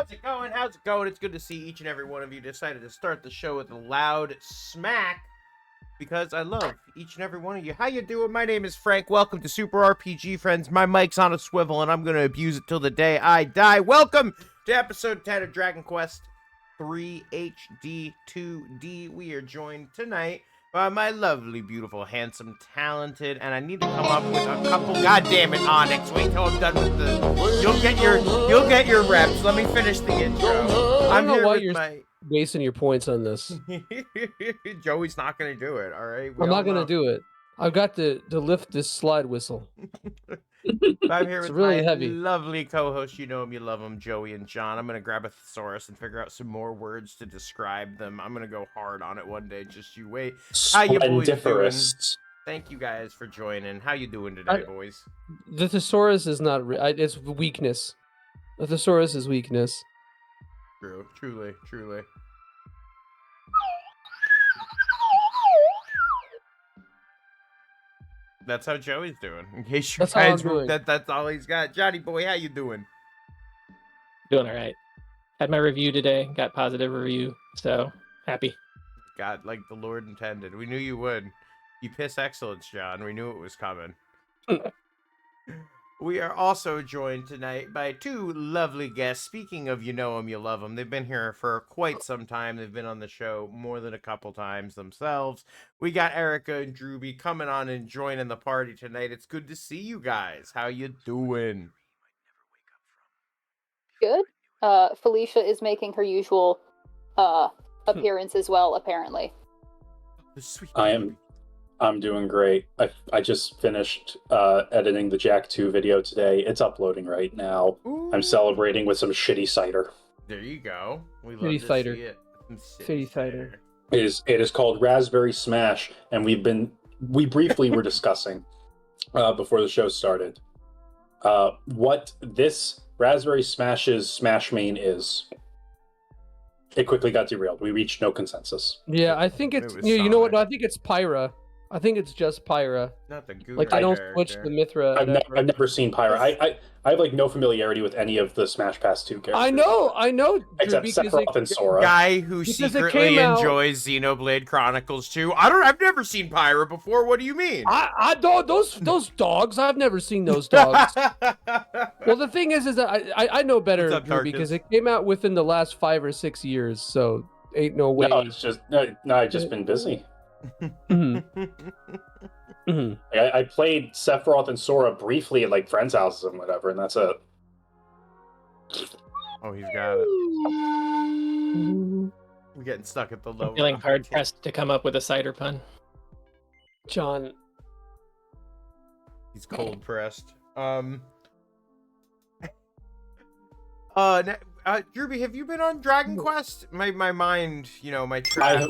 How's it going? How's it going? It's good to see each and every one of you decided to start the show with a loud smack because I love each and every one of you. How you doing? My name is Frank. Welcome to Super RPG, friends. My mic's on a swivel, and I'm going to abuse it till the day I die. Welcome to episode 10 of Dragon Quest III HD2D. We are joined tonight by my lovely, beautiful, handsome, talented, and I need to come up with a couple. God damn it, Onyx! Wait till I'm done with the. You'll get your reps. Let me finish the intro. I don't know why you're wasting your points on this. Joey's not gonna do it. All right, I'm not gonna do it. I've got to lift this slide whistle. I'm here with really my heavy. lovely co-hosts. You know him, you love him, Joey and John. I'm gonna grab a thesaurus and figure out some more words to describe them. I'm gonna go hard on it one day. Just you wait. How you boys doing? Thank you guys for joining. How you doing today, boys? The thesaurus is not. It's weakness. The thesaurus is weakness. True. Truly. That's how Joey's doing. In case you guys were, that's all he's got. Johnny boy, how you doing? Doing all right. Had my review today. Got positive review, so happy. God, like the Lord intended. We knew you would. You piss excellence, John. We knew it was coming. We are also joined tonight by two lovely guests. Speaking of you know them, you love them. They've been here for quite some time. They've been on the show more than a couple times themselves. We got Erika and Drewby coming on and joining the party tonight. It's good to see you guys. How you doing? Good. Felicia is making her usual appearance as well, apparently. I'm doing great. I just finished editing the Jak 2 video today. It's uploading right now. Ooh. I'm celebrating with some shitty cider. There you go. We love Shitty to cider. see it. Shitty cider. It is called Raspberry Smash, and we briefly were discussing before the show started what this Raspberry Smash's Smash main is. It quickly got derailed. We reached no consensus. Yeah, I think it's you know what? No, I think it's Pyra. I think it's just Pyra. Not the Google. Like I don't switch the Mithra. I've never seen Pyra. I have like no familiarity with any of the Smash Pass 2 characters. I know. Except Sephiroth and Sora. Guy who secretly enjoys Xenoblade Chronicles 2. I've never seen Pyra before. What do you mean? I don't. Those dogs. I've never seen those dogs. Well, the thing is that I know better, Drew, because it came out within the last 5 or 6 years. So ain't no way. No, it's just I've just been busy. I played Sephiroth and Sora briefly at like friends' houses and whatever, and that's it. Oh, he's got it. We're getting stuck at the low. I'm feeling hard pressed to come up with a cider pun. John. He's cold pressed. Drewby, have you been on Dragon Quest? My mind, my trap.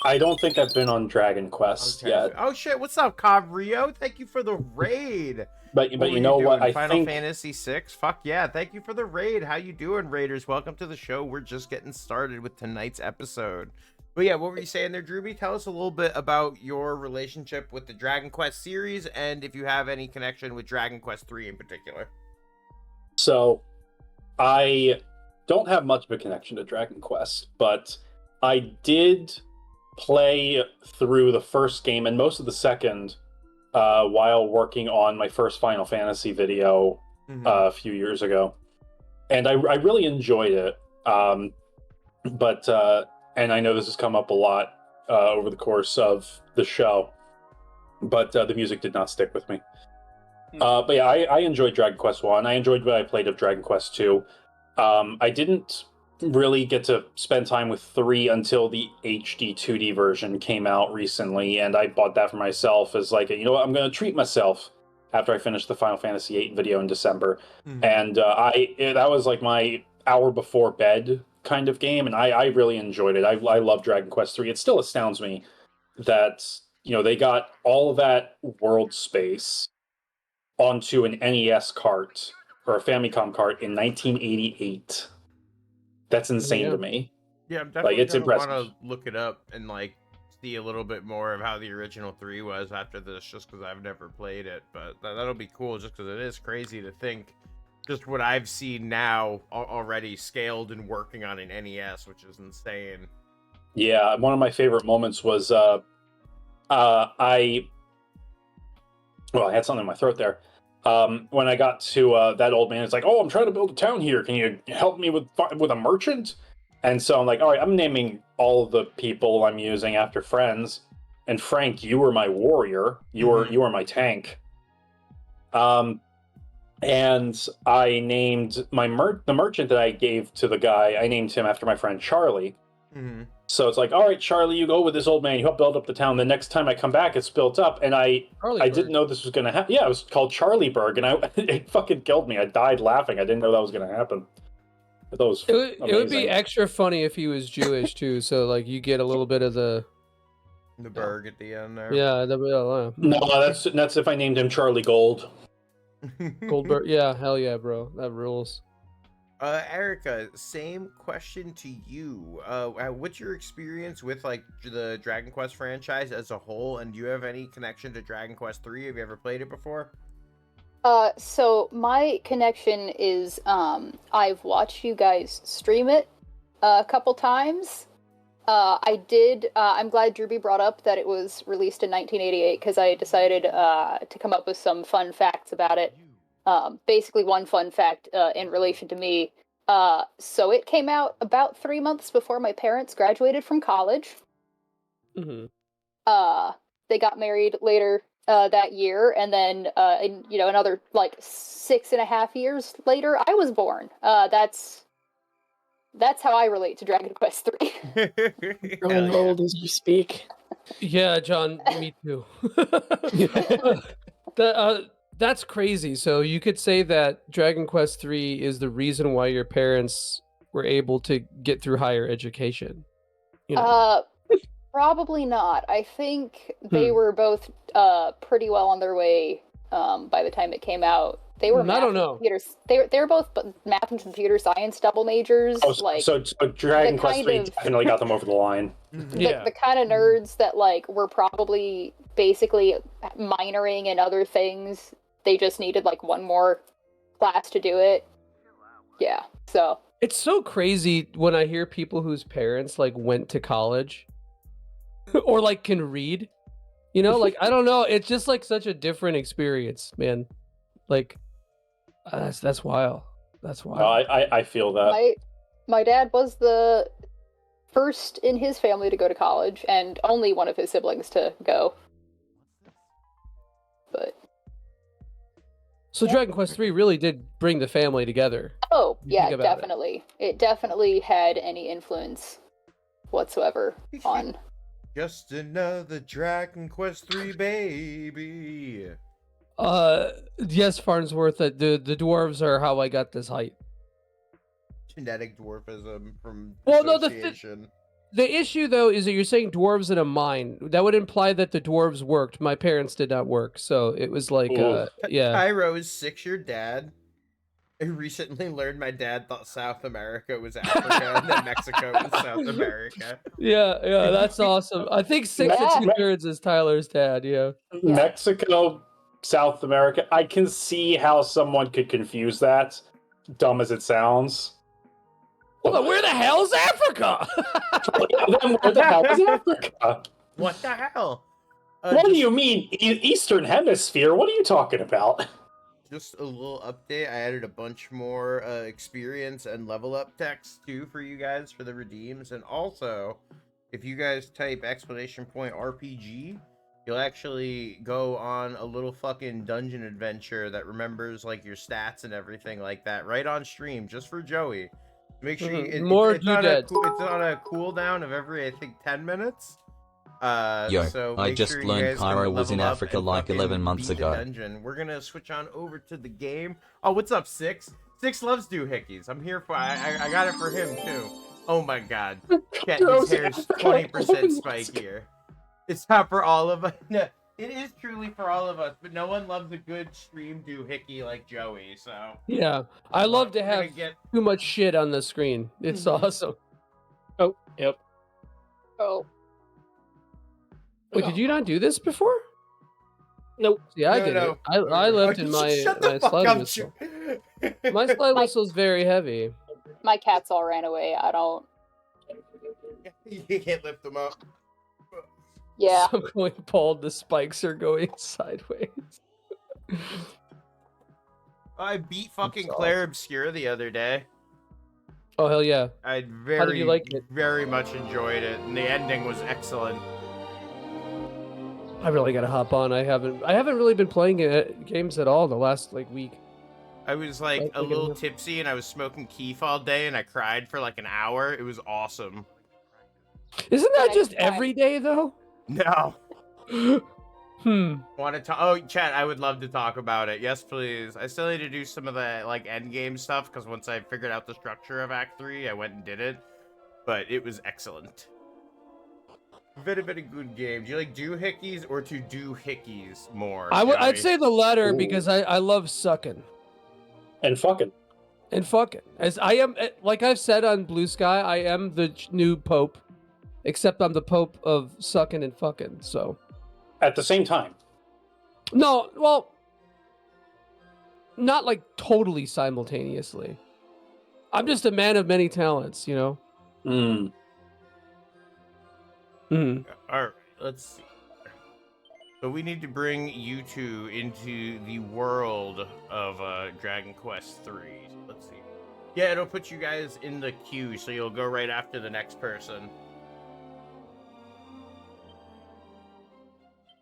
I don't think I've been on Dragon Quest yet. Oh shit! What's up, Cobb Rio? Thank you for the raid. but you know what? Final Fantasy VI. Fuck yeah! Thank you for the raid. How you doing, Raiders? Welcome to the show. We're just getting started with tonight's episode. But yeah, what were you saying there, Drewby? Tell us a little bit about your relationship with the Dragon Quest series, and if you have any connection with Dragon Quest III in particular. So, I don't have much of a connection to Dragon Quest, but I did play through the first game and most of the second while working on my first Final Fantasy video a few years ago. And I really enjoyed it. But and I know this has come up a lot over the course of the show, but the music did not stick with me. But yeah, I enjoyed Dragon Quest 1. I enjoyed what I played of Dragon Quest 2. I didn't really get to spend time with 3 until the HD2D version came out recently, and I bought that for myself as like, you know what, I'm going to treat myself after I finished the Final Fantasy VIII video in December. And that was like my hour before bed kind of game, and I really enjoyed it. I love Dragon Quest 3. It still astounds me that, they got all of that world space onto an NES cart or a Famicom cart in 1988. That's insane to me. Yeah, I'm definitely it's impressive. Want to look it up and see a little bit more of how the original 3 was after this, just because I've never played it. But that'll be cool, just because it is crazy to think just what I've seen now already scaled and working on an NES, which is insane. Yeah, one of my favorite moments was I had something in my throat there. When I got to that old man, it's like, "Oh, I'm trying to build a town here. Can you help me with a merchant?" And so I'm like, "All right, I'm naming all of the people I'm using after friends." And Frank, you were my warrior. You were my tank. And I named the merchant that I gave to the guy. I named him after my friend Charlie. Mm-hmm. So it's like, all right, Charlie, you go with this old man. You help build up the town. The next time I come back, it's built up. And I didn't know this was going to happen. Yeah, it was called Charlieburg, and it fucking killed me. I died laughing. I didn't know that was going to happen. But that was it would be extra funny if he was Jewish too. So like you get a little bit of the berg at the end there. Yeah, no, that's if I named him Charlie Gold. Goldberg. Yeah, hell yeah, bro. That rules. Erika, same question to you. What's your experience with like the Dragon Quest franchise as a whole, and do you have any connection to Dragon Quest III? Have you ever played it before? So my connection is I've watched you guys stream it a couple times. I'm glad Drewby brought up that it was released in 1988 because I decided to come up with some fun facts about it. Basically one fun fact in relation to me. So it came out about 3 months before my parents graduated from college. Mm-hmm. They got married later that year, and then another like 6.5 years later, I was born. That's how I relate to Dragon Quest III. Growing old as you speak. Yeah, John, me too. That's crazy. So you could say that Dragon Quest III is the reason why your parents were able to get through higher education. You know? Probably not. I think they were both pretty well on their way by the time it came out. They were I don't know. They were both math and computer science double majors. Oh, so Dragon Quest III definitely got them over the line. The kind of nerds that like were probably basically minoring in other things. They just needed like one more class to do it. Yeah. So it's so crazy when I hear people whose parents like went to college or like can read. You know, like I don't know. It's just like such a different experience, man. Like that's wild. That's wild. I feel that. My dad was the first in his family to go to college, and only one of his siblings to go. But so Dragon Quest III really did bring the family together. Oh yeah, definitely. It definitely had any influence whatsoever on. Just another Dragon Quest III baby. Yes, Farnsworth. The dwarves are how I got this height. Genetic dwarfism from association. The issue though is that you're saying dwarves in a mine. That would imply that the dwarves worked. My parents did not work, so it was like, yeah. Cairo is 6 your dad. I recently learned my dad thought South America was Africa and that Mexico was South America. Yeah, that's awesome. I think 6 2/3 is Tyler's dad. Yeah. Mexico, South America. I can see how someone could confuse that. Dumb as it sounds. Well, where the hell's Africa? Where the hell is Africa? What the hell? What do you mean, Eastern Hemisphere? What are you talking about? Just a little update. I added a bunch more experience and level up text too for you guys for the redeems. And also, if you guys type !RPG, you'll actually go on a little fucking dungeon adventure that remembers like your stats and everything like that right on stream just for Joey. Make sure it's on a cooldown of every, I think, 10 minutes. So I just learned Cairo was in Africa like 11 months ago. Dungeon. We're gonna switch on over to the game. Oh, what's up, Six? Six loves doohickeys. I'm here for. I got it for him too. Oh my god, his hair's 20% spike here. It's not for all of us. No, it is truly for all of us, but no one loves a good stream doohickey like Joey. So yeah, I love to have too much shit on the screen. It's awesome. Oh, yep. Oh. Wait, did you not do this before? Nope. Yeah, I No, did no. it. I left in my Shut the my fuck slide up, whistle. Ju- My slide whistle's very heavy. My cats all ran away. I don't. You can't lift them up. Yeah. So I'm going bald. The spikes are going sideways. I beat fucking That's Claire awesome. Obscura the other day. Oh hell yeah! I How did you like it? very much enjoyed it, and the ending was excellent. I really gotta hop on. I haven't really been playing games at all the last like week. I was like Like, a little tipsy, and I was smoking keef all day, and I cried for like an hour. It was awesome. Isn't that Next just time. every day though? No. Hmm. Want to talk? Oh, chat. I would love to talk about it. Yes, please. I still need to do some of the like end game stuff because once I figured out the structure of Act 3, I went and did it. But it was excellent. Very, very good game. Do you like doohickeys or to do hickeys more? I'd Joey? say the latter Ooh. because I love sucking And fucking. and fucking. As I am, like I've said on Blue Sky, I am the new pope, except I'm the pope of sucking and fucking. So At the same time. no, well, not like totally simultaneously. I'm just a man of many talents, you know. Mm. Mm. All right, let's see. So we need to bring you two into the world of Dragon Quest III. Let's see. Yeah, it'll put you guys in the queue, so you'll go right after the next person.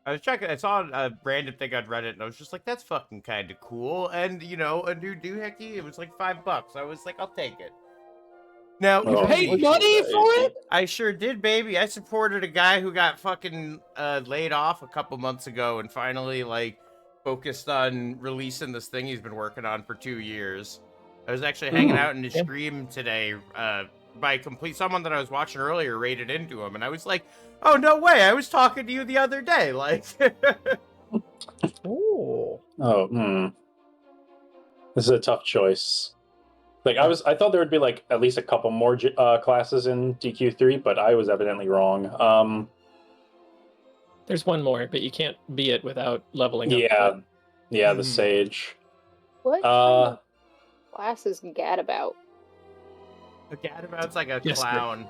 I was checking. I saw a random thing on Reddit, and I was just like, "That's fucking kind of cool." And you know, a new doohickey, it was like $5. I was like, "I'll take it." Now, Oh, Paid Ruby, money for it? I sure did, baby. I supported a guy who got fucking laid off a couple months ago, and finally like focused on releasing this thing he's been working on for 2 years. I was actually hanging out in his yeah. stream today. Someone that I was watching earlier raided into him, and I was like, "Oh no way! I was talking to you the other day." Like, Oh. Oh, this is a tough choice. Like I thought there would be like at least a couple more classes in DQ3, but I was evidently wrong. There's one more, but you can't be it without leveling up. Yeah, yeah, the Mhm. Sage. What kind of class is Gadabout? a gadabout's like a Yes, sir. clown.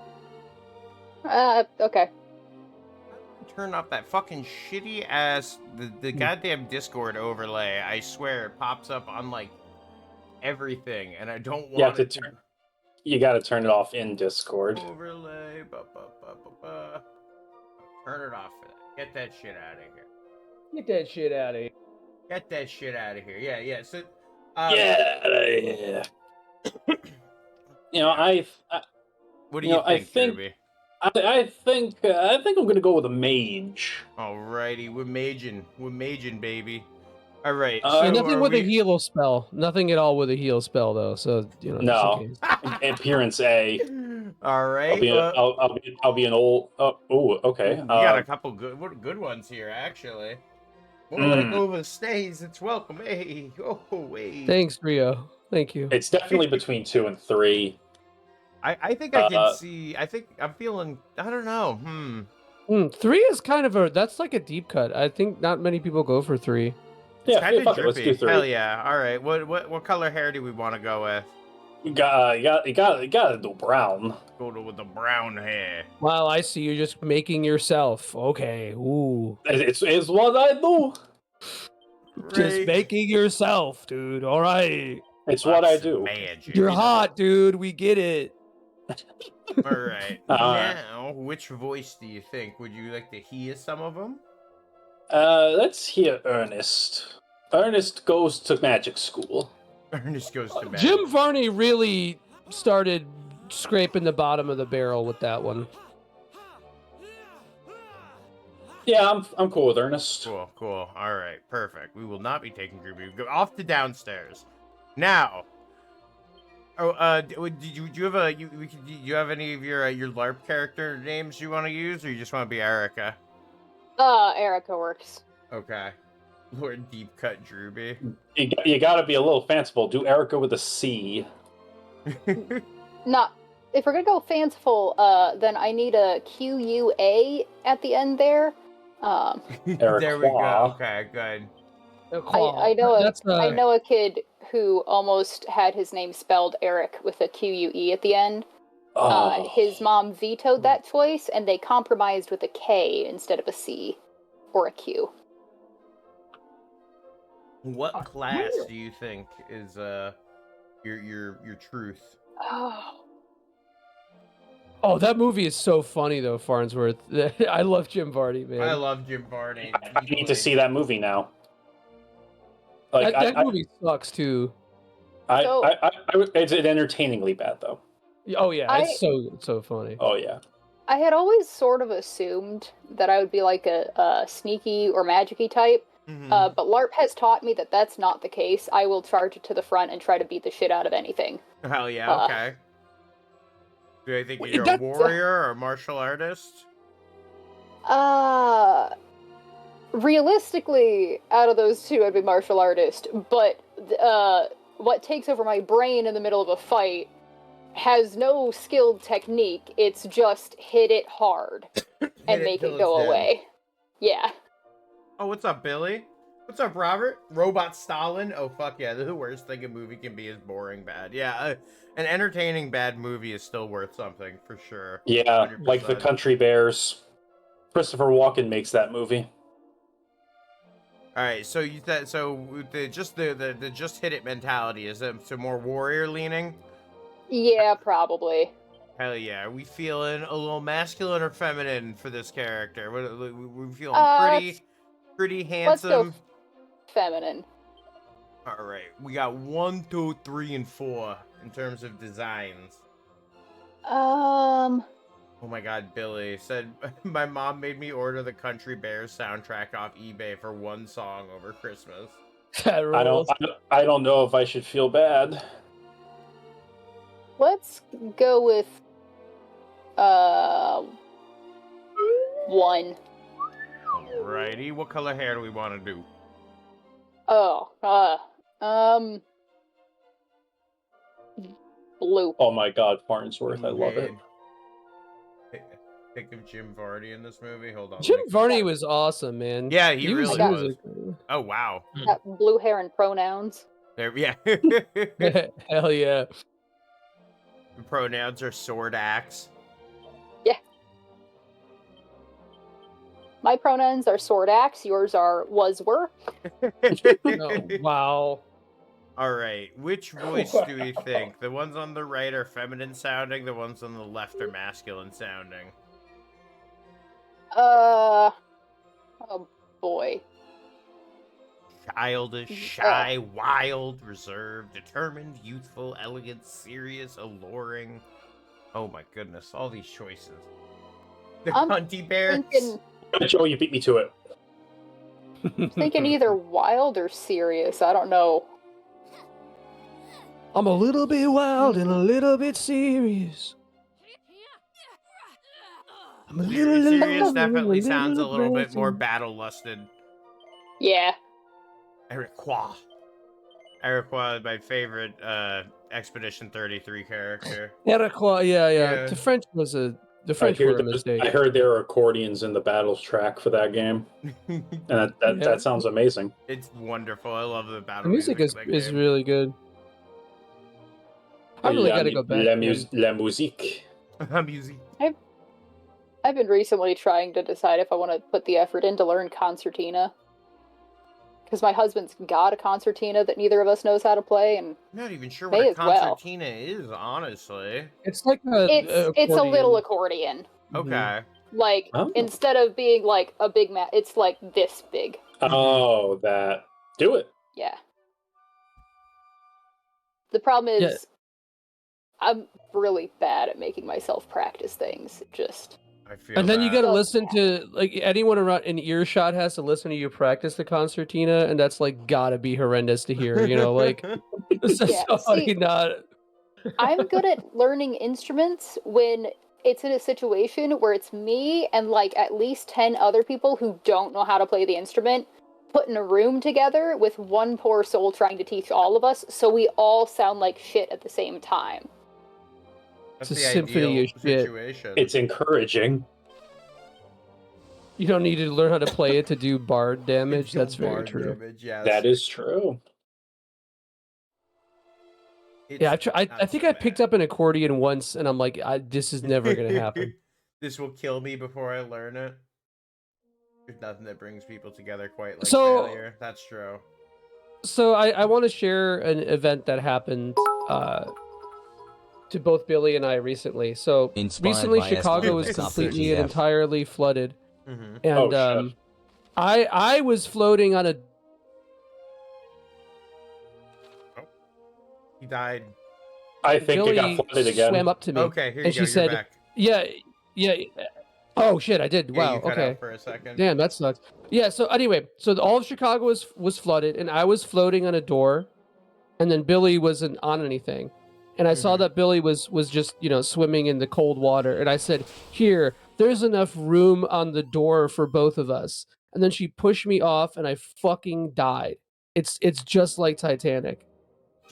Okay. Turn off that fucking shitty ass the goddamn Discord overlay. I swear it pops up on like everything, and I don't You have want to it turn. You got to turn it off in Discord. overlay. Turn it off for that. Get that shit out of here. Get that shit out of here. Get that shit out of here. Yeah. So, Yeah. You know, what do you you know, I think, think- Ruby? I think I'm gonna go with a mage. Alrighty, we're maging, baby. All right. So Nothing are with a we- heal spell. Nothing at all with a heal spell though. So you know. No. just in case. Appearance A. All right. I'll be an old. Oh, okay. We got a couple good ones here, actually. More like overstays. It's welcome. Hey, oh, wait. Thanks, Rio. Thank you. It's definitely between 2 and 3. I think I can see. I think I'm feeling. I don't know. 3 is kind of that's like a deep cut. I think not many people go for 3. Yeah, Kind of fuck it, let's do drippy. 3. Hell yeah. All right. What color hair do we want to go with? You gotta do brown. Go with the brown hair. Wow, I see you just making yourself. Okay. Ooh. It's what I do. Just Right. making yourself, dude. All right. It's what I Lots of do. Magic. You're hot, dude. We get it. All right. Alright. Now, which voice do you think? Would you like to hear some of them? Let's hear Ernest. Ernest goes to magic school. Ernest goes to bed. Jim Varney really started scraping the bottom of the barrel with that one. Yeah, I'm cool with Ernest. Cool. All right, perfect. We will not be taking Ruby. Go off to downstairs. Now. Oh, do you have any of your LARP character names you want to use, or you just want to be Erika? Erika works. Okay. Lord Deep Cut Druby. You gotta be a little fanciful. Do Erika with a C. Not. If we're gonna go fanciful, then I need a QUA at the end there. There we go. Okay, good. I know That's I know a kid who almost had his name spelled Eric with a QUE at the end. Oh. His mom vetoed that choice, and they compromised with a K instead of a C or a Q. What class do you think is your truth? Oh, that movie is so funny though, Farnsworth. I love Jim Varney, man. I love Jim Varney. I need to see that movie now. Like that movie sucks too. It's entertainingly bad though. Oh yeah, it's so funny. Oh yeah. I had always sort of assumed that I would be like a sneaky or magic-y type, but LARP has taught me that that's not the case. I will charge it to the front and try to beat the shit out of anything. Hell yeah, okay. Do I think you're a warrior or a martial artist? Realistically, out of those two, I'd be martial artist, but what takes over my brain in the middle of a fight has no skilled technique. It's just hit it hard and make it go away. Yeah. Oh, what's up, Billy? What's up, Robert? Robot Stalin? Oh, fuck yeah. The worst thing a movie can be is boring bad. Yeah, an entertaining bad movie is still worth something, for sure. Yeah, 100%. like The Country Bears. Christopher Walken makes that movie. All right, so the just hit it mentality is so more warrior leaning. Yeah, probably. Hell yeah, are we feeling a little masculine or feminine for this character? We feeling pretty handsome. Let's go feminine. All right, we got 1, 2, 3, and 4 in terms of designs. Oh my god, Billy said my mom made me order the Country Bears soundtrack off eBay for one song over Christmas. I don't know if I should feel bad. Let's go with 1. Alrighty, what color hair do we want to do? Blue. Oh my god, Farnsworth, I love it. Think of Jim Varney in this movie. Hold on. Jim Varney was awesome, man. Yeah, he really was. Oh wow. Got blue hair and pronouns. There, yeah. Hell yeah. The pronouns are sword axe. Yeah. My pronouns are sword axe. Yours are was-were. Oh, wow. All right, which voice do we think? The ones on the right are feminine sounding. The ones on the left are masculine sounding. Oh boy. Childish, shy, wild, reserved, determined, youthful, elegant, serious, alluring. Oh my goodness, all these choices. The Cunty Bears. Joe, you beat me to it. Thinking either wild or serious. I don't know. I'm a little bit wild and a little bit serious. I'm a little serious definitely sounds a little bit more battle lusted. Yeah. Erika is my favorite Expedition 33 character. Erika, yeah. The French was a mistake. I heard there are accordions in the battles track for that game, and that sounds amazing. It's wonderful. I love the battle. The music is really good. I really got to go back. La musique. La musique. I've been recently trying to decide if I want to put the effort in to learn concertina. Because my husband's got a concertina that neither of us knows how to play, and I'm not even sure what a concertina is, honestly. It's like it's a little accordion. Okay. Like instead of being like a big it's like this big. Oh, that. Do it. Yeah. The problem is, I'm really bad at making myself practice things. And then you got to listen to, like, anyone around in earshot has to listen to you practice the concertina, and that's like gotta be horrendous to hear, you know, like I'm good at learning instruments when it's in a situation where it's me and like at least 10 other people who don't know how to play the instrument put in a room together with one poor soul trying to teach all of us, so we all sound like shit at the same time. That's it's a the symphony ideal of shit. situation. It's encouraging. You don't need to learn how to play it to do bard damage. That's very Bard true. damage, yes. That is true. Yeah, I think I picked up an accordion once, and I'm like, this is never gonna happen. This will kill me before I learn it. There's nothing that brings people together quite like So- failure. That's true. So I want to share an event that happened to both Billy and I recently. So Inspired recently, by Chicago was Espino's completely and RPGF. entirely flooded, Mm-hmm. and Oh, shit. I was floating on a. He died. I think Billy it got flooded again. swam up to me. Okay, here you and go. she You're said, back. Yeah. Oh shit! I did. Yeah, Wow. you cut Okay. out for a second. Damn, that sucks. Yeah. So anyway, so all of Chicago was flooded, and I was floating on a door, and then Billy wasn't on anything, and I saw Mhm. that Billy was just swimming in the cold water, and I said, "Here, there's enough room on the door for both of us." And then she pushed me off, and I fucking died. It's just like Titanic.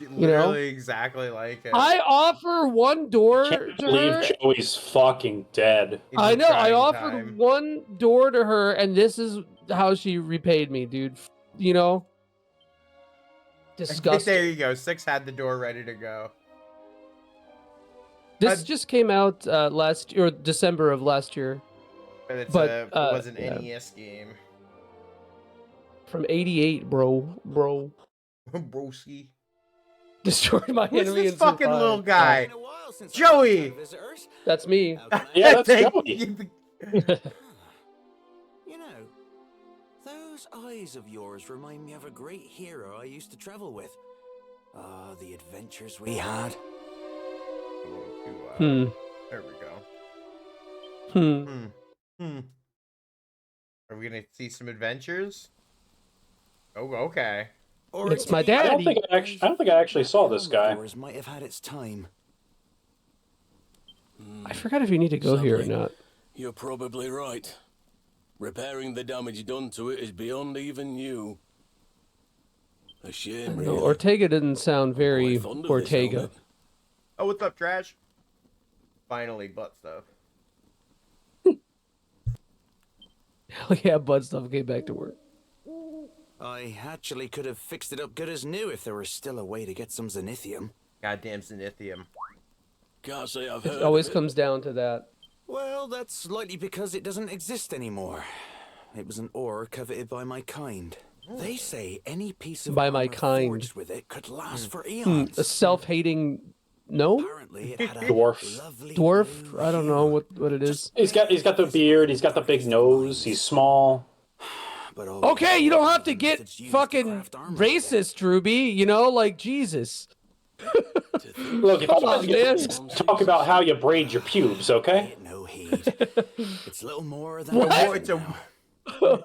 Literally exactly like it. I offer one door Can't to believe her. Joey's fucking dead. In I the know. I trying offered time. one door to her, and this is how she repaid me, dude. Disgusting. There you go. 6 had the door ready to go. This just came out December of last year But it was an yeah. NES game. from '88, bro. Broski. Destroyed my Who's enemy this and fucking survived. little guy? Joey! That's me. Yeah, that's Thank Joey. you. You know, those eyes of yours remind me of a great hero I used to travel with. Ah, the adventures we had. Hmm. There we go. Hmm. Are we gonna see some adventures? Oh, okay. Or It's my I dad. don't think I actually saw this guy. Yours might have had its time. I forgot if you need to go here or not. You're probably right. Repairing the damage done to it is beyond even you. A shame, No, really. Ortega didn't sound very Quite fond of this Ortega. helmet. Oh, what's up, trash? Finally, butt stuff. Hell yeah, Bud stuff came back to work. I actually could have fixed it up good as new if there was still a way to get some Zenithium. Goddamn Zenithium. Can't say I've heard It always of it. comes down to that. Well, that's likely because it doesn't exist anymore. It was an ore coveted by my kind. They say any piece of By my armor kind. forged with it could last for eons. A self-hating gnome? Apparently, it had a Dwarf. lovely Dwarf? blue I don't know hue. what it is. He's got the beard. He's got the big nose. He's small. But all Okay, you don't have to get that's used to fucking craft armor. racist, Ruby. Like Jesus. Look, if Come I on, man. talk about how you braid your pubes, okay? Get no heed. It's little more than What? a It's a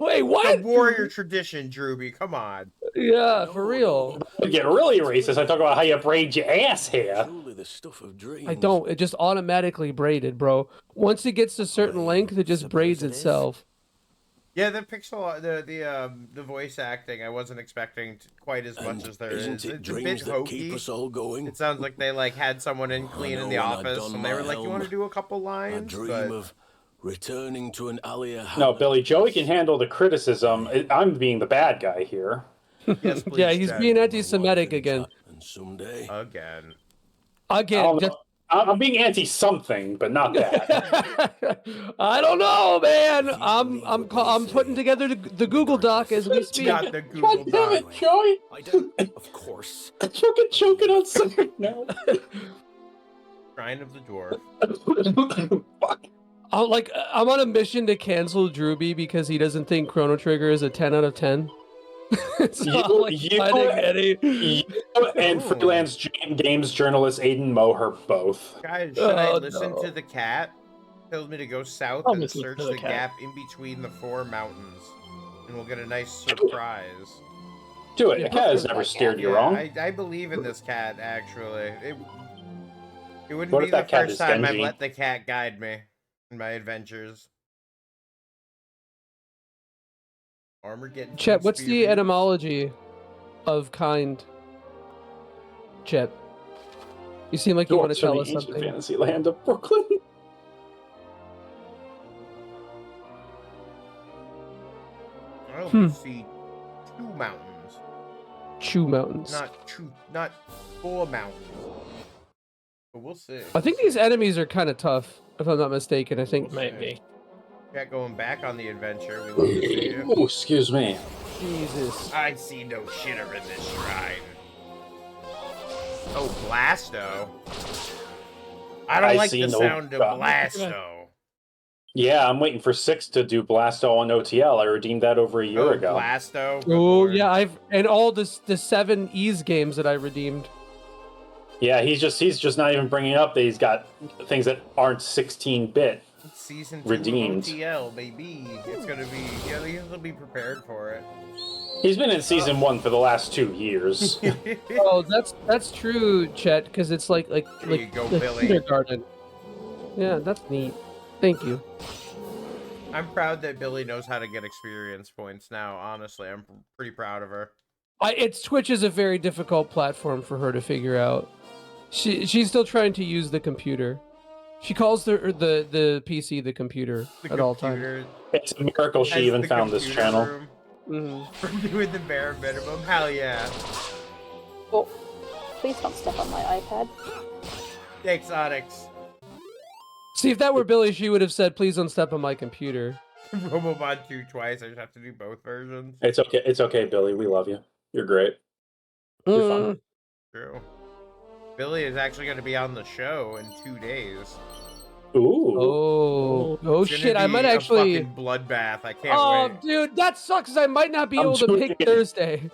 Wait, what? warrior tradition, Drewby. Come on. Yeah, for real. You get really racist. I talk about how you braid your ass hair. Truly the stuff of dreams. I don't. It just automatically braided, bro. Once it gets to a certain length, it just Suppose braids it is. itself. Yeah, the voice acting, I wasn't expecting quite as much And as there isn't is. it It's a bit dreams that keep hokey. us all going? It sounds like they had someone in I clean in know the when I office, don and they my were like, "You want to helm, do a couple I lines?" dream But of returning to an alley. No, Billy, Joey can handle the criticism. I'm being the bad guy here. yes, please. Yeah, he's Jen. being anti-Semitic again. And someday, again. Again, I'm being anti-something, but not that. I don't know, man. I'm putting together the Google Doc as we speak. Got the Google God damn Doc. it, Joey! I don't, of course. I'm fucking choking on something now. Shrine of the Dwarf. Fuck. I'm on a mission to cancel Drewby because he doesn't think Chrono Trigger is a 10 out of 10. So I'm, fighting Eddie. You and freelance games journalist Aiden Moher both. Guys, should I Oh, listen no. to the cat? Tells me to go south I'll and listen search to the the cat. gap in between the 4 mountains, and we'll get a nice surprise. Do it. Yeah, The cat has hopefully never that steered you Yeah, wrong. I believe in this cat, actually. It wouldn't What be if the that cat first is time I've Genji? let the cat guide me in my adventures. Armor getting Chet, what's the spear. etymology of kind? Chet, you seem like you want to Dwarves from tell the us ancient something. fantasy land of Brooklyn. only see 2 mountains. Chew Mountains. Not 4 mountains. But we'll see. I think these enemies are kind of tough, if I'm not mistaken. I think. Might be. Got going back on the adventure. We love to see you. Oh, excuse me. Jesus. I see no shitter in this shrine. Oh, Blasto. I don't like the sound of Blasto. Yeah, I'm waiting for 6 to do Blasto on OTL. I redeemed that over a year ago. Blasto. Oh yeah, and all the 7 Ease games that I redeemed. Yeah, he's just not even bringing up that he's got things that aren't 16-bit. Season 2 redeemed. OTL, baby. It's gonna be. Yeah, he'll be prepared for it. He's been in season 1 for the last 2 years. Oh, that's true, Chet, because it's like There you go, Billy. kindergarten. Yeah, that's neat. Thank you. I'm proud that Billy knows how to get experience points now. Honestly, I'm pretty proud of her. Twitch is a very difficult platform for her to figure out. She's still trying to use the computer. She calls the PC the computer at all times. It's a miracle she even found this channel. For doing the bare minimum. Hell yeah. Oh, please don't step on my iPad. Thanks, Onyx. See, if that were Billy, she would have said, "Please don't step on my computer." Robobot 2 twice. I just have to do both versions. It's okay. It's okay, Billy. We love you. You're great. You're fun. True. Billy is actually going to be on the show in 2 days. Ooh. Oh shit! I might actually. Fucking bloodbath. I can't wait. Dude, that sucks. 'Cause I might not be able to pick Thursday.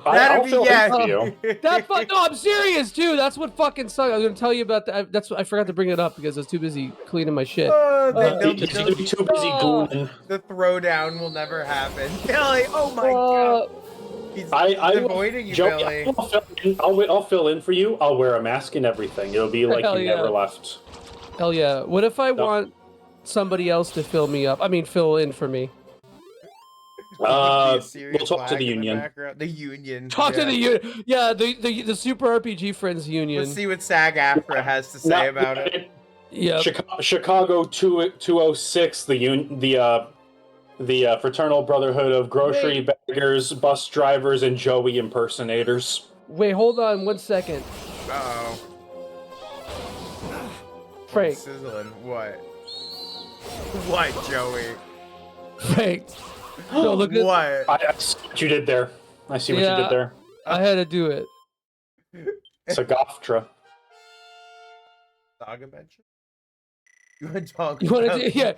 I'll fill in for you. No, I'm serious too. That's what fucking sucks. I was gonna tell you about that. That's what I forgot to bring it up because I was too busy cleaning my shit. He's gonna be too busy gooning. The throwdown will never happen. Billy, oh my god. He's avoiding you, Joey, Billy. I'll fill in for you. I'll wear a mask and everything. It'll be like you never left. Hell yeah. What if I want somebody else to fill in for me? We'll talk to the union. The union. Talk to the union. Yeah, the Super RPG Friends Union. Let's see what SAG-AFTRA has to say about it. Yeah. Chicago 206, the Fraternal Brotherhood of Grocery Baggers, Bus Drivers, and Joey Impersonators. Wait, hold on 1 second. Uh-oh. Frank. Sizzling. What? What, Joey? Frank. No, look at what? I see what you did there. I see what you did there. I had to do it. Sagaftra. Dog adventure? You want to talk You want to do, yeah.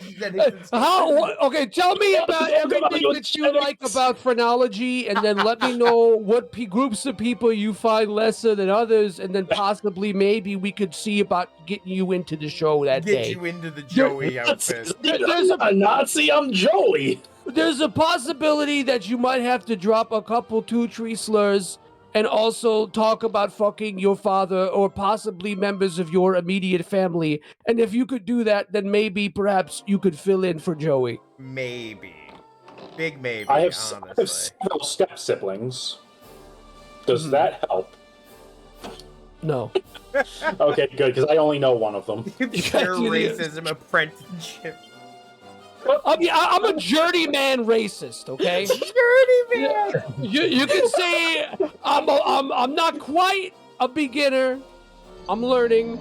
Okay, tell me about everything that you like about phrenology, and then let me know what groups of people you find lesser than others, and then possibly maybe we could see about getting you into the show that day. Get you into the Joey outfit. There's a Nazi, I'm Joey. There's a possibility that you might have to drop a couple 2-3 slurs and also talk about fucking your father or possibly members of your immediate family. And if you could do that, then maybe perhaps you could fill in for Joey. Maybe. Big maybe, I have honestly. several step siblings. Does that help? No. Okay, good, because I only know one of them. Pure racism apprenticeship. I'm a journeyman racist, okay? Journeyman. You can say I'm not quite a beginner. I'm learning.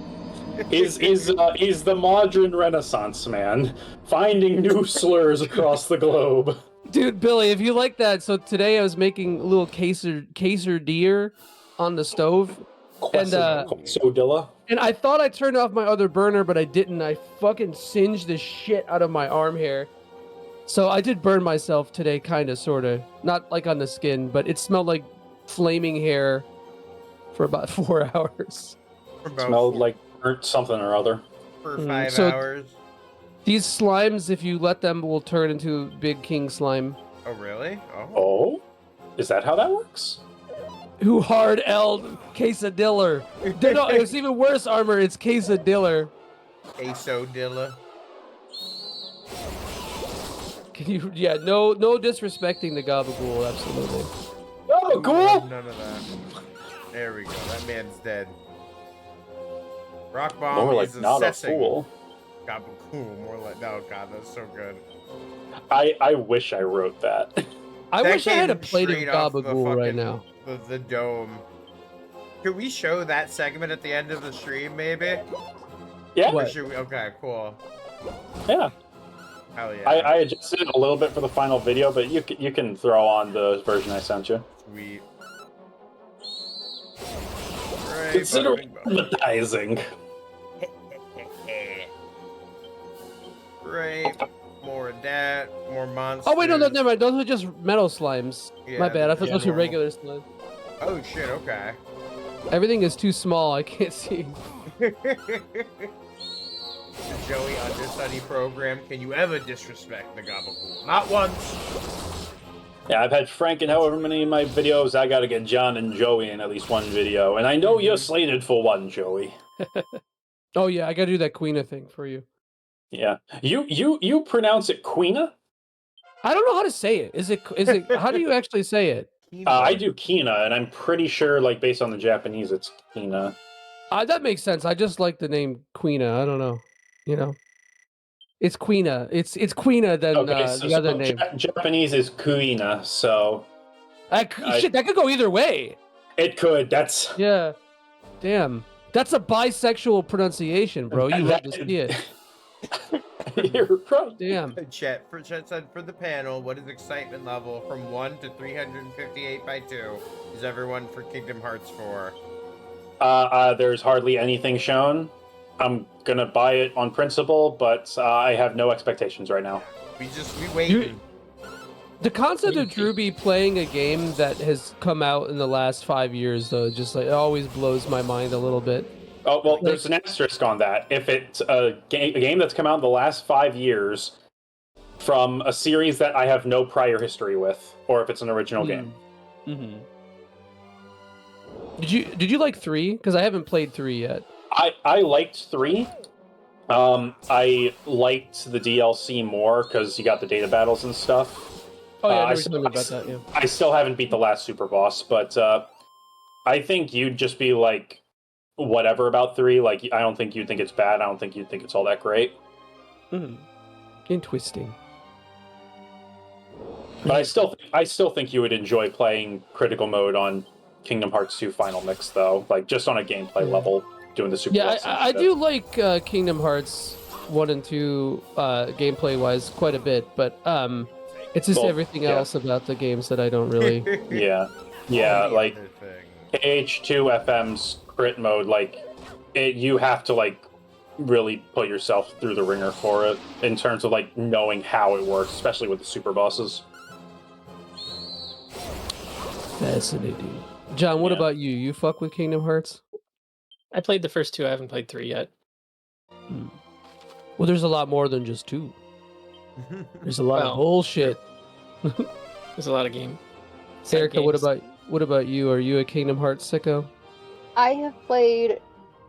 Is the modern Renaissance man finding new slurs across the globe? Dude, Billy, if you like that, so today I was making a little quesadilla on the stove. Quesadilla. And I thought I turned off my other burner, but I didn't. I fucking singed the shit out of my arm hair. So I did burn myself today, kind of, sort of. Not like on the skin, but it smelled like flaming hair for about 4 hours. Smelled like burnt something or other. For 5 hours. These slimes, if you let them, will turn into big king slime. Oh, really? Oh? Is that how that works? Who hard L quesadilla? No, it's even worse, Armor. It's quesadilla. Quesadilla. Can you? Yeah, no disrespecting the gabagool. Absolutely. Oh, cool. None of that. There we go. That man's dead. Rock bomb More like is not assessing. a fool. Gabagool, more like, oh god, that's so good. I wish I wrote that. I That wish I had a came plate of straight off the Gabagool right fucking- now. The dome. Could we show that segment at the end of the stream, maybe? Yeah. Or What? should we? Okay, cool. Yeah. Hell yeah. I adjusted it a little bit for the final video, but you can throw on the version I sent you. Sweet. Right, Consider bumping, bumping. advertising. Right. More of that. More monsters. Oh wait, no, never mind. Those are just metal slimes. Yeah, My bad. I thought they're those were normal. regular slimes. Oh shit, okay. Everything is too small. I can't see. The Joey understudy program. Can you ever disrespect the Gabagool? Not once. Yeah, I've had Frank in however many of my videos. I gotta get John and Joey in at least one video. And I know you're slated for one, Joey. Oh yeah, I gotta do that Queena thing for you. Yeah. You pronounce it Queena? I don't know how to say it. Is it? How do you actually say it? I do Kina, and I'm pretty sure, like, based on the Japanese, it's Kina. That makes sense. I just like the name Queena. I don't know. You know, it's Queena. It's Queena than the other name. Japanese is Kuina, so Shit, that could go either way. it could. That's Yeah. Damn. That's a bisexual pronunciation, bro. You love to see it. you're right. Damn. Chet said for the panel, what is excitement level from 1 to 358 by 2 is everyone for Kingdom Hearts 4? There's hardly anything shown. I'm gonna buy it on principle, but I have no expectations right now. We wait. The concept of Drewby playing a game that has come out in the last 5 years, though, just like it always blows my mind a little bit. Oh, well, there's an asterisk on that. If it's a game that's come out in the last 5 years from a series that I have no prior history with, or if it's an original game. Mm-hmm. Did you like 3? Because I haven't played 3 yet. I liked 3. I liked the DLC more because you got the data battles and stuff. Oh yeah, I never told me about that. Yeah. I still haven't beat the last super boss, but I think you'd just be like whatever about 3. Like, I don't think you'd think it's bad. I don't think you'd think it's all that great. Interesting. But I still think you would enjoy playing critical mode on Kingdom Hearts 2 Final Mix, though. Like, just on a gameplay level, doing the super. Yeah, I do like Kingdom Hearts 1 and 2 gameplay wise quite a bit, but it's just everything else about the games that I don't really. Yeah, like KH2 FM's crit mode, like you have to like really put yourself through the ringer for it in terms of like knowing how it works, especially with the super bosses. Fascinating. John, what about you? You fuck with Kingdom Hearts? I played the first 2. I haven't played 3 yet. Well, there's a lot more than just 2. There's a lot of bullshit. There's a lot of game. Erika, what about you? Are you a Kingdom Hearts sicko? I have played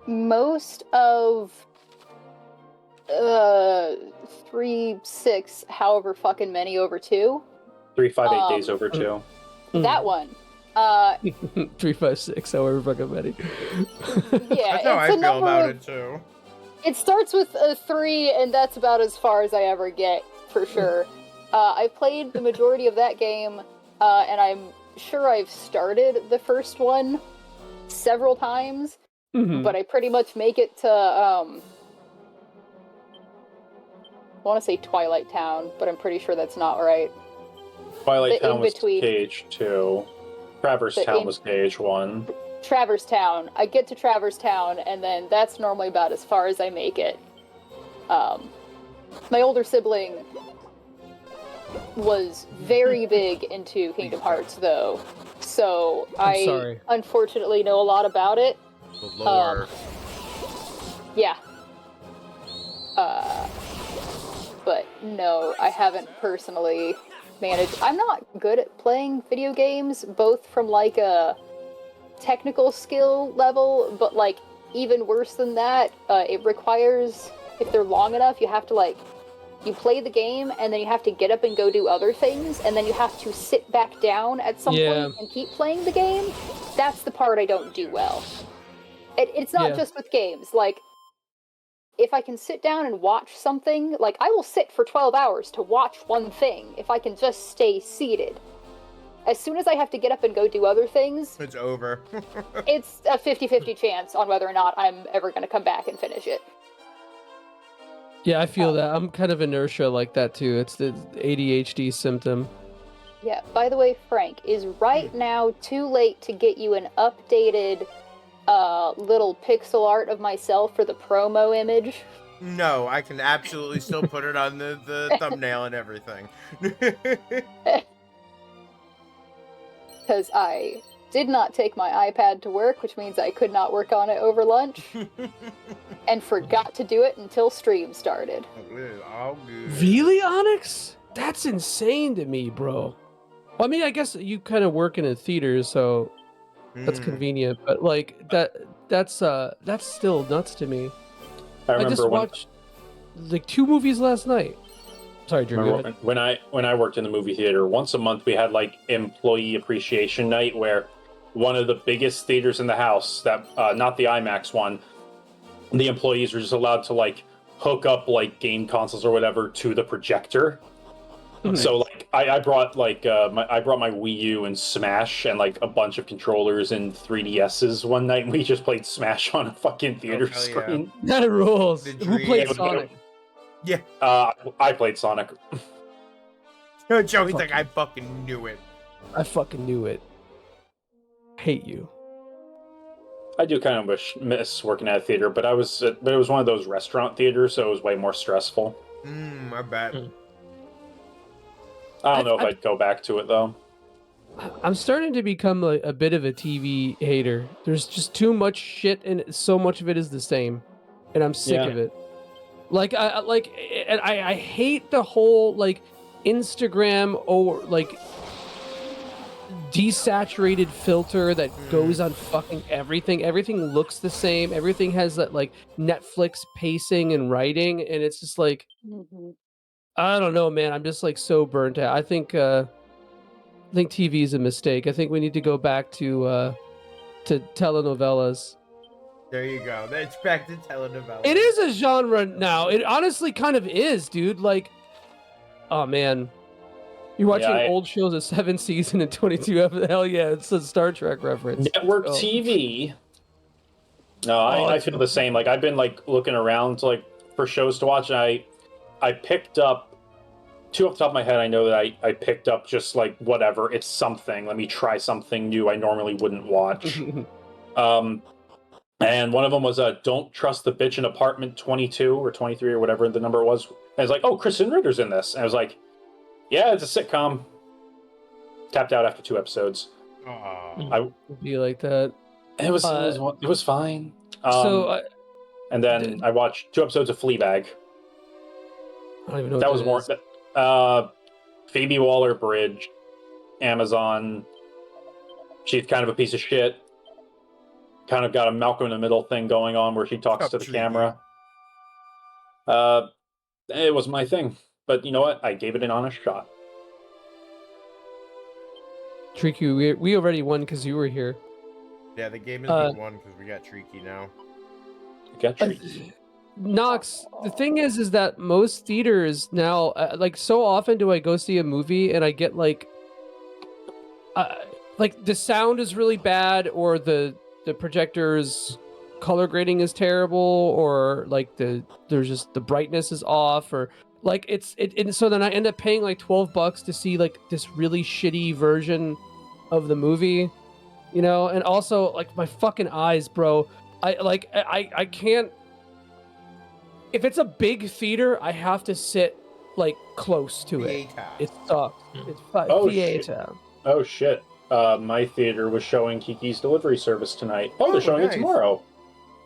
most of 3, 6, however fucking many over 2. 358 days over 2. That one. 356, however fucking many. Yeah, That's how I it's a feel number about of, it too. It starts with a 3, and that's about as far as I ever get, for sure. I played the majority of that game, and I'm sure I've started the first one several times, but I pretty much make it to, I want to say Twilight Town, but I'm pretty sure that's not right. Twilight Town was KH2. Traverse Town was KH1. Traverse Town. I get to Traverse Town, and then that's normally about as far as I make it. My older sibling was very big into Kingdom Hearts, though, so I unfortunately know a lot about it. The lore. Yeah. But no, I haven't personally managed. I'm not good at playing video games, both from like a technical skill level, but like even worse than that, it requires, if they're long enough, you have to like, you play the game and then you have to get up and go do other things, and then you have to sit back down at some point and keep playing the game. That's the part I don't do well. It's not just with games, like if I can sit down and watch something, like, I will sit for 12 hours to watch one thing if I can just stay seated. As soon as I have to get up and go do other things, It's over. it's a 50-50 chance on whether or not I'm ever going to come back and finish it. Yeah, I feel that. I'm kind of inertia like that too. It's the ADHD symptom. Yeah, by the way, Frank, is right now too late to get you an updated little pixel art of myself for the promo image? No, I can absolutely still put it on the thumbnail and everything. Because I did not take my iPad to work, which means I could not work on it over lunch, and forgot to do it until stream started. All good. Really, Onyx? That's insane to me, bro. Well, I mean, I guess you kind of work in a theater, so that's convenient. But like that's still nuts to me. I just watched like 2 movies last night. Sorry, Drew. When I worked in the movie theater, once a month we had like employee appreciation night, where one of the biggest theaters in the house, that not the IMAX one, the employees were just allowed to like hook up like game consoles or whatever to the projector. Nice. So like I brought like I brought my Wii U and Smash and like a bunch of controllers and 3DSs one night, and we just played Smash on a fucking theater hell yeah. screen. That rules. The Who played dream. Sonic? Yeah. I played Sonic. Joey's like, I fucking knew it. I fucking knew it. Hate you. I do kind of miss working at a theater, but it was one of those restaurant theaters, so it was way more stressful. I bet. I don't know if I'd go back to it though. I'm starting to become a bit of a TV hater. There's just too much shit, and so much of it is the same, and I'm sick of it. Like I hate the whole like Instagram or like desaturated filter that goes on fucking everything. Everything looks the same. Everything has that like Netflix pacing and writing, and it's just like I don't know, man. I'm just like so burnt out. I think TV is a mistake. I think we need to go back to telenovelas. There you go. That's back to telenovela. It is a genre now. It honestly kind of is, dude. Like, oh man, you're watching old shows of 7 season and 22 episodes. Hell yeah, it's a Star Trek reference. Network TV. No, I feel the same. Like I've been like looking around like for shows to watch. And I picked up 2 off the top of my head. I know that I picked up just like whatever. It's something. Let me try something new I normally wouldn't watch. And one of them was Don't Trust the Bitch in Apartment 22 or 23 or whatever the number was. And I was like, oh, Kristen Ritter's in this. And I was like, yeah, it's a sitcom. Tapped out after 2 episodes. Aww. Be like that. It was fine. And then I watched 2 episodes of Fleabag. I don't even know that what was more. Phoebe Waller-Bridge, Amazon. She's kind of a piece of shit. Kind of got a Malcolm in the Middle thing going on where she talks to the camera. It was my thing, but you know what? I gave it an honest shot. Tricky, we already won because you were here. Yeah, the game has been won because we got Tricky now. You got Tricky. Knox, the thing is that most theaters now, like so often do I go see a movie and I get like the sound is really bad, or the projector's color grading is terrible, or like there's just the brightness is off, or like and so then I end up paying like $12 to see like this really shitty version of the movie, you know. And also like my fucking eyes, bro. I can't. If it's a big theater, I have to sit like close to it. It sucks. It's theater. Oh shit. My theater was showing Kiki's Delivery Service tonight. Oh, they're showing it tomorrow.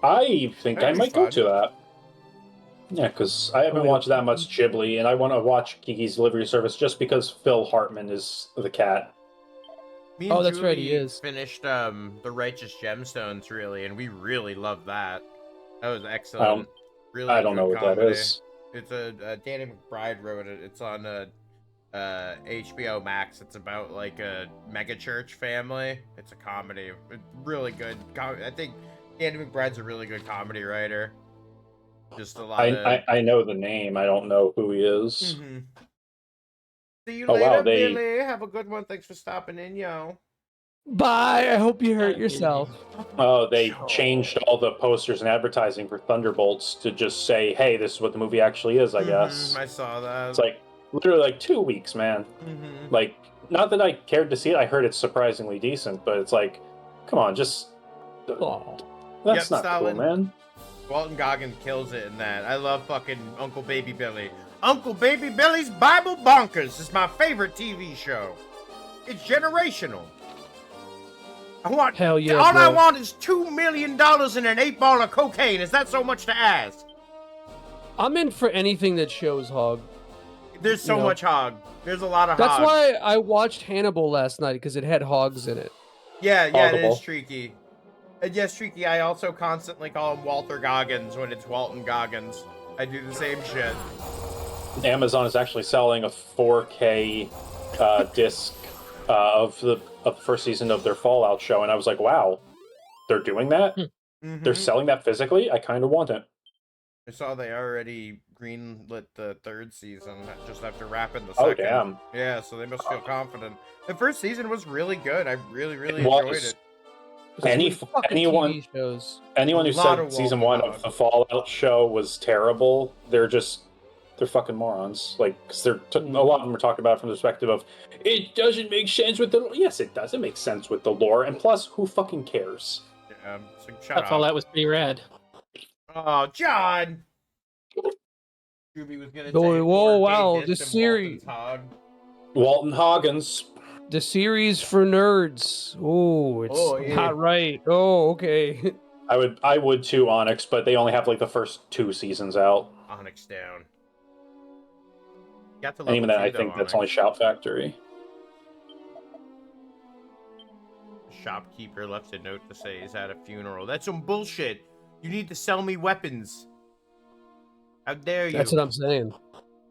I think I might go to that. Yeah, because I haven't watched that much Ghibli, and I want to watch Kiki's Delivery Service just because Phil Hartman is the cat. Me and that's right, he Julie is. Finished The Righteous Gemstones, really, and we really loved that. That was excellent. I don't know what that is. It's Danny McBride wrote it. It's on HBO Max. It's about like a mega church family. It's a comedy. It's really good. I think Danny McBride's a really good comedy writer. Just a lot of. I know the name. I don't know who he is. Mm-hmm. See you Oh, later, wow, they- Billy. Have a good one. Thanks for stopping in, yo. Bye. I hope you hurt yourself. Oh, they changed all the posters and advertising for Thunderbolts to just say, "Hey, this is what the movie actually is." I guess I saw that. it's like literally like 2 weeks, man. Like, not that I cared to see it. I heard it's surprisingly decent, but it's like, come on, just Oh. that's Yep, not Stalin. cool, man. Walton Goggins kills it in that. I love fucking Uncle Baby Billy. Uncle Baby Billy's Bible Bonkers is my favorite TV show. It's generational. Hell yeah, All I bro. want is $2 million and an 8 ball of cocaine. Is that so much to ask? I'm in for anything that shows hog. There's so much hog. There's a lot of That's hog. why I watched Hannibal last night, because it had hogs in it. Yeah, it Hoggable. is Streaky. And yes, Streaky, I also constantly call him Walter Goggins when it's Walton Goggins. I do the same shit. Amazon is actually selling a 4K disc of the first season of their Fallout show, and I was like, wow, they're doing that? They're selling that physically? I kind of want it. I saw they already greenlit the 3rd season just after wrapping the 2nd. Oh, damn. Yeah, so they must feel confident. The 1st season was really good. I really enjoyed it. Anyone who said season 1 of the Fallout show was terrible, they're fucking morons. Like, because a lot of them are talking about it from the perspective of, it doesn't make sense with the. Yes, it does. It makes sense with the lore, and plus, who fucking cares? Yeah, so shut up. Fallout was pretty rad. Oh, John! Ruby was gonna Whoa, wow, the series. Walton Hoggins. The series for nerds. Oh, it's not right. Oh, okay. I would too, Onyx, but they only have like the first 2 seasons out. Onyx down. Got to And even then, I think that's only Shout Factory. Shopkeeper left a note to say he's at a funeral. That's some bullshit. You need to sell me weapons. How dare you? That's what I'm saying.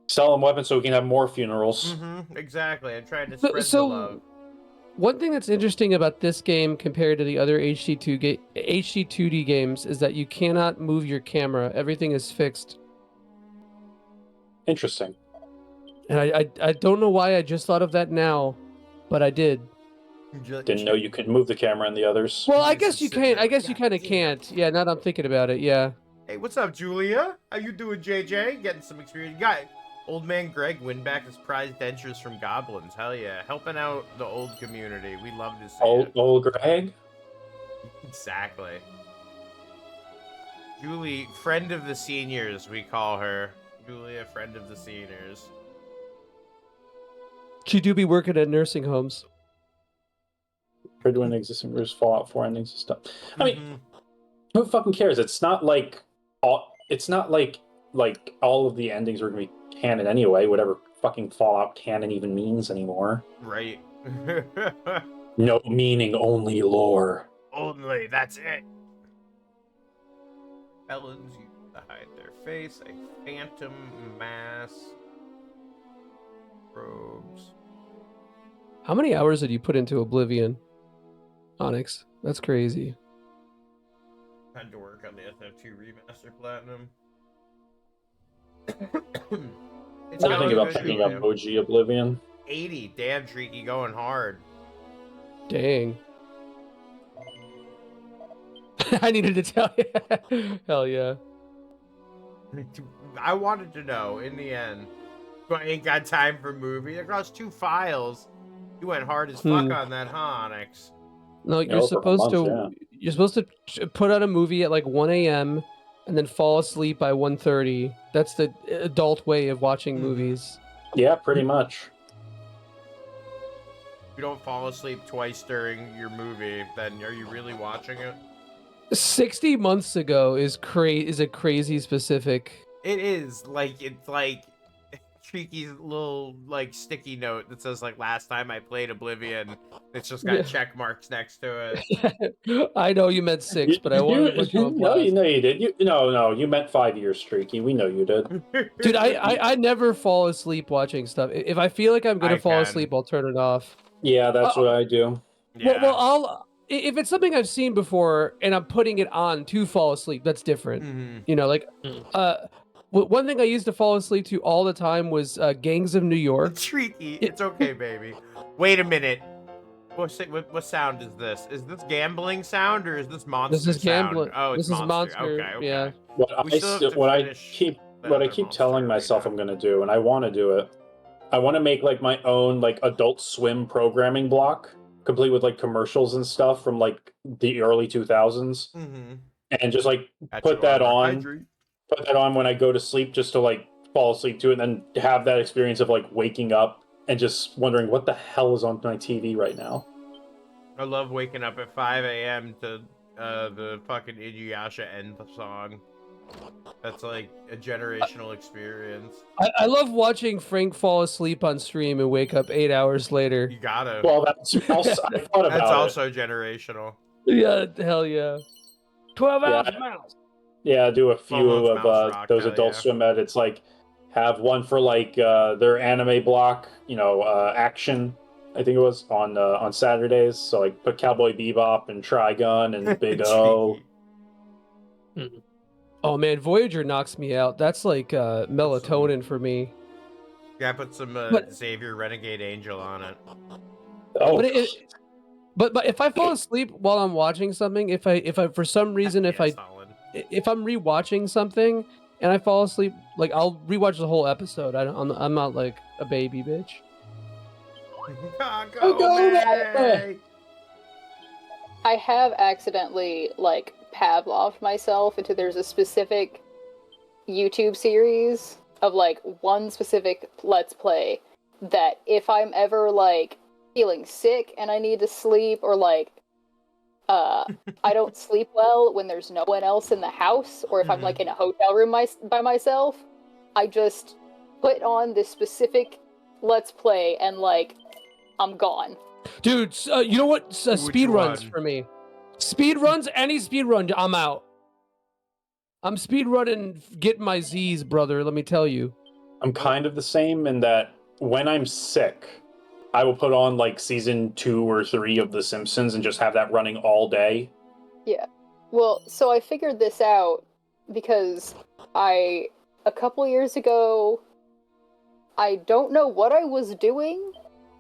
Sell them weapons so we can have more funerals. Exactly. I'm trying to spread the love. One thing that's interesting about this game compared to the other HD2D games is that you cannot move your camera. Everything is fixed. Interesting. And I don't know why I just thought of that now, but I did. Didn't know you could move the camera in the others. Well, I guess you can. I guess you kind of can't. Yeah, now that I'm thinking about it, yeah. Hey, what's up, Julia? How you doing, JJ? Getting some experience. Guy, old man Greg win back his prized dentures from goblins. Hell yeah. Helping out the old community. We love to see it. Old Greg? Exactly. Julie, friend of the seniors, we call her. Julia, friend of the seniors. She do be working at nursing homes. For doing existing rooms, Fallout 4 endings and stuff. I mean, who fucking cares? It's not like all of the endings are gonna be canon anyway. Whatever fucking Fallout canon even means anymore. Right. No meaning, only lore. Only, that's it. Felons use to hide their face, a phantom mask, robes. How many hours did you put into Oblivion, Onyx? That's crazy. Time to work on the FF2 Remaster Platinum. It's I'm thinking about picking up OG Oblivion. 80, damn Treaky, going hard. Dang. I needed to tell you. Hell yeah. I wanted to know in the end, but I ain't got time for movie. Across 2 files, you went hard as fuck on that, huh, Onyx? No, you're supposed to put out a movie at like 1 a.m. and then fall asleep by 1:30. That's the adult way of watching movies. Yeah, pretty much. If you don't fall asleep twice during your movie, then are you really watching it? 60 months ago is a crazy specific. It is it's like Treaky's little like sticky note that says like last time I played Oblivion. It's just got check marks next to it. I know you meant 6, but I wanted to put you on blast. No, you did. No, you meant 5 years, Streaky. We know you did. Dude, I never fall asleep watching stuff. If I feel like I'm gonna fall asleep, I'll turn it off. Yeah, that's what I do. Yeah. Well, if it's something I've seen before and I'm putting it on to fall asleep, that's different. Mm-hmm. You know, like one thing I used to fall asleep to all the time was Gangs of New York. Treaty, it's okay, baby. Wait a minute. What sound is this? Is this gambling sound or is this monster This is gambling. sound? Oh, it's This is monster. Okay. Yeah. What We still have to what I finish keep the what I other keep monster telling myself arena. I'm gonna do, and I want to do it. I want to make like my own like Adult Swim programming block, complete with like commercials and stuff from like the early 2000s, Mm-hmm. and just like At put your that armor. on. Hydrate. Put that on when I go to sleep, just to like fall asleep to it, and then have that experience of like waking up and just wondering what the hell is on my TV right now. I love waking up at 5 a.m. to the fucking Inuyasha end song. That's like a generational experience. I love watching Frank fall asleep on stream and wake up 8 hours later. You gotta. Well, that's also, I thought about That's it. also generational. Yeah, hell yeah. 12-ounce mouse. Yeah, do a few Momo's of Mouse Rock, those hell Adult yeah. Swim edits. Like, have one for like their anime block, action. I think it was on Saturdays. So like, put Cowboy Bebop and Trigun and Big O. Cheeky. Oh man, Voyager knocks me out. That's like melatonin for me. Yeah, put some But- Xavier Renegade Angel on it. Oh, But if I fall asleep while I'm watching something, if I for some reason Yeah, solid. if I'm rewatching something and I fall asleep, like I'll rewatch the whole episode. I'm not like a baby bitch. Go, May! I have accidentally like Pavloved myself into there's a specific YouTube series of like one specific Let's Play that if I'm ever like feeling sick and I need to sleep or like I don't sleep well when there's no one else in the house or if I'm like in a hotel room by myself, I just put on this specific Let's Play and like I'm gone. Dude, you know what? Speed runs one? for me. Speed runs, any speed run, I'm out. I'm speed running, getting my Z's, brother. Let me tell you. I'm kind of the same in that when I'm sick, I will put on like season 2 or 3 of The Simpsons and just have that running all day. Yeah. Well, so I figured this out because a couple years ago, I don't know what I was doing.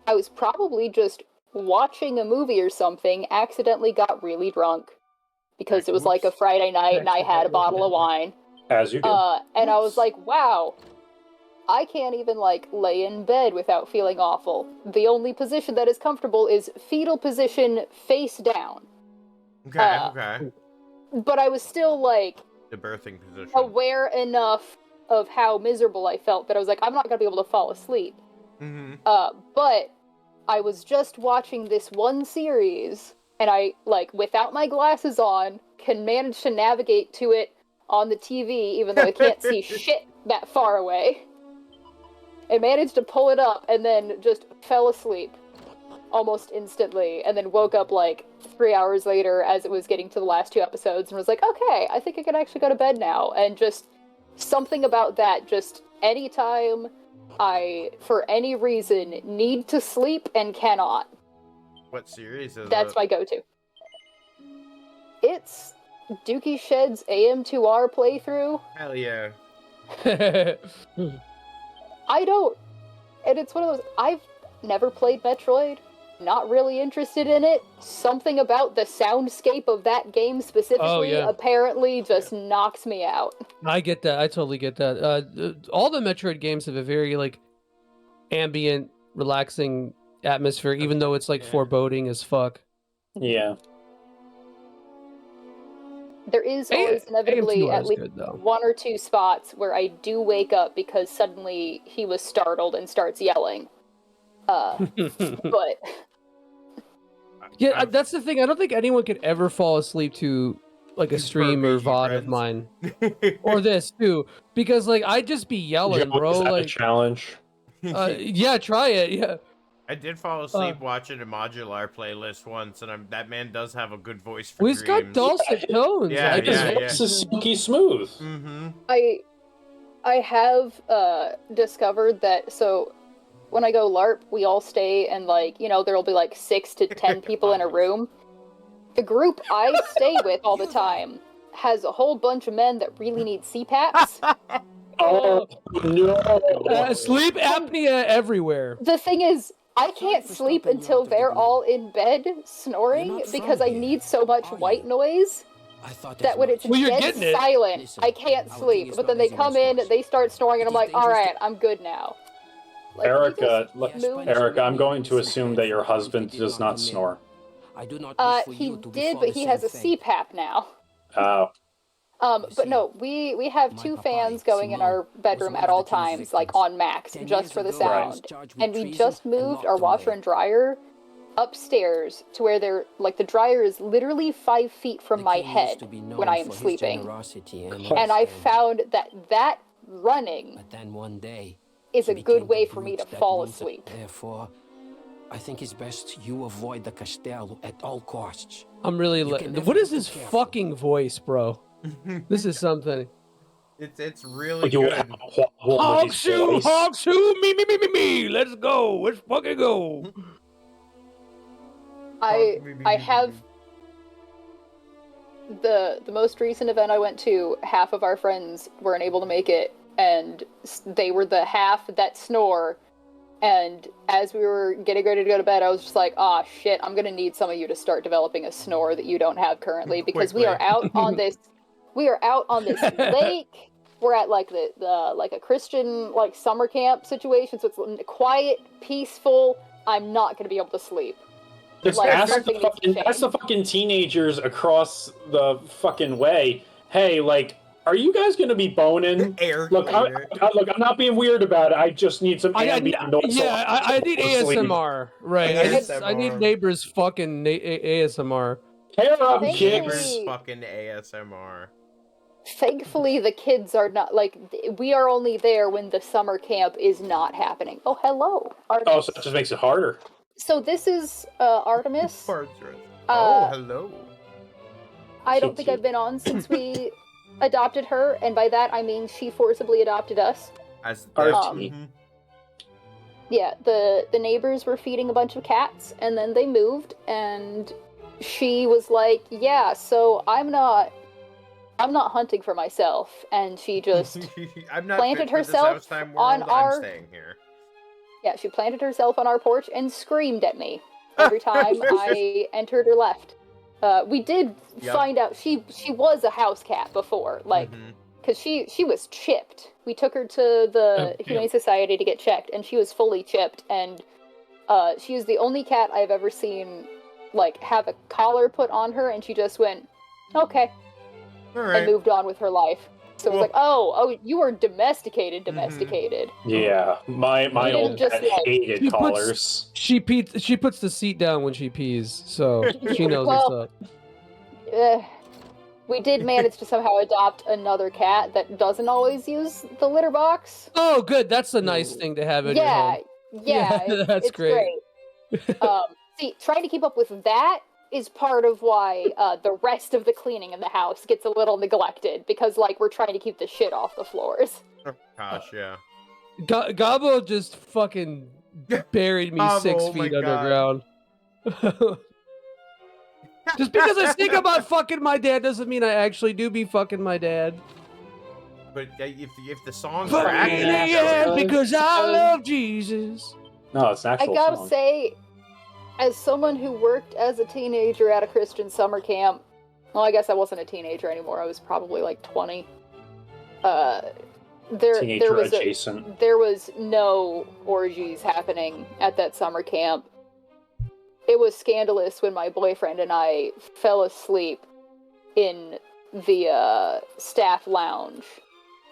I was probably just watching a movie or something, accidentally got really drunk because it was like a Friday night and I had a bottle of wine. As you do. And I was like, wow, I can't even like lay in bed without feeling awful. The only position that is comfortable is fetal position face down. Okay, okay. But I was still like The birthing position. aware enough of how miserable I felt that I was like, I'm not gonna be able to fall asleep. Mm-hmm. But I was just watching this one series, and I, like, without my glasses on, can manage to navigate to it on the TV, even though I can't see shit that far away. I managed to pull it up, and then just fell asleep almost instantly, and then woke up, like, 3 hours later as it was getting to the last 2 episodes, and was like, okay, I think I can actually go to bed now, and just something about that, just anytime I, for any reason, need to sleep and cannot. What series is That's it? my go-to. It's Dookie Shed's AM2R playthrough. Hell yeah. I don't... And it's one of those... I've never played Metroid. Not really interested in it. Something about the soundscape of that game specifically apparently just knocks me out. I get that. I totally get that. All the Metroid games have a very like ambient, relaxing atmosphere, even though it's like foreboding as fuck. Yeah. There is always inevitably AM2R at is least good, though. 1 or 2 spots where I do wake up because suddenly he was startled and starts yelling. But yeah, that's the thing. I don't think anyone could ever fall asleep to like a stream or VOD of mine, or this too, because like I'd just be yelling, Joe, bro. is that a Like, challenge? yeah, try it. Yeah. I did fall asleep watching a modular playlist once, and that man does have a good voice for Well, he's dreams. got dulcet tones. Yeah, like, His yeah, voice is silky smooth. Mm-hmm. I have discovered that, so when I go LARP, we all stay and, like, you know, there'll be like 6 to 10 people in a room. The group I stay with all the time has a whole bunch of men that really need CPAPs. Oh no! Sleep apnea everywhere. The thing is, I can't sleep until they're all in bed snoring because I need so much white noise that when it's dead silent, I can't sleep. But then they come in, they start snoring, and I'm like, all right, I'm good now. Like, Erika, move? Erika, I'm going to assume that your husband does not snore. He did, but he has a CPAP now. Oh. But no, we have two fans going in our bedroom at all times, like on max, just for the sound. And we just moved our washer and dryer upstairs to where they're, like, the dryer is literally 5 feet from my head when I am sleeping. And I found that running is a good way for me to fall asleep. Therefore, I think it's best you avoid the Castello at all costs. I'm really what is this fucking voice, bro? This is something. It's really good. Honk shoe, me. Let's go. Let's fucking go. I have the most recent event I went to, half of our friends weren't able to make it, and they were the half that snore. And as we were getting ready to go to bed, I was just like, "Ah, shit! I'm gonna need some of you to start developing a snore that you don't have currently, because we are out on this. We are out on this lake. We're at like the like a Christian like summer camp situation, so it's quiet, peaceful. I'm not gonna be able to sleep. Just like, ask the fucking teenagers across the fucking way. Hey, like, are you guys gonna be boning? Look, I'm not being weird about it. I just need some ambient noise. Yeah, I need ASMR. Right. ASMR. I need neighbors fucking ASMR. Pair up, Neighbors fucking ASMR. Thankfully, the kids are not, like, we are only there when the summer camp is not happening. Oh, hello, Artemis. Oh, so that just makes it harder. So this is Artemis. Oh, hello. I don't think I've been on since we adopted her, and by that I mean she forcibly adopted us. As yeah, the neighbors were feeding a bunch of cats, and then they moved, and she was like, "Yeah, so I'm not hunting for myself," and she just planted herself on our. I'm staying here. Yeah, she planted herself on our porch and screamed at me every time I entered or left. We did find out she was a house cat before, like, because she was chipped. We took her to the Humane Society to get checked, and she was fully chipped, and she is the only cat I've ever seen, like, have a collar put on her, and she just went, okay, and moved on with her life. So it was like, oh, you were domesticated. Yeah, my old cat hated collars. She puts the seat down when she pees, so she knows what's up. We did manage to somehow adopt another cat that doesn't always use the litter box. Oh, good. That's a nice thing to have in your home. Yeah, that's great. See, trying to keep up with that is part of why the rest of the cleaning in the house gets a little neglected, because, like, we're trying to keep the shit off the floors. Oh, gosh, yeah. Gabo just fucking buried me 6 feet underground. Just because I think about fucking my dad doesn't mean I actually do be fucking my dad. But if the song's because I love Jesus. No, it's an actual I gotta song. say, as someone who worked as a teenager at a Christian summer camp, well, I guess I wasn't a teenager anymore. I was probably like 20. There was no orgies happening at that summer camp. It was scandalous when my boyfriend and I fell asleep in the staff lounge,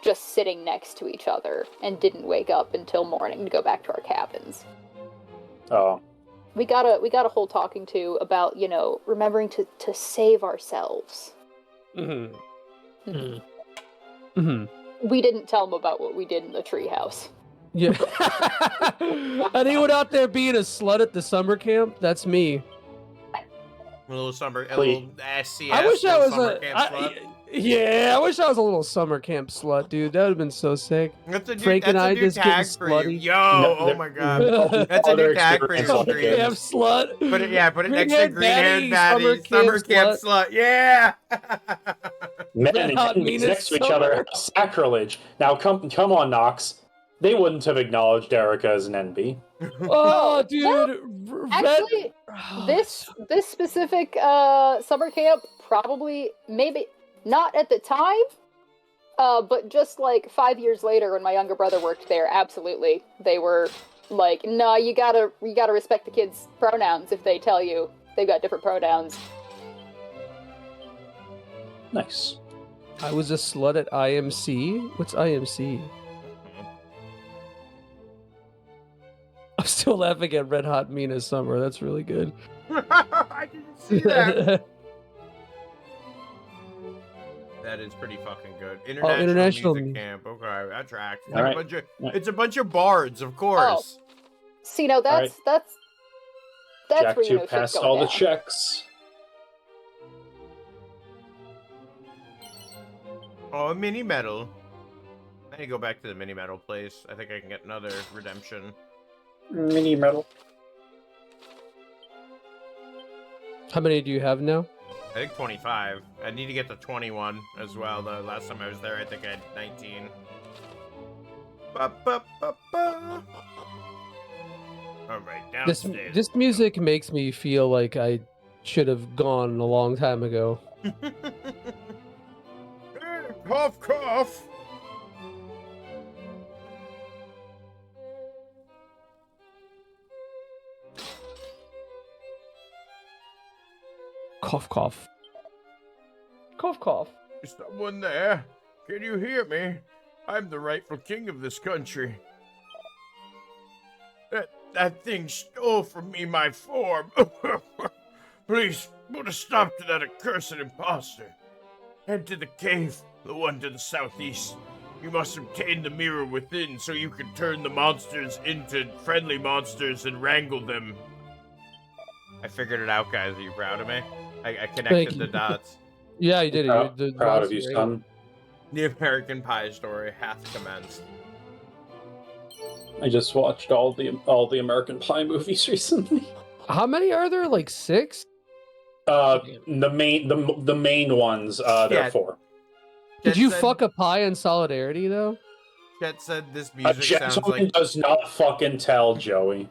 just sitting next to each other, and didn't wake up until morning to go back to our cabins. Oh. We got a whole talking to about, you know, remembering to save ourselves. Mm-hmm. Mm-hmm. Mm-hmm. We didn't tell them about what we did in the treehouse. Yeah. Anyone out there being a slut at the summer camp? That's me. A little SCS. I wish I was Yeah, I wish I was a little summer camp slut, dude. That would have been so sick. That's a new, Frank and I new just getting tag for you. slutty. Yo, No, oh my god. That's a other new tag for your experience like stream. it. Camp slut. Put it, put it next to Green-haired green-haired baddie, baddie, summer camp slut. Yeah. Men Red and hot enemies meanest next to each other. summer. Sacrilege. Now, come on, Nox. They wouldn't have acknowledged Erika as an NB. Oh, dude. Actually, this specific summer camp probably maybe not at the time, but just like 5 years later when my younger brother worked there, absolutely they were like, no, you gotta respect the kids' pronouns if they tell you they've got different pronouns. Nice. I was a slut at IMC. What's IMC? I'm still laughing at Red Hot Mina Summer. That's really good. I didn't see that. That is pretty fucking good. International music camp. Okay, that tracks. It's, All like right. it's a bunch of bards, of course. See, no, that's Jack where you 2 know shit's passed going all the down. checks. Oh, a mini medal. I need to go back to the mini medal place. I think I can get another redemption. Mini medal. How many do you have now? I think 25. I need to get to 21 as well. The last time I was there, I think I had 19. Ba, ba, ba, ba. All right, downstairs. This music makes me feel like I should have gone a long time ago. Cough, cough. Cough, cough. Cough, cough. Is someone there? Can you hear me? I'm the rightful king of this country. That thing stole from me my form. Please, put a stop to that accursed imposter. Head to the cave, the one to the southeast. You must obtain the mirror within so you can turn the monsters into friendly monsters and wrangle them. I figured it out, guys. Are you proud of me? I connected the dots. Yeah, you did it. Proud of you, son. The American Pie story hath commenced. I just watched all the American Pie movies recently. How many are there? Like 6? The main ones. There are 4. Did you fuck a pie in solidarity though? Chet said this music sounds like. Does not fucking tell, Joey.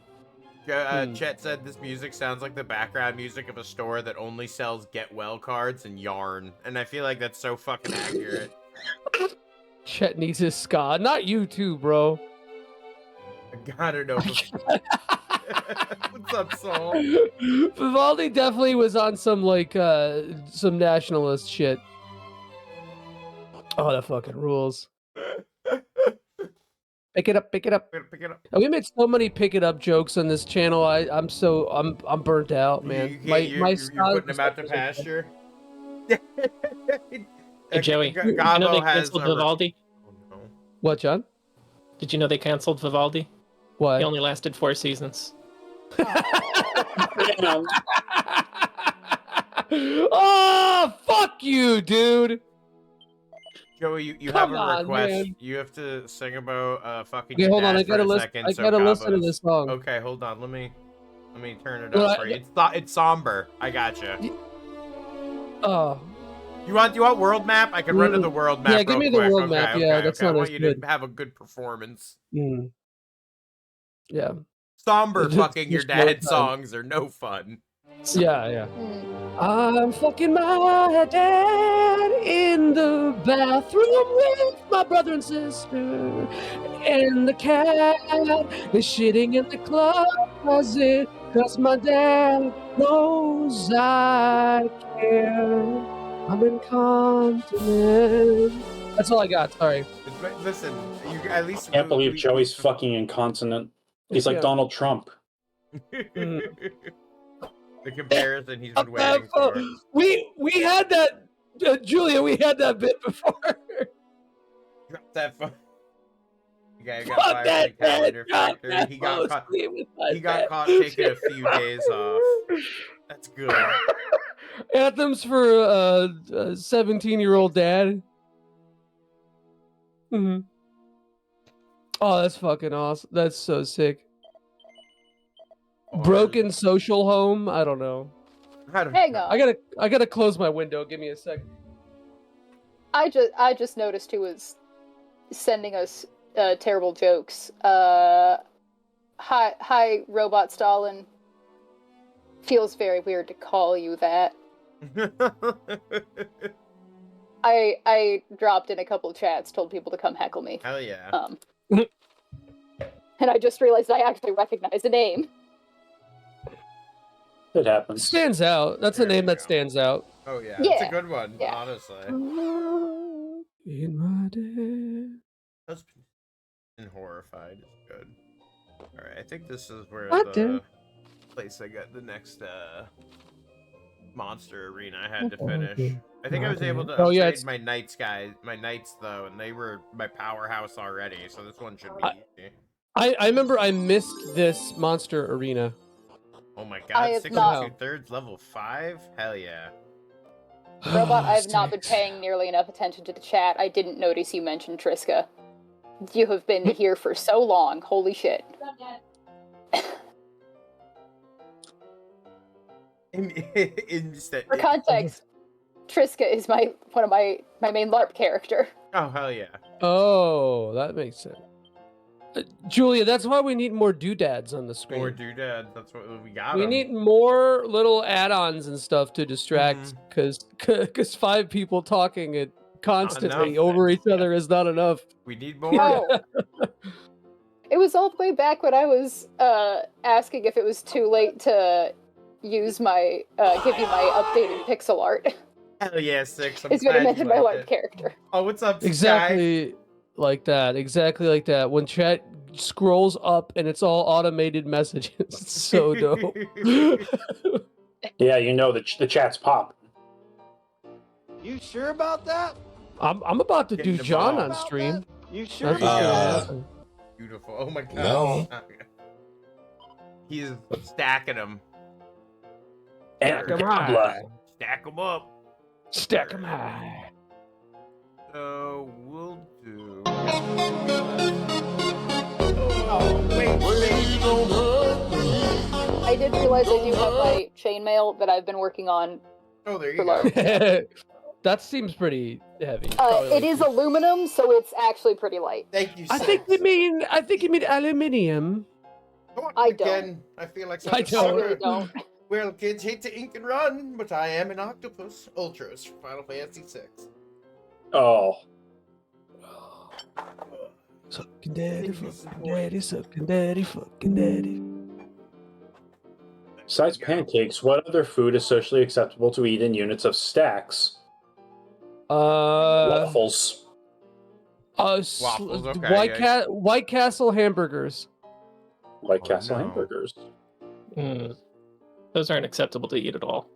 Chet said this music sounds like the background music of a store that only sells get well cards and yarn, and I feel like that's so fucking accurate. Chet needs his ska. Not you too, bro. I gotta know. What's up, Saul? Vivaldi definitely was on some like some nationalist shit. Oh, that fucking rules. Pick it up, pick it up. Pick it up. We made so many pick it up jokes on this channel. I'm burnt out, man. You're putting them out to pasture. Hey, Joey, you know Gabo they has canceled Vivaldi? Oh, no. What, John? Did you know they canceled Vivaldi? What? He only lasted 4 seasons. Oh, fuck you, dude. Joey, you Come have a on, request. man. You have to sing about fucking. Okay, your hold on. dad I gotta for a listen. second, I so gotta listen to Gabo's- this song. Okay, hold on. Let me turn it Well, up for you. It's somber. I gotcha. Oh, You want world map? I can run to the world map. Yeah, give real me the quick. world map. Yeah, that's I not want as you good. to have a good performance. Yeah. Somber Just- fucking your just no dad time. songs are no fun. Yeah. Hmm. I'm fucking my dad in the bathroom with my brother and sister, and the cat is shitting in the closet, 'cause my dad knows I care. I'm incontinent. That's all I got. Sorry. Listen, you at least. Can't believe Joey's fucking incontinent. He's like Yeah. Donald Trump. The comparison he's been waiting for. We had that, Julia. We had that bit before. Drop that phone. The guy got Fuck fired that from the calculator man, drop factory. that He got phone, caught. sleep with my He got dad. caught taking a few days off. That's good. Anthems for a 17-year-old dad. Mm-hmm. Oh, that's fucking awesome. That's so sick. Broken social home. I don't know. Hang on. I gotta close my window. Give me a second. I just noticed who was sending us terrible jokes. Hi, Robot Stalin. Feels very weird to call you that. I dropped in a couple chats, told people to come heckle me. Hell yeah. And I just realized I actually recognize the name. It happens. Stands out. That's a name that stands out. Oh yeah, it's a Yeah. good one, Yeah. honestly. In my day. Husband and horrified is good. All right, I think this is where I the do. place I got the next monster arena I had to finish. I think I was able to Oh, yeah, upgrade my knights though, and they were my powerhouse already, so this one should be easy. I remember I missed this monster arena. Oh my I god, have 6 not- 2/3 level 5? Hell yeah. Robot, I have not been paying nearly enough attention to the chat. I didn't notice you mentioned Triska. You have been here for so long. Holy shit. For context, Triska is one of my main LARP character. Oh hell yeah. Oh, that makes sense. Julia, that's why we need more doodads on the screen. More doodads, that's what we got. We need more little add-ons and stuff to distract, because 5 people talking it constantly enough. over each other is not enough. We need more. Oh. It was all the way back when I was asking if it was too late to use my give you my updated pixel art. Hell yeah, 6. I'm It's when I glad you mentioned my liked LARP it. character. Oh, what's up, Sky? Exactly like that. Exactly like that. When chat scrolls up and it's all automated messages. It's so dope. Yeah, you know the chat's popping. You sure about that? I'm about to Getting do the John ball. on stream. You sure That's about gonna that? happen. Beautiful. Oh my god. No. He's stacking them. And Stack 'em Gabla. high. Stack them up. Stack 'em high. So we'll do. Oh, wait. I did realize I do have my chainmail that I've been working on. Oh, there you For go. LARP. That seems pretty heavy. Probably It like is aluminum, so it's actually pretty light. Thank you, I Six. think you mean aluminium. Come on, I don't. again. I feel like I such a don't. I really sucker. don't. Well, kids hate to ink and run, but I am an octopus. Ultras for Final Fantasy VI. Oh, Sucking daddy, fucking daddy, sucking daddy, fucking daddy. besides pancakes, what other food is socially acceptable to eat in units of stacks? Waffles. Waffles, okay, White Castle hamburgers. White Oh, Castle no. hamburgers. Those aren't acceptable to eat at all.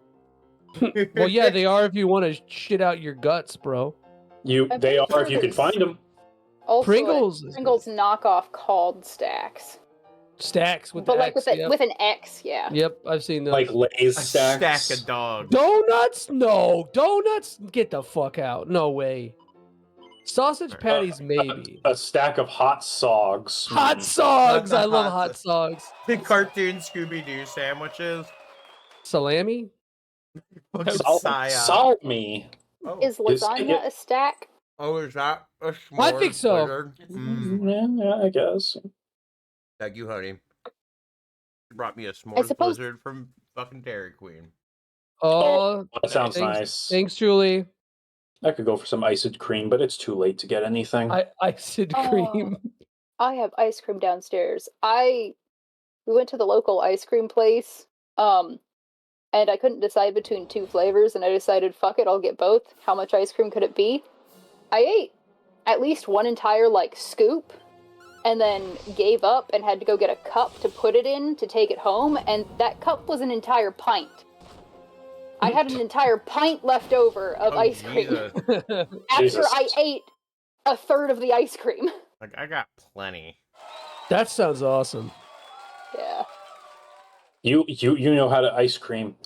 Well, yeah, they are if you want to shit out your guts, bro. They are if you can find them. Also, Pringles is Pringles knockoff called Stacks, Stacks with but the like X, with an X, yeah. Yep, I've seen those. Like Lay's A stacks. stack of dogs. Donuts? No, donuts. Get the fuck out. No way. Sausage patties, maybe. A stack of hot sogs. Hot sogs. Not I love hot hot sogs. The cartoon Scooby-Doo sandwiches. Salami. Fucking psyop. Salmi. Oh. Is lasagna a stack? Oh, is that a I think s'mores so. blizzard? Yeah, I guess. Thank you, honey. You brought me a s'mores suppose- blizzard from fucking Dairy Queen. Oh, That sounds thanks, nice. Thanks, Julie. I could go for some iced cream, but it's too late to get anything. Iced Oh. cream. I have ice cream downstairs. We went to the local ice cream place, and I couldn't decide between 2 flavors, and I decided, fuck it, I'll get both. How much ice cream could it be? I ate at least one entire, scoop, and then gave up and had to go get a cup to put it in to take it home, and that cup was an entire pint. I had an entire pint left over of ice cream after Jesus. I ate a third of the ice cream. Like, I got plenty. That sounds awesome. Yeah. You know how to ice cream.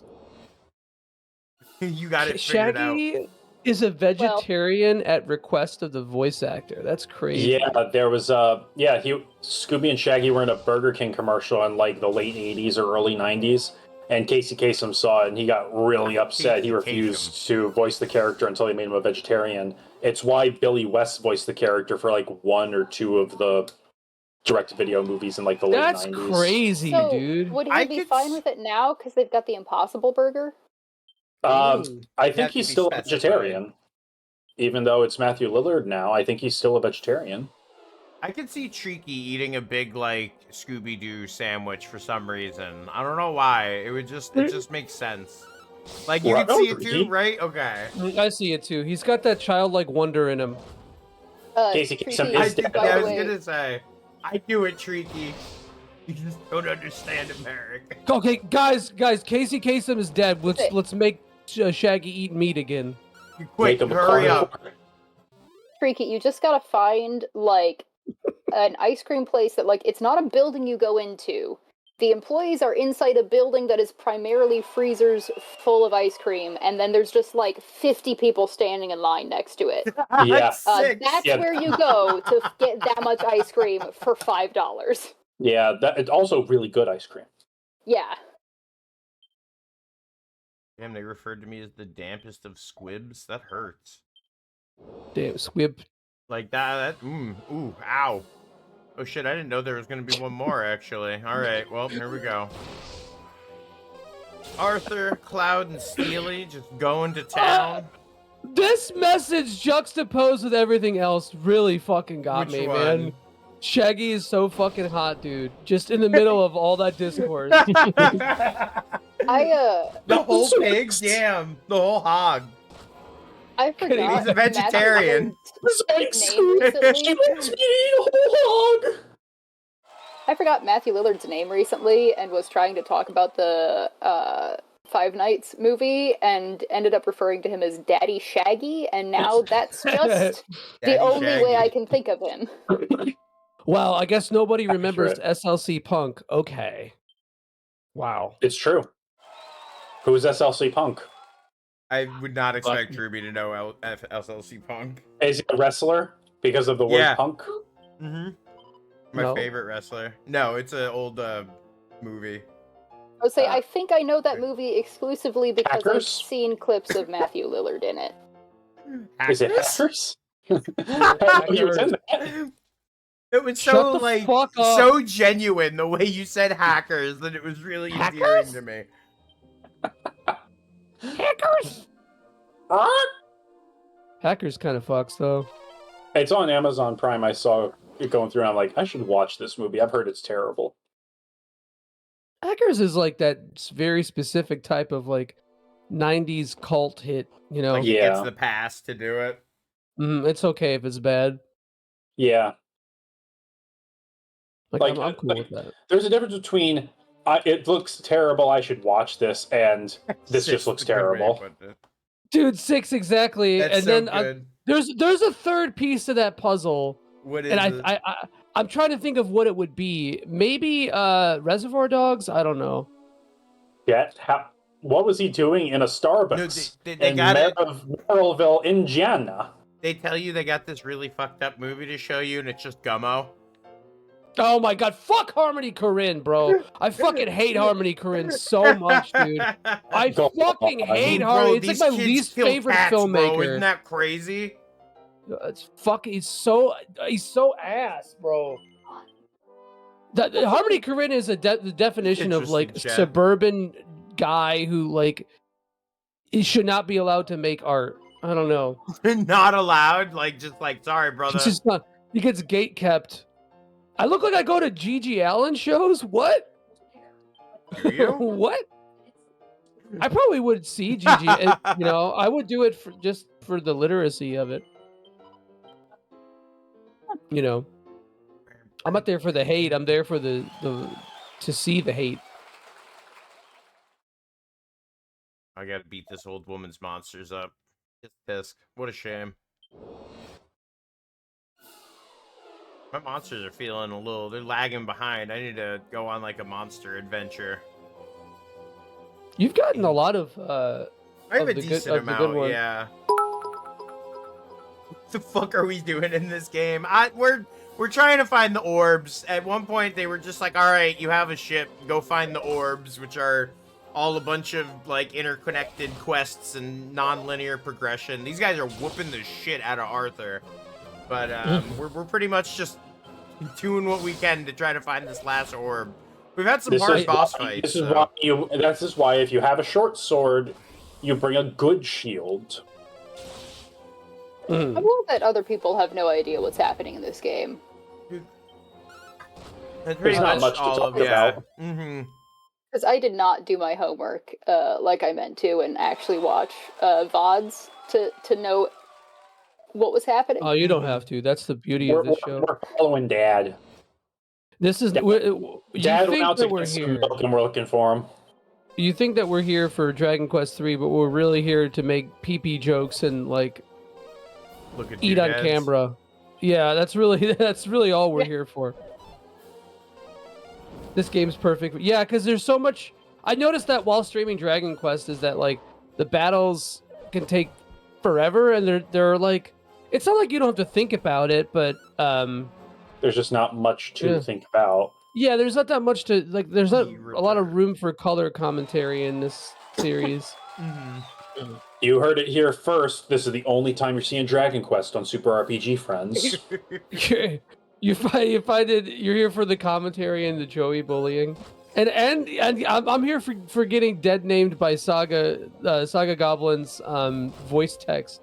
You got it figured out. Shaggy is a vegetarian at request of the voice actor. That's crazy. Yeah, there was Scooby and Shaggy were in a Burger King commercial in like the late 80s or early 90s, and Casey Kasem saw it and he got really upset. He refused to voice the character until they made him a vegetarian. It's why Billy West voiced the character for like one or two of the direct-to-video movies in like the late 90s. That's crazy, So, dude. would he be fine with it now because they've got the Impossible Burger? I Have think to he's be still a specified. vegetarian. Even though it's Matthew Lillard now, I think he's still a vegetarian. I could see Treaky eating a big like Scooby-Doo sandwich for some reason. I don't know why. It just makes sense. Like you can see it too, right? Okay. I see it too. He's got that childlike wonder in him. Casey Kasem I is dead. was gonna say, I do it, Treaky. You just don't understand America. Okay, guys, Casey Kasem is dead. Let's make Shaggy eat meat again. Quick, hurry up. Freaky, you just gotta find like an ice cream place that like it's not a building you go into. The employees are inside a building that is primarily freezers full of ice cream, and then there's just like 50 people standing in line next to it. Yeah, that's where you go to get that much ice cream for $5. Yeah, it's also really good ice cream. Yeah. Damn, they referred to me as the dampest of squibs. That hurts. Damn, squib. Like that. Ooh, ow. Oh shit, I didn't know there was gonna be one more, actually. Alright, well, here we go. Arthur, Cloud, and Steely just going to town. This message juxtaposed with everything else really fucking got me, man. Shaggy is so fucking hot, dude. Just in the middle of all that discourse. The whole pig? Damn. The whole hog. I forgot. He's a vegetarian. I forgot Matthew Lillard's name recently and was trying to talk about the Five Nights movie and ended up referring to him as Daddy Shaggy, and now that's just the only way I can think of him. Well, I guess nobody remembers SLC Punk. Okay. Wow. It's true. Who is SLC Punk? I would not expect Ruby to know SLC Punk. Is he a wrestler because of the word punk? Mm-hmm. My favorite wrestler. No, it's an old movie. I would say I think I know that movie exclusively because I've seen clips of Matthew Lillard in it. Is it Hackers? He was in that. It was so so genuine the way you said hackers that it was really endearing to me. Hackers! Hackers kind of fucks though. It's on Amazon Prime. I saw it going through and I'm like, I should watch this movie. I've heard it's terrible. Hackers is like that very specific type of like 90s cult hit, you know? Like he gets the pass to do it. It's okay if it's bad. Yeah. Like I'm cool with that. There's a difference between it looks terrible, I should watch this, and this just looks terrible. Dude, 6 exactly. That's and so then good. there's a third piece to that puzzle. What is and I'm trying to think of what it would be. Maybe Reservoir Dogs? I don't know. Yeah. What was he doing in a Starbucks they got of Merrillville, Indiana? They tell you they got this really fucked up movie to show you, and it's just gummo. Oh my god, fuck Harmony Korine, bro. I fucking hate Harmony Korine so much, dude. I fucking hate Harmony. It's like my least favorite filmmaker. Bro. Isn't that crazy? It's fucking. He's so ass, bro. Harmony Korine is the definition of like suburban guy who like he should not be allowed to make art. I don't know. Not allowed? Like just like sorry, brother. It's just not. He gets gate kept. I look like I go to Gigi Allen shows? What? Do you? What? I probably would see Gigi. You know, I would do it just for the literacy of it. You know, I'm not there for the hate. I'm there for the to see the hate. I gotta beat this old woman's monsters up. It's Tisk. What a shame. My monsters are feeling they're lagging behind. I need to go on like a monster adventure. You've gotten a lot of I have Of a the good- decent of the good amount, one. yeah. What the fuck are we doing in this game? We're trying to find the orbs. At one point, they were just like, all right, you have a ship. Go find the orbs, which are all a bunch of, like, interconnected quests and non-linear progression. These guys are whooping the shit out of Arthur. But we're pretty much just doing what we can to try to find this last orb. We've had some hard boss fights. This is why if you have a short sword, you bring a good shield. I love that other people have no idea what's happening in this game. That's pretty There's not much to all talk of, yeah. about. Mm-hmm. Because I did not do my homework like I meant to and actually watch VODs to know what was happening. Oh, you don't have to. That's the beauty We're, of this we're, show. we're following Dad. This is Dad- you Dad went think out that to we're get some here. milk and we're looking for him. You think that we're here for Dragon Quest III, but we're really here to make pee-pee jokes and like Look at eat you, on dads. camera. Yeah, that's really all we're here for. This game's perfect. Yeah, because there's so much. I noticed that while streaming Dragon Quest is that like the battles can take forever, and they're like, it's not like you don't have to think about it, but There's just not much to Yeah. think about. yeah, there's not that much to like. There's not Key a lot of return. room for color commentary in this series. Mm-hmm. You heard it here first. This is the only time you're seeing Dragon Quest on Super RPG, friends. you find it. You're here for the commentary and the Joey bullying, and I'm here for getting dead named by Saga Goblin's voice text.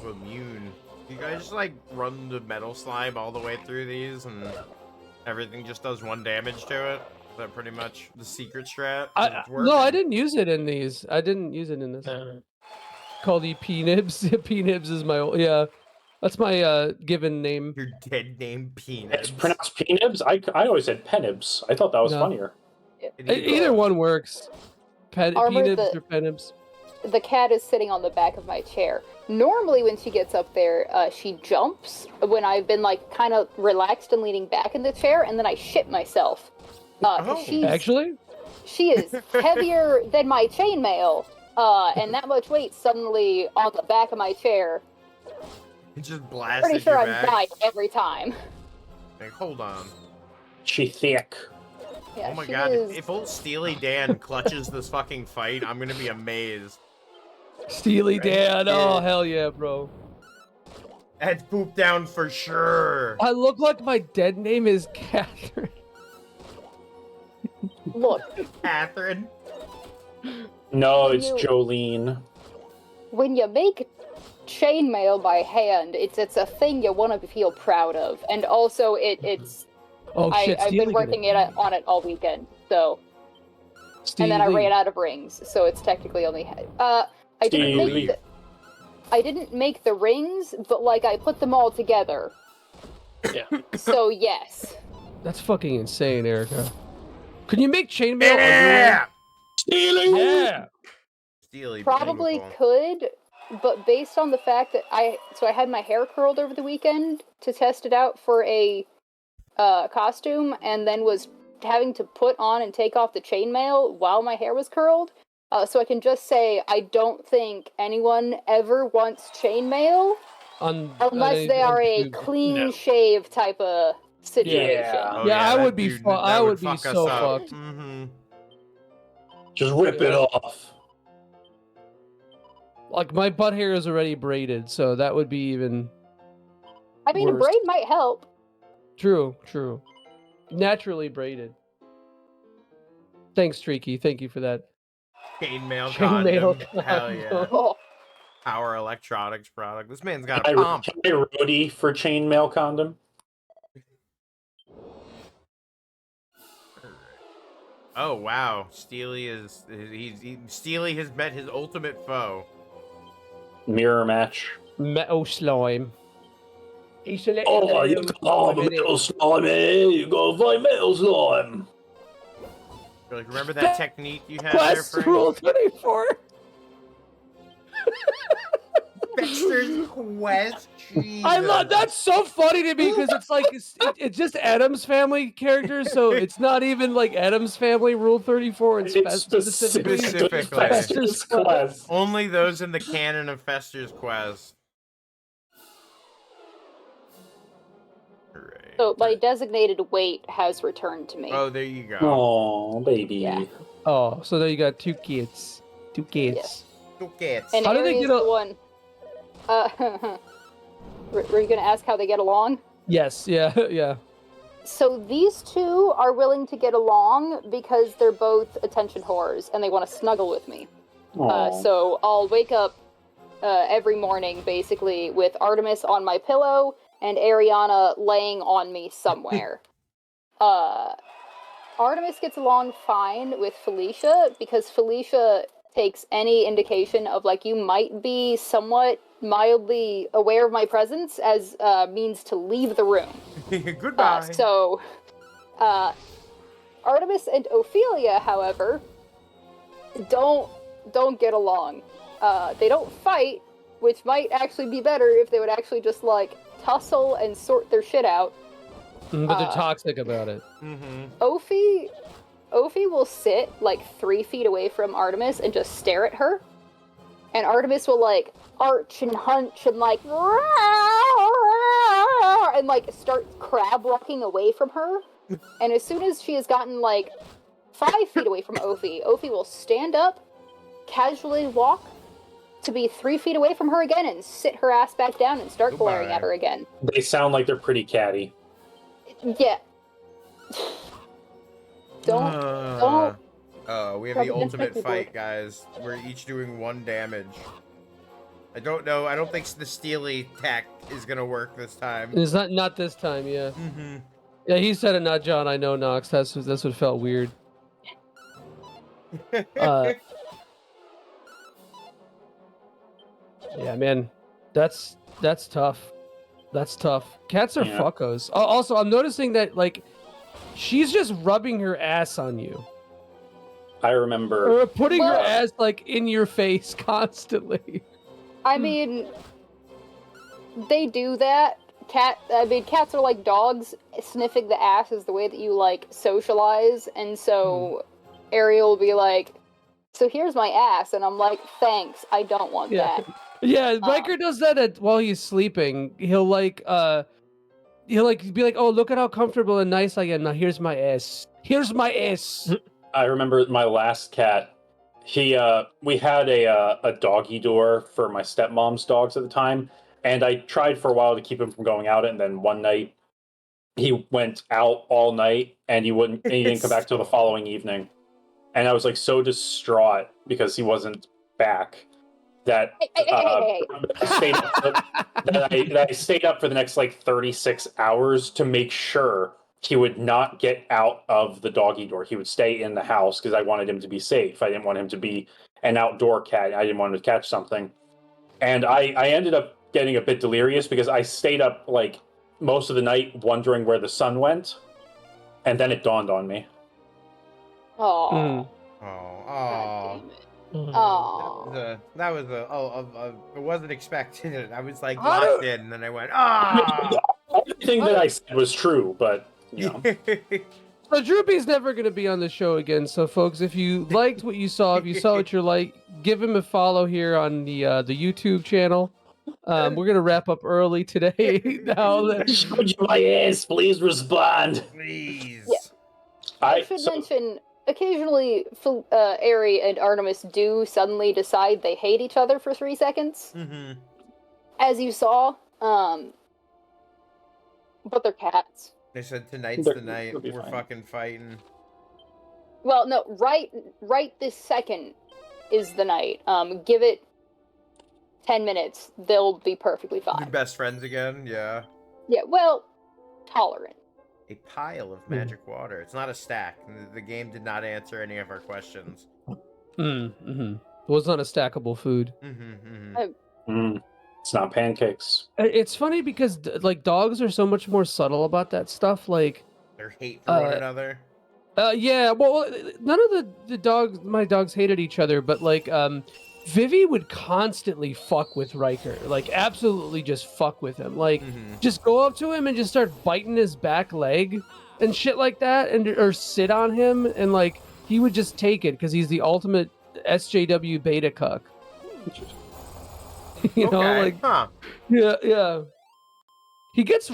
Immune. You guys just like run the metal slime all the way through these and everything just does 1 damage to it? Is that pretty much the secret strat? It's No, I working. didn't use it in these. I didn't use it in this. Called P-Nibs. P-Nibs is my yeah. That's my given name. Your dead name It's peanuts. pronounced Penibs? I always said Penibs. I thought that was No. funnier. Either one works. Armor, P-Nibs or Penibs. The cat is sitting on the back of my chair. Normally, when she gets up there, she jumps when I've been like kind of relaxed and leaning back in the chair, and then I shit myself. Actually, She is heavier than my chainmail, and that much weight suddenly on the back of my chair. It just blasted Pretty sure your I'm back. dying every time. Like, hold on. She thick. Yeah, Oh my she god, is- if old Steely Dan clutches this fucking fight, I'm gonna be amazed. Steely Dan. Oh hell yeah, bro. That's poop down for sure. I look like my dead name is Catherine. Look, Catherine. No, it's You- Jolene. when you make chainmail by hand, it's a thing you want to feel proud of, and also it's. Oh shit, I've Steely been working on it all weekend, so. Steely. And then I ran out of rings, so it's technically only. I didn't make Steely. I didn't make the rings, but like I put them all together. Yeah. So yes. That's fucking insane, Erika. Can you make chainmail underwear? Yeah! Steely! Yeah. Steely Probably painful. could, but based on the fact that I had my hair curled over the weekend to test it out for a costume, and then was having to put on and take off the chainmail while my hair was curled. So I can just say I don't think anyone ever wants chainmail unless they are a clean shave type of situation. Yeah. Oh, Yeah, I that would be dude- I that would be fuck us so up. fucked. Mm-hmm. Just rip it off. Like my butt hair is already braided, so that would be even I mean, a Worst. braid might help. true. Naturally braided. Thanks, Streaky. Thank you for that. Chainmail Chainmail condom. Hell yeah. condom. Oh, Power electronics product. This man's got a Can I pump. roadie for chainmail condom? Oh wow, Steely Steely has met his ultimate foe. Mirror match. Metal slime. He's a little Oh, you slime, got isn't it? metal slime, eh? You gotta find metal slime. You're like, remember that technique you had there, Quest Frank? Rule 24. Baxter's Quest I love that's so funny to me because it's like it's just Adam's family characters, so it's not even like Adam's family Rule 34 and It's specifically Fester's Quest. Only those in the canon of Fester's Quest. Right. So my designated weight has returned to me. Oh, there you go. Oh, baby. Yeah. Oh, so there you got two kids. Two kids. Two cats. And How do they Aries get the one. Were you gonna ask how they get along? Yes, yeah, yeah. So these two are willing to get along because they're both attention whores and they want to snuggle with me. Aw. So I'll wake up every morning basically with Artemis on my pillow and Ariana laying on me somewhere. Artemis gets along fine with Felicia because Felicia takes any indication of like you might be somewhat mildly aware of my presence as means to leave the room. Goodbye. Artemis and Ophelia, however, don't get along. They don't fight, which might actually be better if they would actually just like tussle and sort their shit out. But they're toxic about it. Mm-hmm. Ophi will sit like 3 feet away from Artemis and just stare at her. And Artemis will like arch and hunch and like and like start crab walking away from her. And as soon as she has gotten like 5 feet away from Ophi will stand up, casually walk to be 3 feet away from her again and sit her ass back down and start glaring at her again. They sound like they're pretty catty. Yeah. Don't. We have the ultimate fight, guys. We're each doing 1 damage. I don't know. I don't think the Steely tech is gonna work this time. It's not this time, yeah. Mm-hmm. Yeah, he said it, not John. I know, Nox. That's what felt weird. Yeah, man, that's tough. That's tough. Cats are fuckos. Also, I'm noticing that like she's just rubbing her ass on you. I remember Or putting her ass like in your face constantly. I mean, they do that. Cats are like dogs. Sniffing the ass is the way that you like socialize, and so Ariel will be like, "So here's my ass," and I'm like, "Thanks, I don't want that." Yeah, Riker does that while he's sleeping. He'll be like, "Oh, look at how comfortable and nice I am. Now here's my ass. Here's my ass." I remember my last cat. We had a doggy door for my stepmom's dogs at the time, and I tried for a while to keep him from going out. And then one night, he went out all night, and he didn't come back till the following evening. And I was like so distraught because he wasn't back that I stayed up for the next like 36 hours to make sure he would not get out of the doggy door. He would stay in the house because I wanted him to be safe. I didn't want him to be an outdoor cat. I didn't want him to catch something. And I ended up getting a bit delirious because I stayed up like most of the night wondering where the sun went. And then it dawned on me. Oh. Oh. Oh. That was I wasn't expecting it. I was like locked in, and then I went, Everything that I said was true, but you know. So Droopy's never going to be on the show again. So folks, if you liked what you saw, if you saw what you like, give him a follow here on the YouTube channel. We're going to wrap up early today. Now that showed you my ass, please respond. Please. Yeah. I should mention, occasionally, Ari and Artemis do suddenly decide they hate each other for 3 seconds. Mm-hmm. As you saw, but they're cats. They said tonight's the night we're fucking fighting. Well, no, right this second is the night. Give it 10 minutes, they'll be perfectly fine. Be best friends again, yeah. Yeah, well, tolerant. A pile of magic water. It's not a stack. The game did not answer any of our questions. It was not a stackable food. It's not pancakes. It's funny because like dogs are so much more subtle about that stuff. Like their hate for one another. Yeah. Well, none of my dogs hated each other, but like Vivi would constantly fuck with Riker, like absolutely just fuck with him, like just go up to him and just start biting his back leg and shit like that, and or sit on him, and like he would just take it because he's the ultimate SJW beta cuck. You know, like yeah. He gets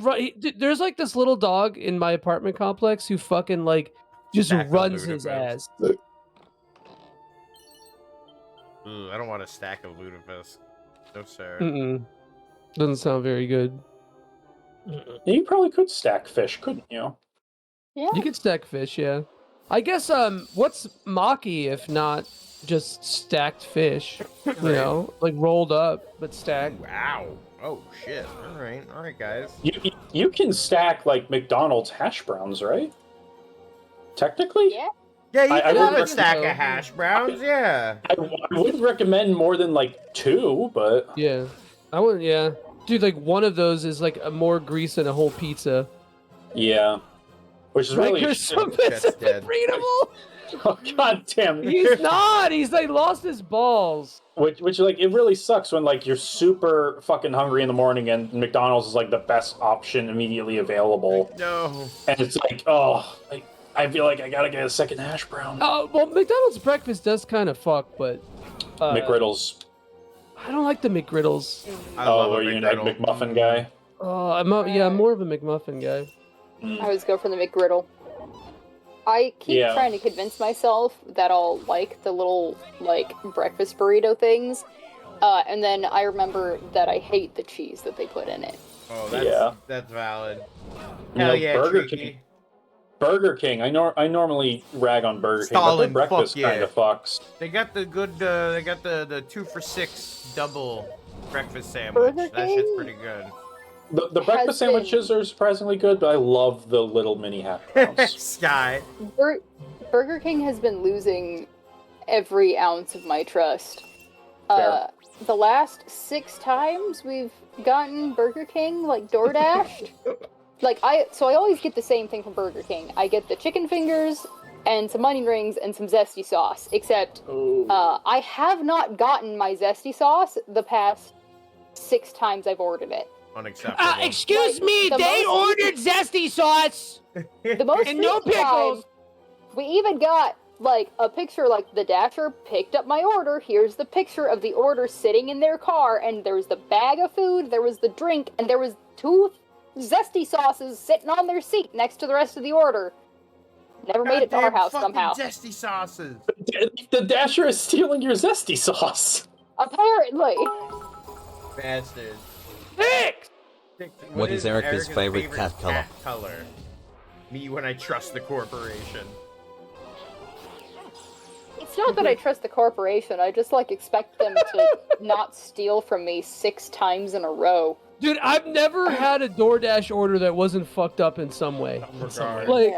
there's like this little dog in my apartment complex who fucking like just runs his ass. Ooh, I don't want a stack of Ludicrous. No, sir. Doesn't sound very good. You probably could stack fish, couldn't you? Yeah. You could stack fish, yeah. I guess what's Maki if not just stacked fish? You know, like rolled up but stacked. Wow. Oh shit. All right, guys. You can stack like McDonald's hash browns, right? Technically. Yeah. Yeah, you can have a wouldn't stack of hash browns. Yeah. I wouldn't recommend more than like 2, but Yeah, I wouldn't. Yeah, dude, like one of those is like more grease than a whole pizza. yeah, which is really Riker's so breedable. Oh god damn! He's not. He's like lost his balls. Which like it really sucks when like you're super fucking hungry in the morning and McDonald's is like the best option immediately available. No. And it's like, oh, I feel like I gotta get a second hash brown. Oh well, McDonald's breakfast does kind of fuck, but McGriddles. I don't like the McGriddles. Are you a McMuffin guy? Oh, I'm more of a McMuffin guy. I always go for the McGriddle. I keep trying to convince myself that I'll like the little, like, breakfast burrito things, and then I remember that I hate the cheese that they put in it. Oh, that's valid. Hell yeah, Burger King. I normally rag on Burger King, but their breakfast kind of fucks. They got the good. They got the 2 for $6 double breakfast sandwich. That shit's pretty good. The breakfast sandwiches are surprisingly good, but I love the little mini hash browns. Sky. Burger King has been losing every ounce of my trust. The last 6 times we've gotten Burger King, like, DoorDashed. I always get the same thing from Burger King. I get the chicken fingers and some onion rings and some zesty sauce. Except, I have not gotten my zesty sauce the past 6 times I've ordered it. Unacceptable. Excuse me, they ordered zesty sauce. The most and no pickles. We even got like a picture, like the Dasher picked up my order. Here's the picture of the order sitting in their car, and there was the bag of food, there was the drink, and there was 2 zesty sauces sitting on their seat next to the rest of the order. Never made it to our house somehow. Zesty sauces. The Dasher is stealing your zesty sauce. Apparently. Bastard. What is Erika's favorite cat color? Me when I trust the corporation. It's not that I trust the corporation, I just, like, expect them to not steal from me 6 times in a row. Dude, I've never had a DoorDash order that wasn't fucked up in some way. Like,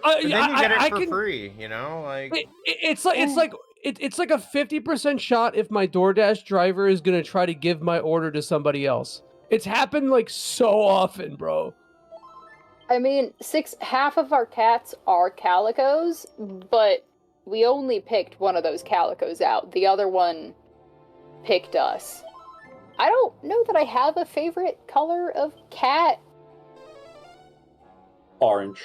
then you get it for free, you know? Like it's like a 50% shot if my DoorDash driver is gonna try to give my order to somebody else. It's happened like so often, bro. I mean, half of our cats are calicos, but we only picked one of those calicos out. The other one picked us. I don't know that I have a favorite color of cat. Orange.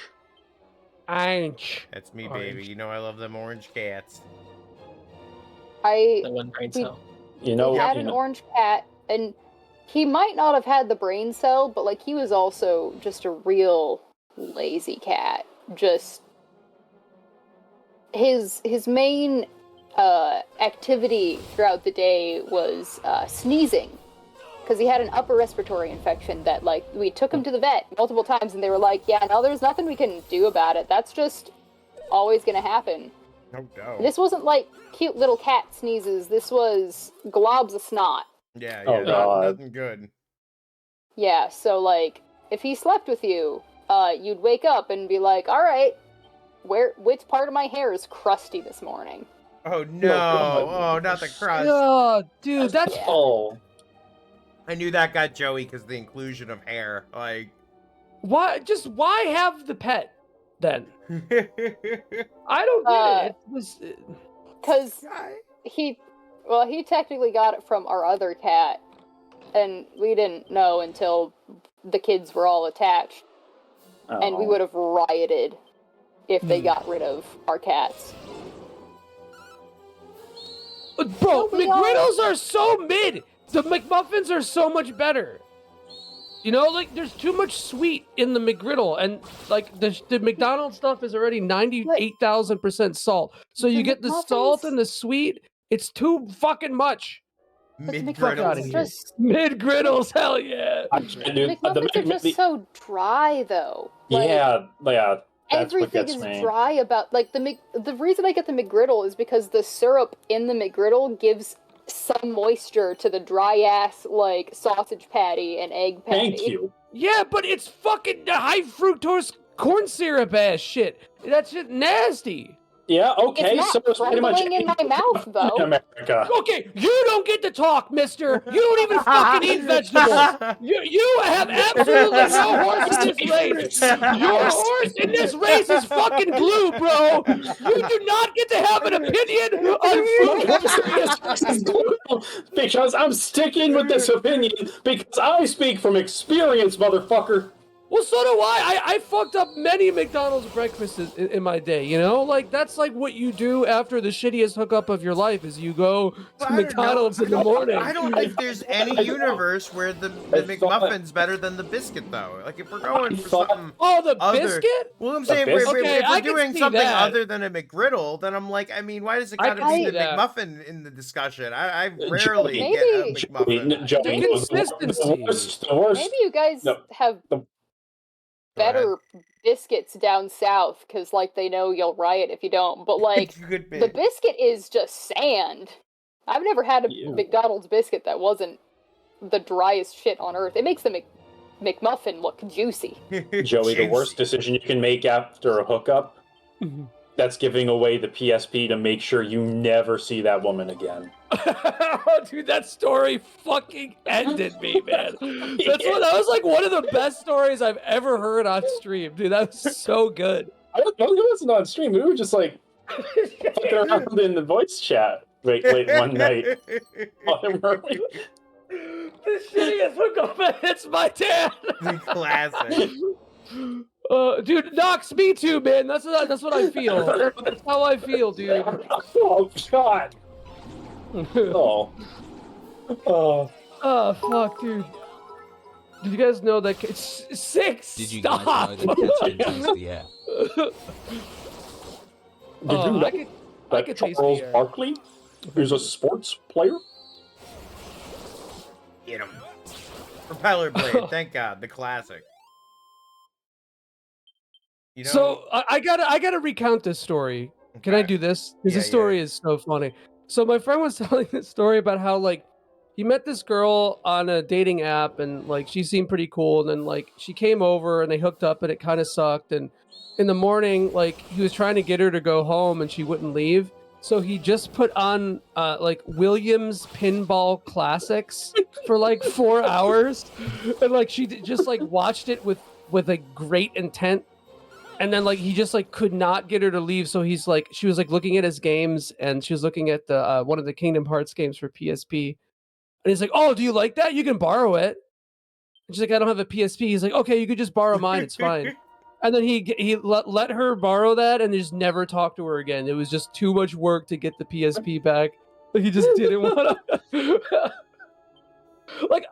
That's me, baby. You know I love them orange cats. The one brain cell. We had an orange cat, and he might not have had the brain cell, but like he was also just a real lazy cat. Just his main activity throughout the day was sneezing, because he had an upper respiratory infection that, like, we took him to the vet multiple times, and they were like, yeah, no, there's nothing we can do about it. That's just always gonna happen. Oh, no. This wasn't like cute little cat sneezes. This was globs of snot. Yeah, nothing good. Yeah, so, like, if he slept with you, you'd wake up and be like, all right, which part of my hair is crusty this morning? Oh, no. Oh, not the crust. Oh, dude, that's... Oh. I knew that got Joey because the inclusion of hair. Like, why have the pet then? I don't get it. Because Well, he technically got it from our other cat, and we didn't know until the kids were all attached, and we would have rioted if they got rid of our cats. Bro, McGriddles are so mid. The McMuffins are so much better. You know, like there's too much sweet in the McGriddle, and like the McDonald's stuff is already 98,000% salt. So you get the salt and the sweet. It's too fucking much. Mid-griddles. Mid-griddles, hell yeah. McMuffins are just so dry, though. Like, yeah. That's what everything gets is me. dry about like the reason I get the McGriddle is because the syrup in the McGriddle gives some moisture to the dry ass like sausage patty and egg patty. Thank you. Yeah, but it's fucking high fructose corn syrup ass shit. That shit nasty. Yeah, okay, It's not so it's pretty much in my mouth though. America. Okay, you don't get to talk, mister. You don't even fucking eat vegetables. You have absolutely no horse in this race. Your horse in this race is fucking glue, bro. You do not get to have an opinion on food. Because I'm sticking with this opinion because I speak from experience, motherfucker. Well, so do I. I fucked up many McDonald's breakfasts in my day, you know? Like, that's like what you do after the shittiest hookup of your life is you go to McDonald's in the morning. I don't think there's any universe where the McMuffin's better than the biscuit, though. Like, if we're going for something the other, biscuit? Well, I'm saying if we're doing something other than a McGriddle, then I'm like, I mean, why does it gotta be the McMuffin in the discussion? I rarely get a McMuffin. Maybe you guys have better biscuits down south because like they know you'll riot if you don't, but like the biscuit is just sand. I've never had a McDonald's biscuit that wasn't the driest shit on earth. It makes the McMuffin look juicy. Joey, the worst decision you can make after a hookup, that's giving away the PSP to make sure you never see that woman again. Dude, that story fucking ended me, man. That was like one of the best stories I've ever heard on stream, dude. That was so good. It wasn't on stream. We were just like fucking around in the voice chat late one night. The shittiest hookup, it's my dad. Classic. Dude, Nox, me too, man. That's what I feel. That's how I feel, dude. Oh God. Oh, fuck, dude. Did you guys know that it's 6? Did you Stop. guys know that cats can taste the air? Did you know I could taste Charles the air. Barkley is a sports player? Get him. Propeller blade, thank God, the classic. You know, So I gotta recount this story. Can I do this? Because this story is so funny. So my friend was telling this story about how like he met this girl on a dating app and like she seemed pretty cool, and then like she came over and they hooked up and it kind of sucked, and in the morning like he was trying to get her to go home and she wouldn't leave. So he just put on like Williams Pinball Classics for like 4 hours, and like she just like watched it with a great intent. And then like he just like could not get her to leave, so he's like she was like looking at his games and she was looking at the one of the Kingdom Hearts games for PSP, and he's like, "Oh, do you like that? You can borrow it." And she's like, "I don't have a PSP." He's like, "Okay, you could just borrow mine. It's fine." And then he let her borrow that and just never talked to her again. It was just too much work to get the PSP back. He just didn't want to. Like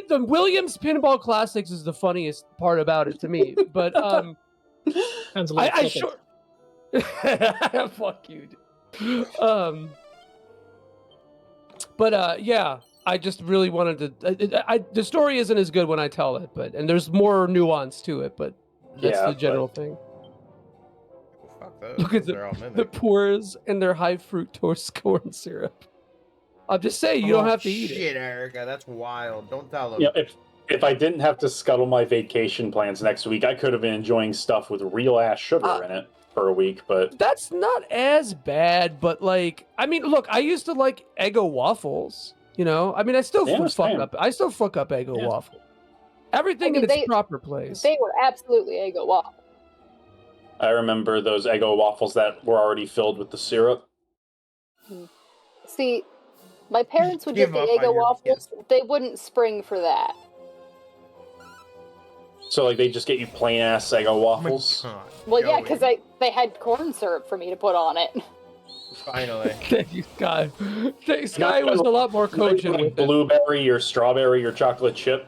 the Williams Pinball Classics is the funniest part about it to me, but I sure fuck you, dude. But yeah, I just really wanted to. The story isn't as good when I tell it, and there's more nuance to it, but that's the general thing. Fuck those. Look at the poors and their high fructose corn syrup. I'm just saying, you don't have to eat it. Shit, Erika, that's wild. Don't tell them. You know, if I didn't have to scuttle my vacation plans next week, I could have been enjoying stuff with real ass sugar in it for a week. But that's not as bad. But like, I mean, look, I used to like Eggo waffles. You know, I mean, I still fuck up Eggo waffle. Everything in its proper place. They were absolutely Eggo waffles. I remember those Eggo waffles that were already filled with the syrup. See, my parents would Give get the up on Eggo your waffles. They wouldn't spring for that. So like they just get you plain ass Eggo waffles. Oh my God, Well, yeah, Joey. because they had corn syrup for me to put on it. Finally. Thank you, Sky. Sky was a lot more cogent Like with it. blueberry or strawberry or chocolate chip.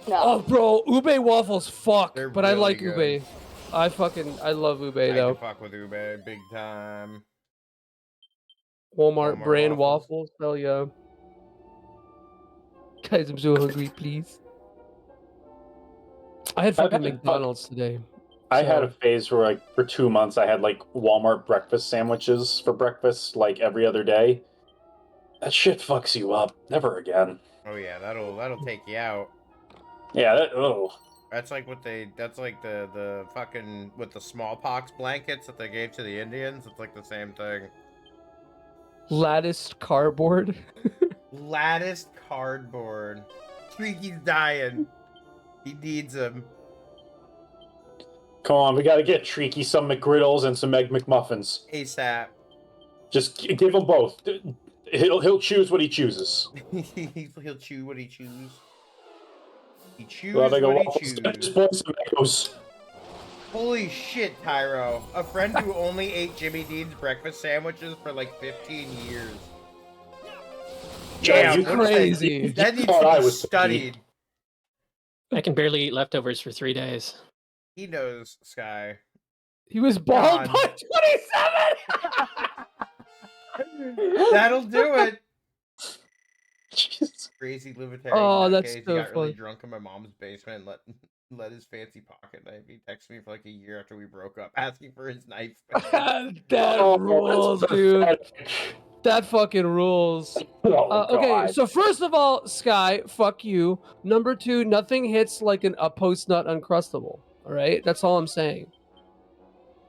No. Oh, bro, ube waffles, fuck. They're But I really like good. ube. I love ube I though. can fuck with ube big time. Walmart Walmart brand waffles. waffles. Hell yeah. Guys, I'm so hungry, please. I had fucking McDonald's today. I had so- a phase where like for 2 months I had like Walmart breakfast sandwiches for breakfast like every other day. That shit fucks you up. Never again. Oh yeah, that'll take you out. Yeah, That's like what that's like the fucking with the smallpox blankets that they gave to the Indians. It's like the same thing. Latticed cardboard. Latticed cardboard. Tweaky's dying. He needs them. Come on, we gotta get Treaky some McGriddles and some Egg McMuffins. ASAP. Just give him both. He'll choose what he chooses. He'll chew what he chews. He chews Well, they go, what "Well, he just chews. spoil some Eggos." Holy shit, Tyro. A friend who only ate Jimmy Dean's breakfast sandwiches for like 15 years. Joe, Damn, you what's crazy. That needs thought to I be was studied. I can barely eat leftovers for 3 days. He knows, Sky. He was bald God. by 27. That'll do it. Jesus. Crazy libertarian. Oh, nutcase. that's He so got really funny. drunk in my mom's basement and let his fancy pocket knife. He texted me for like a year after we broke up, asking for his knife. That Oh, rules, that's dude. pathetic. That fucking rules. Oh, Okay, God. so first of all, Sky, fuck you. Number two, nothing hits like a post-nut Uncrustable. All right? That's all I'm saying.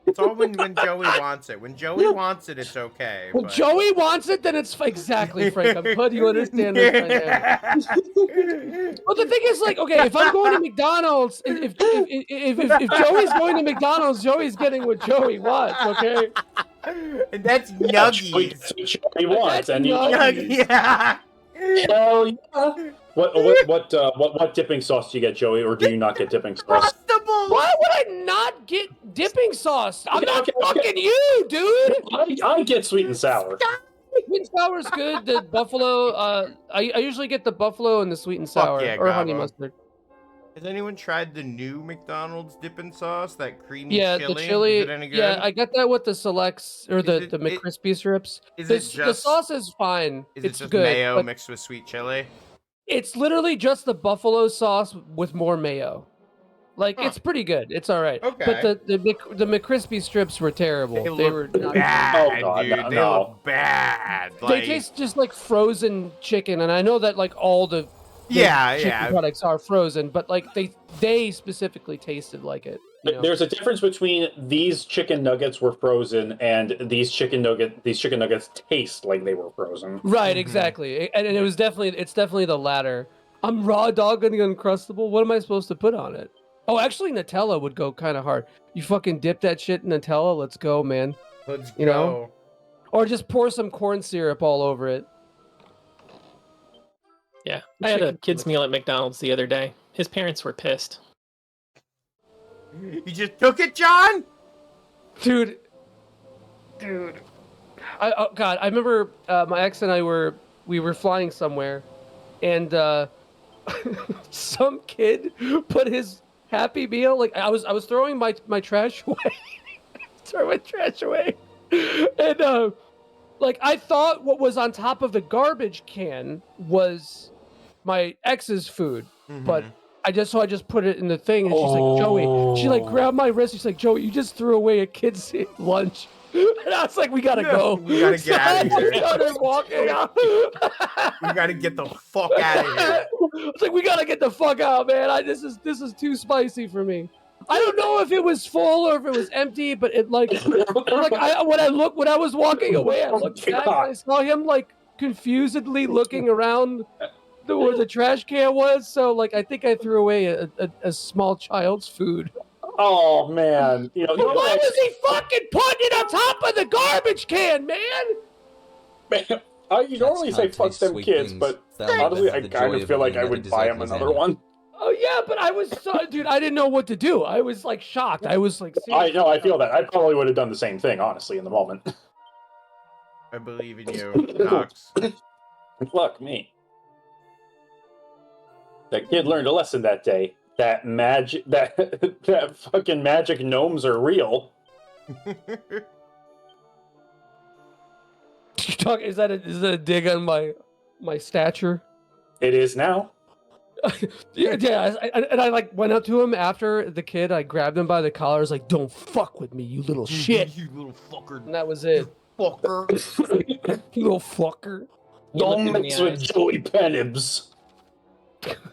It's all when Joey wants it. When Joey wants it, it's okay. When but... Joey wants it, then it's exactly, Frank. I'm glad you understand this dynamic. But the thing is, like, okay, if I'm going to McDonald's, if Joey's going to McDonald's, Joey's getting what Joey wants, okay? And that's Yeah, Joey Nuggies. gets what Joey wants, and you Nuggies. Yeah. hell yeah. What dipping sauce do you get, Joey, or do you not get dipping sauce? Crustable. Why would I not get dipping sauce? I'm not Okay. fucking you, dude. I get sweet and sour. Sweet and sour's good. The buffalo, I usually get the buffalo and the sweet and Fuck sour, yeah, or honey Gabo. mustard. Has anyone tried the new McDonald's dipping sauce? That creamy Yeah, chili? the chili. Is it any good? Yeah, I got that with the selects or the it- McCrispy strips. Is The, it the just sauce is fine. Is It's it just good, mayo but mixed with sweet chili? it's literally just the buffalo sauce with more mayo. Like Huh. it's pretty good. It's all right. Okay. But the McCrispy strips were terrible. They were look not. bad, Oh, God, dude. no, They no. look bad. They Like, taste just like frozen chicken, and I know that like all the yeah, chicken yeah. products are frozen, but like they specifically tasted like it. You know? There's a difference between these chicken nuggets were frozen and these chicken nuggets taste like they were frozen. Right, Mhm. exactly, and it's definitely the latter. I'm raw dogging Uncrustable. What am I supposed to put on it? Oh, actually, Nutella would go kind of hard. You fucking dip that shit in Nutella. Let's go, man. Let's You go. know? Or just pour some corn syrup all over it. Yeah, I had a Chicken kid's fillet. meal at McDonald's the other day. His parents were pissed. You just took it, John? Dude. Oh God, I remember my ex and I were flying somewhere, and some kid put his Happy Meal, like I was throwing my trash away, throwing my trash away, and like I thought what was on top of the garbage can was my ex's food, but I just put it in the thing, and she's like, Joey, she like grabbed my wrist, she's like, Joey, you just threw away a kid's lunch. And I was like, we gotta go. We gotta get out of So I here. started walking out. We gotta get the fuck out of here. I was like, we gotta get the fuck out, man. This is too spicy for me. I don't know if it was full or if it was empty, but it when I was walking away, I looked back and I saw him like confusedly looking around where the trash can was. So like, I think I threw away a small child's food. Oh man, But why was he fucking putting it on top of the garbage can, man? man, You normally say can't fuck taste them sweet kids, things. but They'll honestly, never I have the kind joy of of feel it, like you'll I never would buy deserve him another lasagna. one. Oh yeah, but I was so dude. I didn't know what to do. I was like shocked. I was like, I know, I feel seriously. that. I probably would have done the same thing, honestly, in the moment. I believe in you, Knox. Fuck me. That kid learned a lesson that day. That magic, that fucking magic gnomes are real. Is that a dig on my stature? It is now. Yeah. And I like went up to him after the kid. I grabbed him by the collar. I was like, "Don't fuck with me, you little shit." You little fucker. And that was it. Fucker. You little fucker. You looked Don't him in mix the with eyes. Joey Penibs.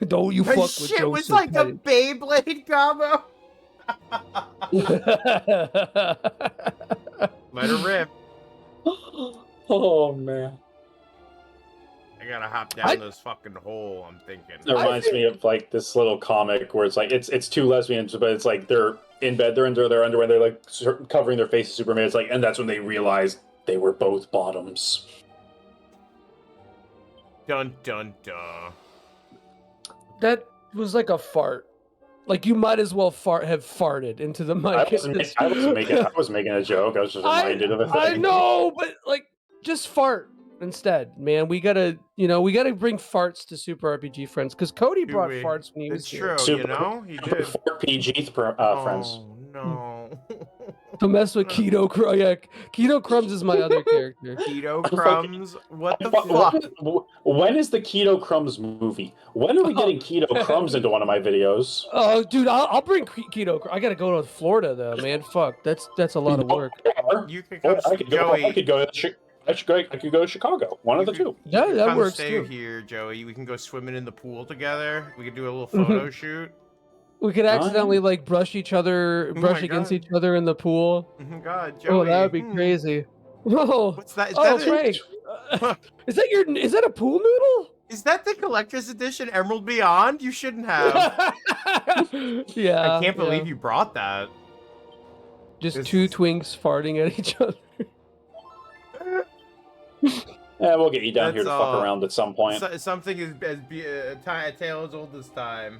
Don't you That fuck with shit Joe was like a Beyblade combo. Let her rip. Oh man. I gotta hop down this fucking hole, I'm thinking. It reminds me of like this little comic where it's like it's two lesbians, but it's like they're in bed, they're under their underwear, they're like covering their faces. Superman. It's like, and that's when they realized they were both bottoms. Dun dun dun. That was like a fart. Like you might as well have farted into the mic. I was making a joke. I was just reminded of a thing. I know, but like just fart instead, man. We gotta bring farts to Super RPG Friends because Cody brought farts when he was It's here. true, you know? He did. RPG friends. Oh, no. To mess with Keto Crumbs. Yeah, Keto Crumbs is my other character. Keto Crumbs? What the fuck? When is the Keto Crumbs movie? When are we getting Keto Crumbs into one of my videos? Oh, dude, I'll bring Keto. I gotta go to Florida though, man. Fuck, that's a lot of work. You can come, Joey. I could go to Chicago. One of the two. Yeah, that come works stay too. here, Joey. We can go swimming in the pool together. We could do a little photo shoot. We could accidentally like brush against each other in the pool. Oh my God, Joey. Oh, that would be crazy. Whoa. What's that? Is Frank. Is that a pool noodle? Is that the collector's edition Emerald Beyond? You shouldn't have. Yeah. I can't believe you brought that. Just two twinks farting at each other. Yeah, we'll get you down here to fuck around at some point. Something as a tale as old as time.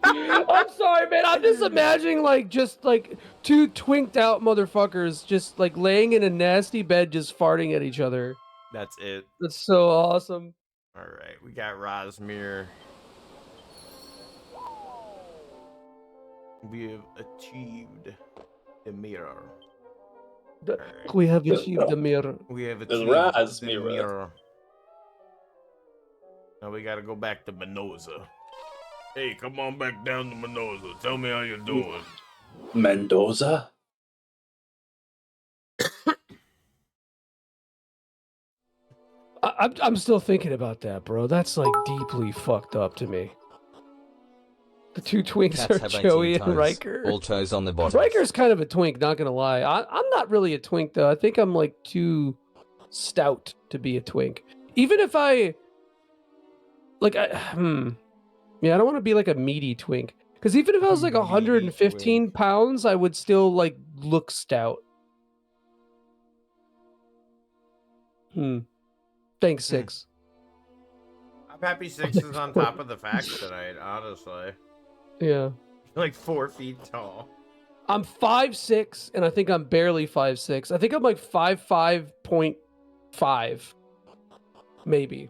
I'm sorry, man. I'm just imagining just two twinked out motherfuckers just like laying in a nasty bed just farting at each other. That's it. That's so awesome. All right, we got Rosmere. We have achieved the mirror. We have achieved the mirror. We have The achieved the mirror. mirror. Now we gotta go back to Mendoza. Hey, come on back down to Mendoza. Tell me how you're doing. Mendoza? I'm still thinking about that, bro. That's like deeply fucked up to me. The two twinks Cats are have 18 Joey and toes, Riker. all toes on the bottom. Riker's kind of a twink, not gonna lie. I'm not really a twink though. I think I'm like too stout to be a twink. Even if I yeah, I don't want to be like a meaty twink. Because even if I was like 115 pounds, I would still like look stout. Thanks, Six. I'm happy Six is on top of the facts tonight, honestly. Yeah. Like 4 feet tall. I'm 5'6", and I think I'm barely 5'6". I think I'm like 5'5.5". Maybe.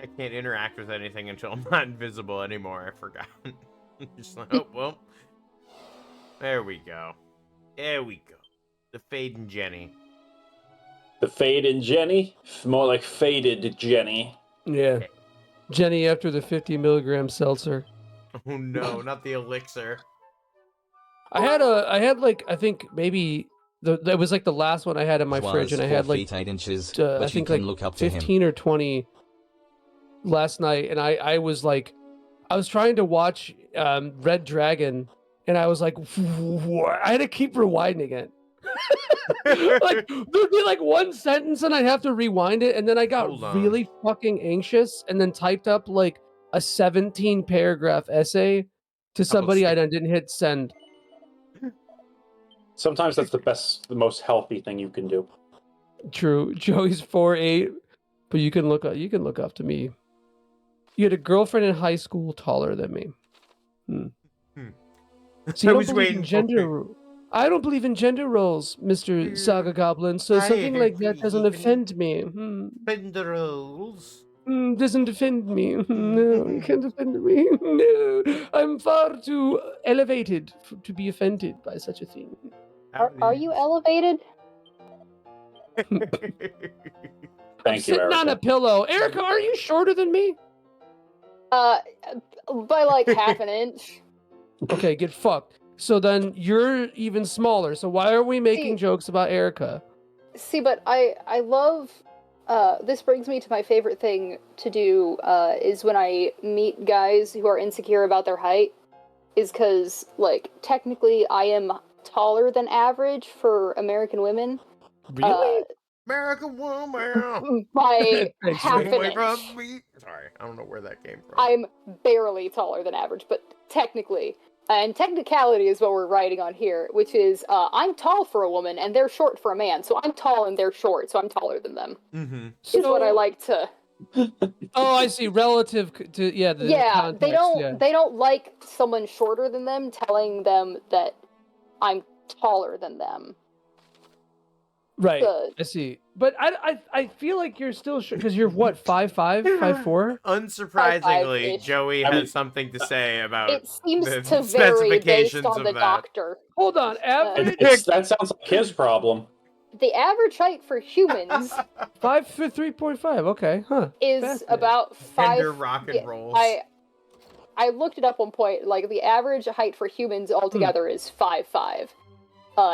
I can't interact with anything until I'm not invisible anymore. I forgot. Just like, oh, well. There we go. There we go. The Fade and Jenny. The Fade and Jenny? More like Faded Jenny. Yeah. Jenny after the 50 milligram seltzer. Oh no, not the elixir. I think maybe that was like the last one I had in my fridge, and I had 4 like feet 8 inches, I but think you can like look up to 15 him. or 20 last night, and I was trying to watch Red Dragon, and I was like, I had to keep rewinding it. Like there'd be like one sentence, and I'd have to rewind it, and then I got really fucking anxious, and then typed up like a 17 paragraph essay to somebody I didn't hit send. Sometimes that's the most healthy thing you can do. True. Joey's 4'8", but you can look up to me. You had a girlfriend in high school taller than me. See, I I don't was believe waiting in for gender. I don't believe in gender roles, Mr. Saga Goblin. So I something like that agree. doesn't offend me. Bend the rules. Doesn't offend me. No, you can't offend me. No, I'm far too elevated to be offended by such a thing. Are you elevated? I'm Thank you, sitting on a Erika. pillow. Erika, are you shorter than me? By like half an inch. Okay, get fucked. So then you're even smaller. So why are we making jokes about Erika? See, but I love. This brings me to my favorite thing to do. Is when I meet guys who are insecure about their height. Is because like technically I am taller than average for American women. Really? American woman. By Thanks, half Rick. an Away inch. from me. Sorry, I don't know where that came from. I'm barely taller than average, but technically. And technicality is what we're writing on here, which is I'm tall for a woman and they're short for a man. So I'm tall and they're short, so I'm taller than them. Mm-hmm. Is what I like to. Oh, I see. Relative to the context, they don't like someone shorter than them telling them that I'm taller than them. Right. I see. But I feel like you're still short because you're what, 5'5", 5'4"? Unsurprisingly, 5'5"-ish. Joey has something to say about It seems the to vary based specifications on of the that. doctor. Hold on, average That sounds like his problem. The average height for humans 5'3.5". Okay, huh? is Fascinating. about 5. Gender rock and rolls. I looked it up one point. Like the average height for humans altogether is 5'5".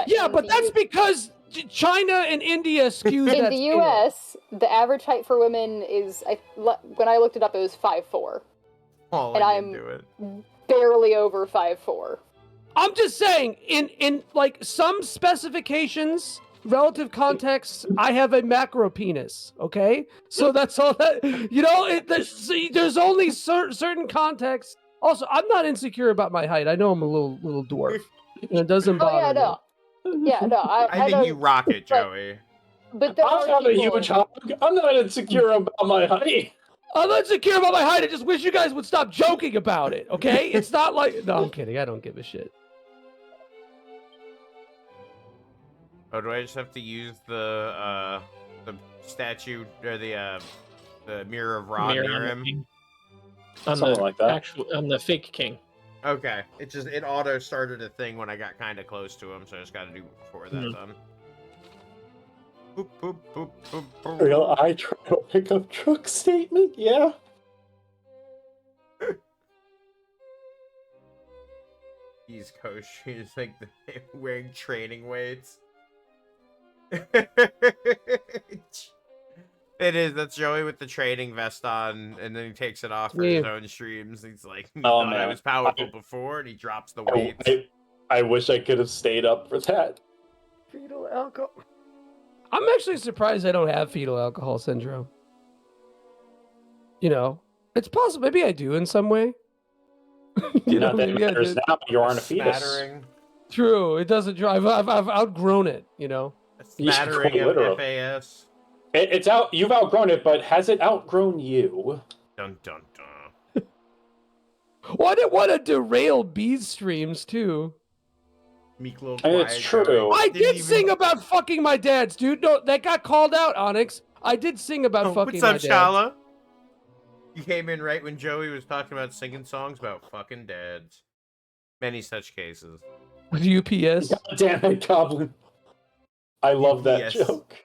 Yeah, but that's because China and India skews in that the scale. U.S. the average height for women is when I looked it up it was 5'4", and I'm barely over 5'4". I'm just saying, in like some specifications, relative context, I have a macro penis. Okay, so that's all that there's only certain contexts. Also, I'm not insecure about my height. I know I'm a little dwarf, and it doesn't bother me. I think you rock it, Joey. But there I'm not a huge hog. I'm not insecure about my height. I'm not insecure about my height. I just wish you guys would stop joking about it. Okay, it's not like no, I'm kidding. I don't give a shit. Oh, do I just have to use the statue or the mirror of Ra near him? Something like that. I'm the fake king. Okay, it auto started a thing when I got kind of close to him, so I just got to do it before that done. Boop, boop, boop, boop, boop. Real I try to pick up truck statement, yeah. He's kosher. He's like wearing training weights. It is. That's Joey with the training vest on, and then he takes it off for his own streams. He's like, "Oh man, I was powerful before," and he drops the weights. I wish I could have stayed up for that. Fetal alcohol. I'm actually surprised I don't have fetal alcohol syndrome. You know, it's possible. Maybe I do in some way. You know, that matters now. You aren't a fetus. Smattering. True. It doesn't drive. I've outgrown it. You know. A smattering of FAS. It's out. You've outgrown it, but has it outgrown you? Dun dun dun. Well, I didn't want to derail B's streams too. Meek little it's true. I did sing about fucking my dads, dude. No, that got called out, Onyx. I did sing about fucking my dads. What's up, Shala? You came in right when Joey was talking about singing songs about fucking dads. Many such cases. With UPS. God damn it, Goblin. I love that joke.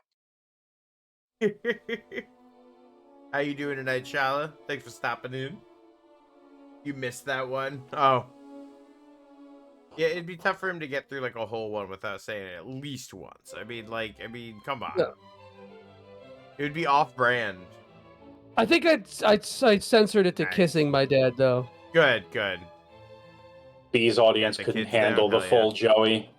How you doing tonight, Shala? Thanks for stopping in. You missed that one? Oh. Yeah, it'd be tough for him to get through like a whole one without saying it at least once. I mean, come on. No. It would be off-brand. I think I censored it to kissing my dad, though. Good. B's audience couldn't handle the full Joey.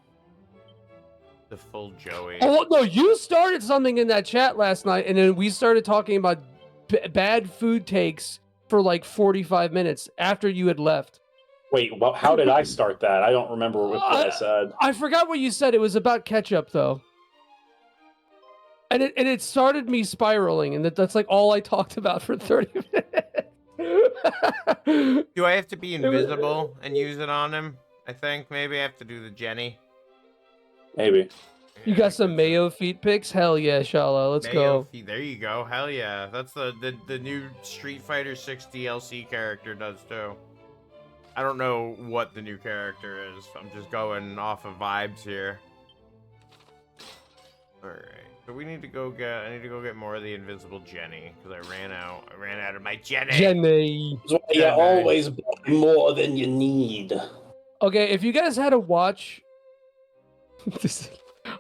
The full Joey. Oh, no, you started something in that chat last night, and then we started talking about bad food takes for like 45 minutes after you had left. Wait, well, how did I start that? I don't remember what I said. I forgot what you said. It was about ketchup, though. And it started me spiraling, and that's like all I talked about for 30 minutes. Do I have to be invisible and use it on him? I think maybe I have to do the Jenny. Maybe. You got some mayo feet pics? Hell yeah, Shala. Let's go. There you go. Hell yeah. That's the new Street Fighter 6 DLC character does too. I don't know what the new character is. I'm just going off of vibes here. Alright. So we need to go get. I need to go get more of the invisible Jenny because I ran out of my Jenny. Jenny. That's why you always buy more than you need. Okay, if you guys had to watch,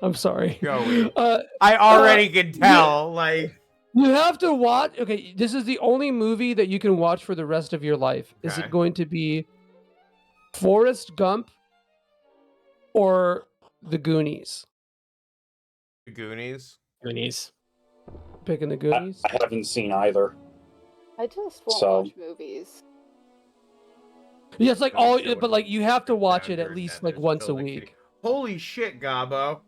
I'm sorry. Joey. I already can tell. Like you have to watch. Okay, this is the only movie that you can watch for the rest of your life. Is it going to be Forrest Gump or The Goonies? The Goonies. Goonies. Picking The Goonies. I haven't seen either. I just won't watch movies. Yeah, it's like all, but like you have to watch it at least like once a week. Holy shit, Gabo.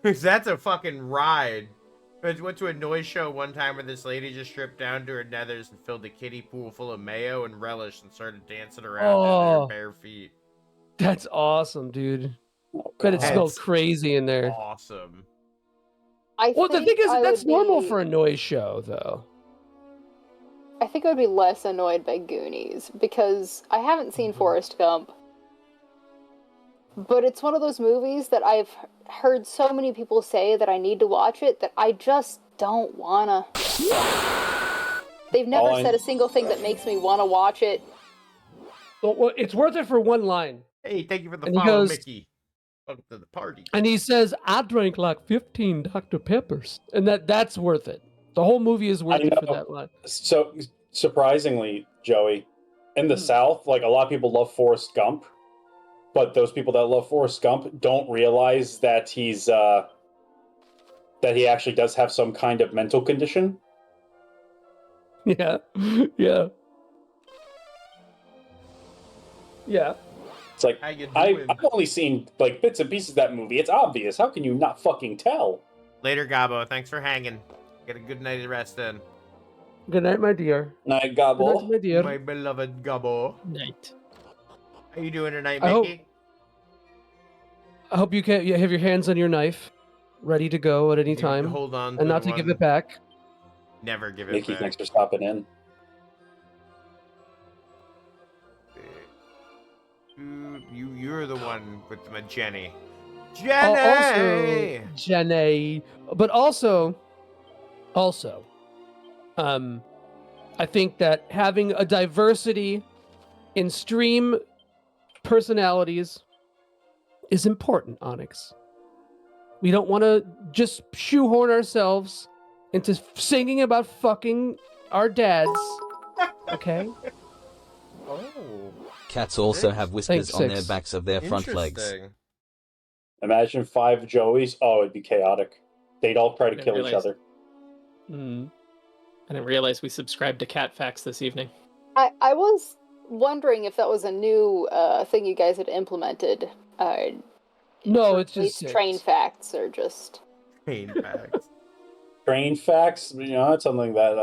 That's a fucking ride. I went to a noise show one time where this lady just stripped down to her nethers and filled a kiddie pool full of mayo and relish and started dancing around in her bare feet. That's awesome, dude. Bet it smells crazy in there. Awesome. Well, the thing is, that's normal for a noise show, though. I think I would be less annoyed by Goonies because I haven't seen Forrest Gump. But it's one of those movies that I've heard so many people say that I need to watch it that I just don't wanna. They've never said a single thing that makes me wanna watch it. Well, it's worth it for one line. Hey, thank you for the follow, Mickey. Welcome to the party. And he says, I drank like 15 Dr. Peppers. And that's worth it. The whole movie is worth it for that line. So, surprisingly, Joey, in the South, like, a lot of people love Forrest Gump. But those people that love Forrest Gump don't realize that he's, that he actually does have some kind of mental condition. Yeah. Yeah. Yeah. It's like, I've only seen, like, bits and pieces of that movie. It's obvious. How can you not fucking tell? Later, Gabo. Thanks for hanging. Get a good night's rest in. Good night, my dear. Night, Gabo. Good night, my dear. My beloved Gabo. Night. How you doing tonight, Mickey? I hope you have your hands on your knife, ready to go at any time. Hold on. And not to give it back. Never give it Mickey, back. thanks for stopping in. You're the one with my Jenny. Jenny! Jenny. But also, I think that having a diversity in stream personalities is important, Onyx. We don't want to just shoehorn ourselves into singing about fucking our dads, okay? Oh. Cats also have whiskers on their backs of their front legs. Imagine 5 Joeys. Oh, it'd be chaotic. They'd all try to kill each other. I didn't realize we subscribed to Cat Facts this evening. I was wondering if that was a new thing you guys had implemented. No, it's just train facts or just train facts. Train facts, you know, that's something that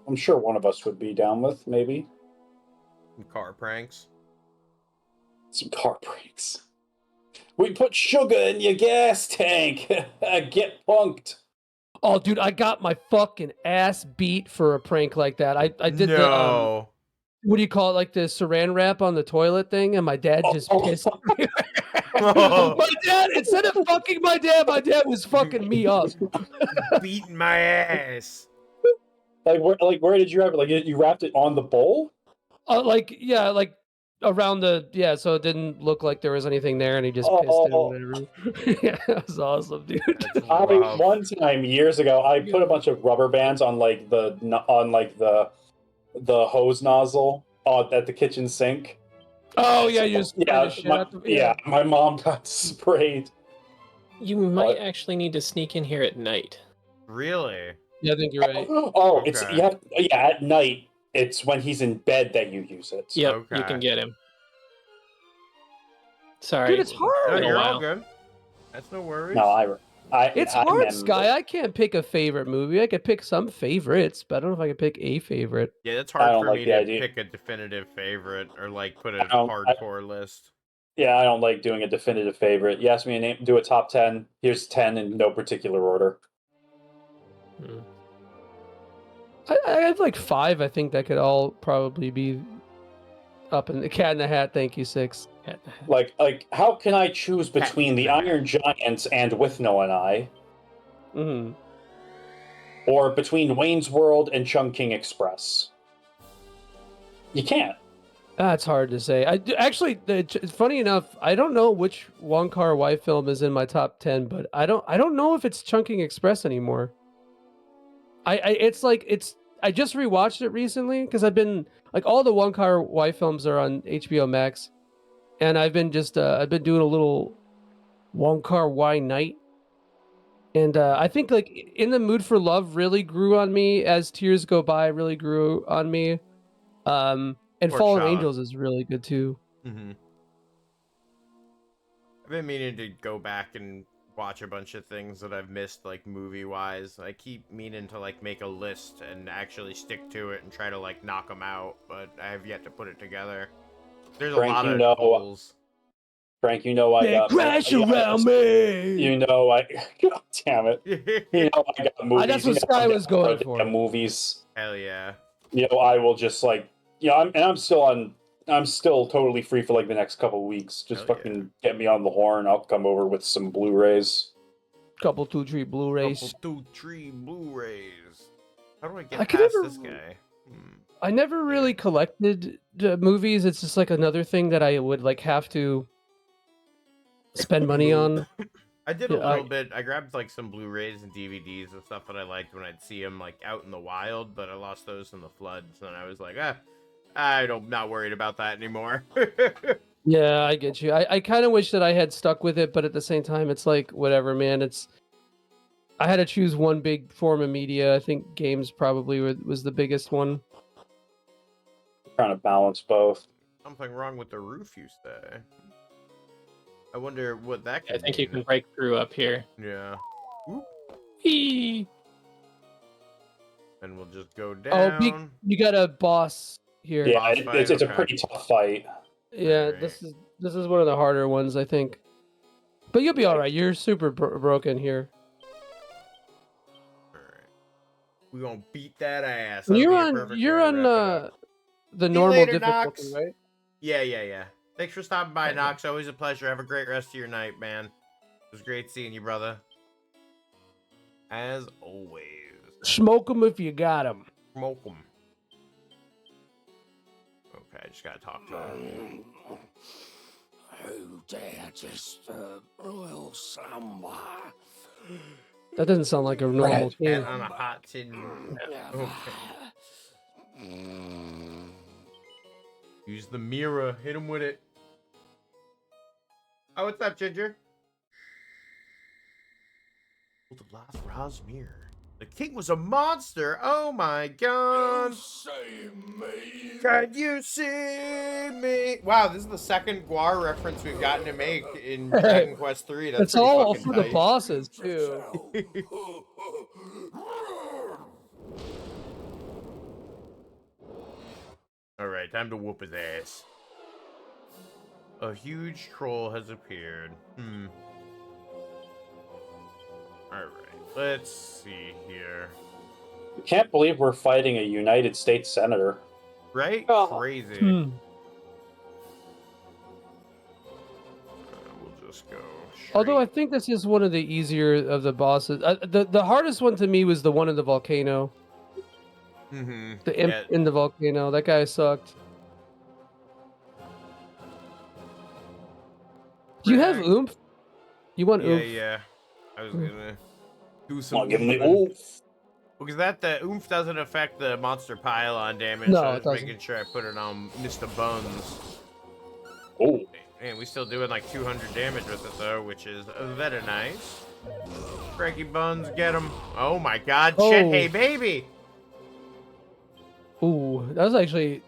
I'm sure one of us would be down with, maybe. Some car pranks. Some car pranks. We put sugar in your gas tank. Get punked. Oh, dude, I got my fucking ass beat for a prank like that. I did the what do you call it, like the saran wrap on the toilet thing, and my dad just pissed. My dad, instead of fucking my dad was fucking me up. Beating my ass. Like where did you wrap it? Like you wrapped it on the bowl? Like around the so it didn't look like there was anything there, and he just pissed it or whatever. Yeah, that was awesome, dude. One time years ago, I put a bunch of rubber bands on the hose nozzle at the kitchen sink. Oh yeah, you just my mom got sprayed. You might actually need to sneak in here at night. Really? Yeah, I think you're right. Oh, okay. At night. It's when he's in bed that you use it. Yep, you can get him. Sorry. Dude, it's Oh, hard. you're all while. good. That's no worries. No, It's I hard, am- Sky. I can't pick a favorite movie. I could pick some favorites, but I don't know if I could pick a favorite. Yeah, it's I hard don't for like me the to idea. pick a definitive favorite or like put a don't- I- hardcore list. Yeah, I don't like doing a definitive favorite. You ask me to do a top 10. Here's 10 in no particular order. I have like 5. I think that could all probably be up in the Cat in the Hat. Thank you, 6. Like, how can I choose between the Cat in the Iron Giants and With No and I, Mm-hmm. or between Wayne's World and Chungking Express? You can't. That's hard to say. Actually, funny enough, I don't know which Wong Kar-wai film is in my top 10, but I don't know if it's Chungking Express anymore. I just rewatched it recently because I've been like all the Wong Kar-wai films are on HBO Max, and I've been doing a little Wong Kar-wai night, and I think like In the Mood for Love really grew on me as Tears Go By really grew on me, and Poor Fallen child. Angels is really good too. Mm-hmm. I've been meaning to go back and watch a bunch of things that I've missed, like movie-wise. I keep meaning to like make a list and actually stick to it and try to like knock them out, but I have yet to put it together. There's Frank, a lot you of know- goals. Frank, you know I They got... crash around me. You know I... God damn it. You know I got movies. That's what You know Sky I got was going birthday for. Movies. Hell yeah. You know, I will just like... Yeah, I'm still totally free for like the next couple of weeks. Just Hell fucking get me on the horn. I'll come over with some Blu-rays. Couple 2-3 Blu-rays. Couple 2-3 Blu-rays. How do I get I could past never- this guy? I never really collected movies. It's just like another thing that I would like have to spend money on. I did a Yeah, little bit. I grabbed like some Blu-rays and DVDs and stuff that I liked when I'd see them like out in the wild, but I lost those in the floods, and I was like, I'm not worried about that anymore. Yeah, I get you. I kind of wish that I had stuck with it, but at the same time, it's like whatever, man. I had to choose one big form of media. I think games probably was the biggest one. Trying to balance both. Something wrong with the roof, you say? I wonder what that could I think you mean. can break through up here. Yeah. Oop. Eee. And we'll just go Oh, down. you got a boss here. Yeah, Boss fight, it's a okay. pretty tough fight. Yeah, Alright. this is one of the harder ones, I think. But you'll be all right. You're super broken here. Alright. We're gonna beat that ass. And That'll you're be a on perfect you're way to on wrap it up. the you normal later, difficulty, Nox. right? Yeah. Thanks for stopping by, Nox. Always a pleasure. Have a great rest of your night, man. It was great seeing you, brother. As always. Smoke them if you got them. Smoke 'em. Okay, I just gotta talk to him. Who dare disturb royal slumber? That doesn't sound like a normal Cat thing. on a hot tin. Okay. Use the mirror. Hit him with it. Oh, what's up, Ginger? The last Ra's mirror. The king was a monster. Oh my god. Can you see me? Wow, this is the second Guar reference we've gotten to make in Dragon Quest III. That's It's pretty all fucking for the tight. bosses too. Alright, time to whoop his ass. A huge troll has appeared. Alright, let's see here. I can't believe we're fighting a United States senator. Right? Oh. Crazy. Hmm. We'll just go straight. Although I think this is one of the easier of the bosses. The hardest one to me was the one in the volcano. The imp Yeah. in the volcano. That guy sucked. Do you have Right. oomph? You want oomph? Yeah. I was gonna do Come some on, give him the oomph. oomph. Because the oomph doesn't affect the monster pylon damage, No, so I it was doesn't. making sure I put it on Mr. Buns. Oh, And we still doing like 200 damage with it though, which is very nice. Frankie Buns, get him. Oh my god, shit, Oh. hey baby! Ooh, that was actually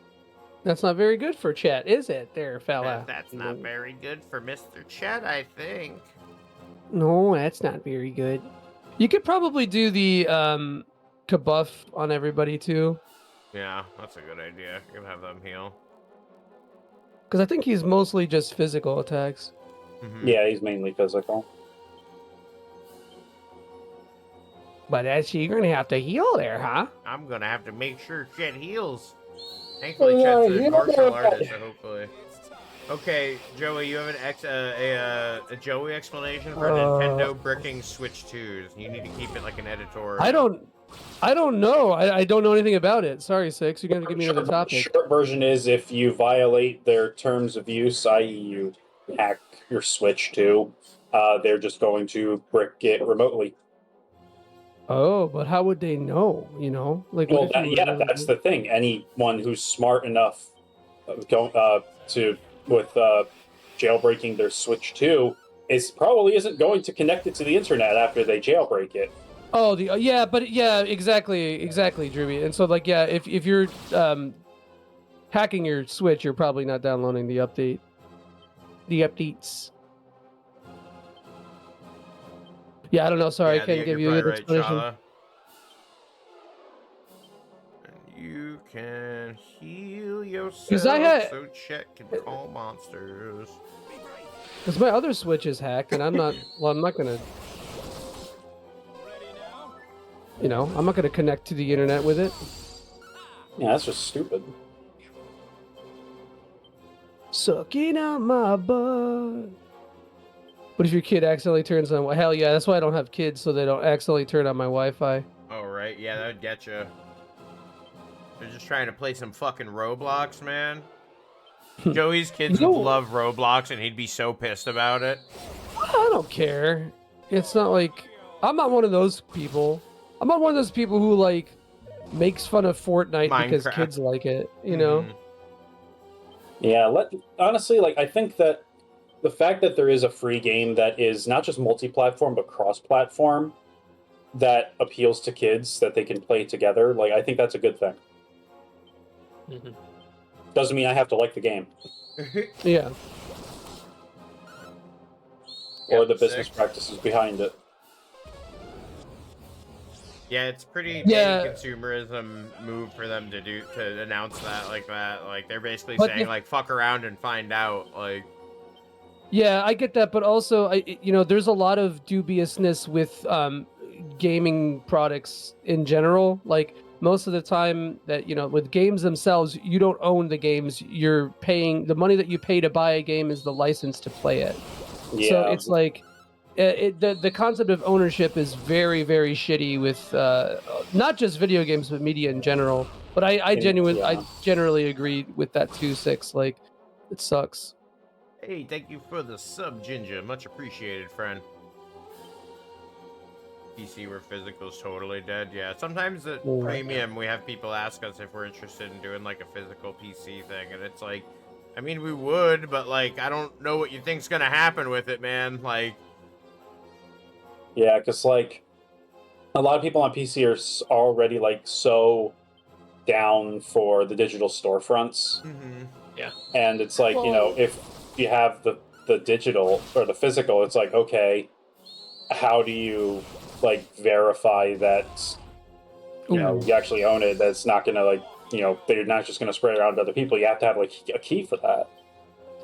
That's not very good for chat, is it, there, fella? That's not very good for Mr. Chet, I think. No, that's not very good. You could probably do the kabuff on everybody too, Yeah, that's a good idea. You can have them heal. because I think he's mostly just physical attacks. Mhm. Yeah, he's mainly physical. But actually, you're gonna have to heal there, huh? I'm gonna have to make sure Chet heals. Thankfully, Chet's a martial artist, so hopefully. Okay, Joey, you have a Joey explanation for Nintendo bricking Switch 2s. You need to keep it like an editorial. I don't know. I don't know anything about it. Sorry, Six. You're gonna give me another topic. Short version is if you violate their terms of use, i.e., you hack your Switch 2, they're just going to brick it remotely. Oh, but how would they know? You know, like Well, that's the thing. Anyone who's smart enough with jailbreaking their Switch 2 probably isn't going to connect it to the internet after they jailbreak it. Oh, exactly, Drewby. And so, like, yeah, if you're hacking your Switch, you're probably not downloading the updates. Yeah, I don't know. Sorry, I can't give you a good explanation. Chala. And you can heal yourself so Chet can call monsters. Because my other Switch is hacked, and I'm not gonna. You know, I'm not gonna connect to the internet with it. Yeah, that's just stupid. Sucking out my butt. What if your kid accidentally turns on? Hell yeah, that's why I don't have kids, so they don't accidentally turn on my Wi-Fi. Oh, right. Yeah, that would get you. They're just trying to play some fucking Roblox, man. Joey's kids would love Roblox, and he'd be so pissed about it. I don't care. It's not like... I'm not one of those people. I'm not one of those people who, like, makes fun of Fortnite because kids like it, you know? Yeah, honestly, like, I think that the fact that there is a free game that is not just multi-platform, but cross-platform, that appeals to kids, that they can play together, like, I think that's a good thing. Mm-hmm. Doesn't mean I have to like the game. Yeah. Or the business practices behind it. Yeah, it's pretty big consumerism move for them to announce that like that. Like, they're basically saying, like, fuck around and find out, like... Yeah, I get that, but also, there's a lot of dubiousness with gaming products in general. Like, most of the time that, with games themselves, you don't own the games. You're paying, the money that you pay to buy a game is the license to play it. Yeah. So it's like, the concept of ownership is very, very shitty with not just video games, but media in general. But I generally agree with that too, Six. Like, it sucks. Hey, thank you for the sub, Ginger. Much appreciated, friend. PC where physical is totally dead. Yeah, sometimes at premium we have people ask us if we're interested in doing like a physical PC thing, and it's like, I mean, we would, but like, I don't know what you think's gonna happen with it, man. Like, yeah, because like a lot of people on PC are already like so down for the digital storefronts. Mm-hmm. Yeah, and it's like, if you have the digital or the physical, it's like, okay, how do you like verify that you actually own it? That's not gonna like they're not just gonna spread it around to other people. You have to have like a key for that.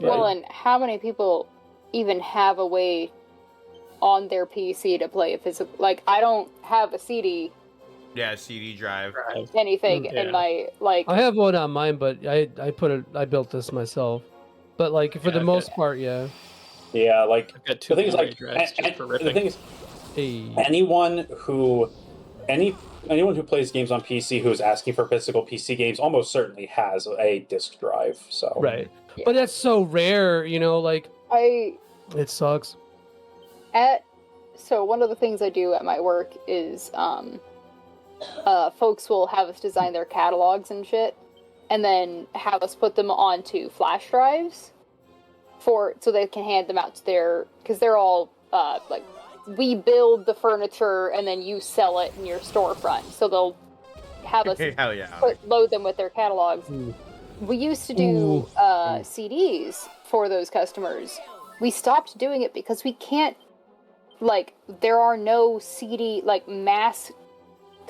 Well, and how many people even have a way on their PC to play a physical? Like, I don't have a CD. Yeah, CD drive. Anything in my like. I have one on mine, but I built this myself. But like for the most part, yeah. Yeah, like I've got two the thing is, like, the thing is, anyone who plays games on PC who is asking for physical PC games almost certainly has a disc drive. So right, but that's so rare, like it sucks. So one of the things I do at my work is folks will have us design their catalogs and shit, and then have us put them onto flash drives so they can hand them out to because they're all like, we build the furniture and then you sell it in your storefront. So they'll have us load them with their catalogs. we used to do CDs for those customers. We stopped doing it because we can't, like, there are no CD, like, mass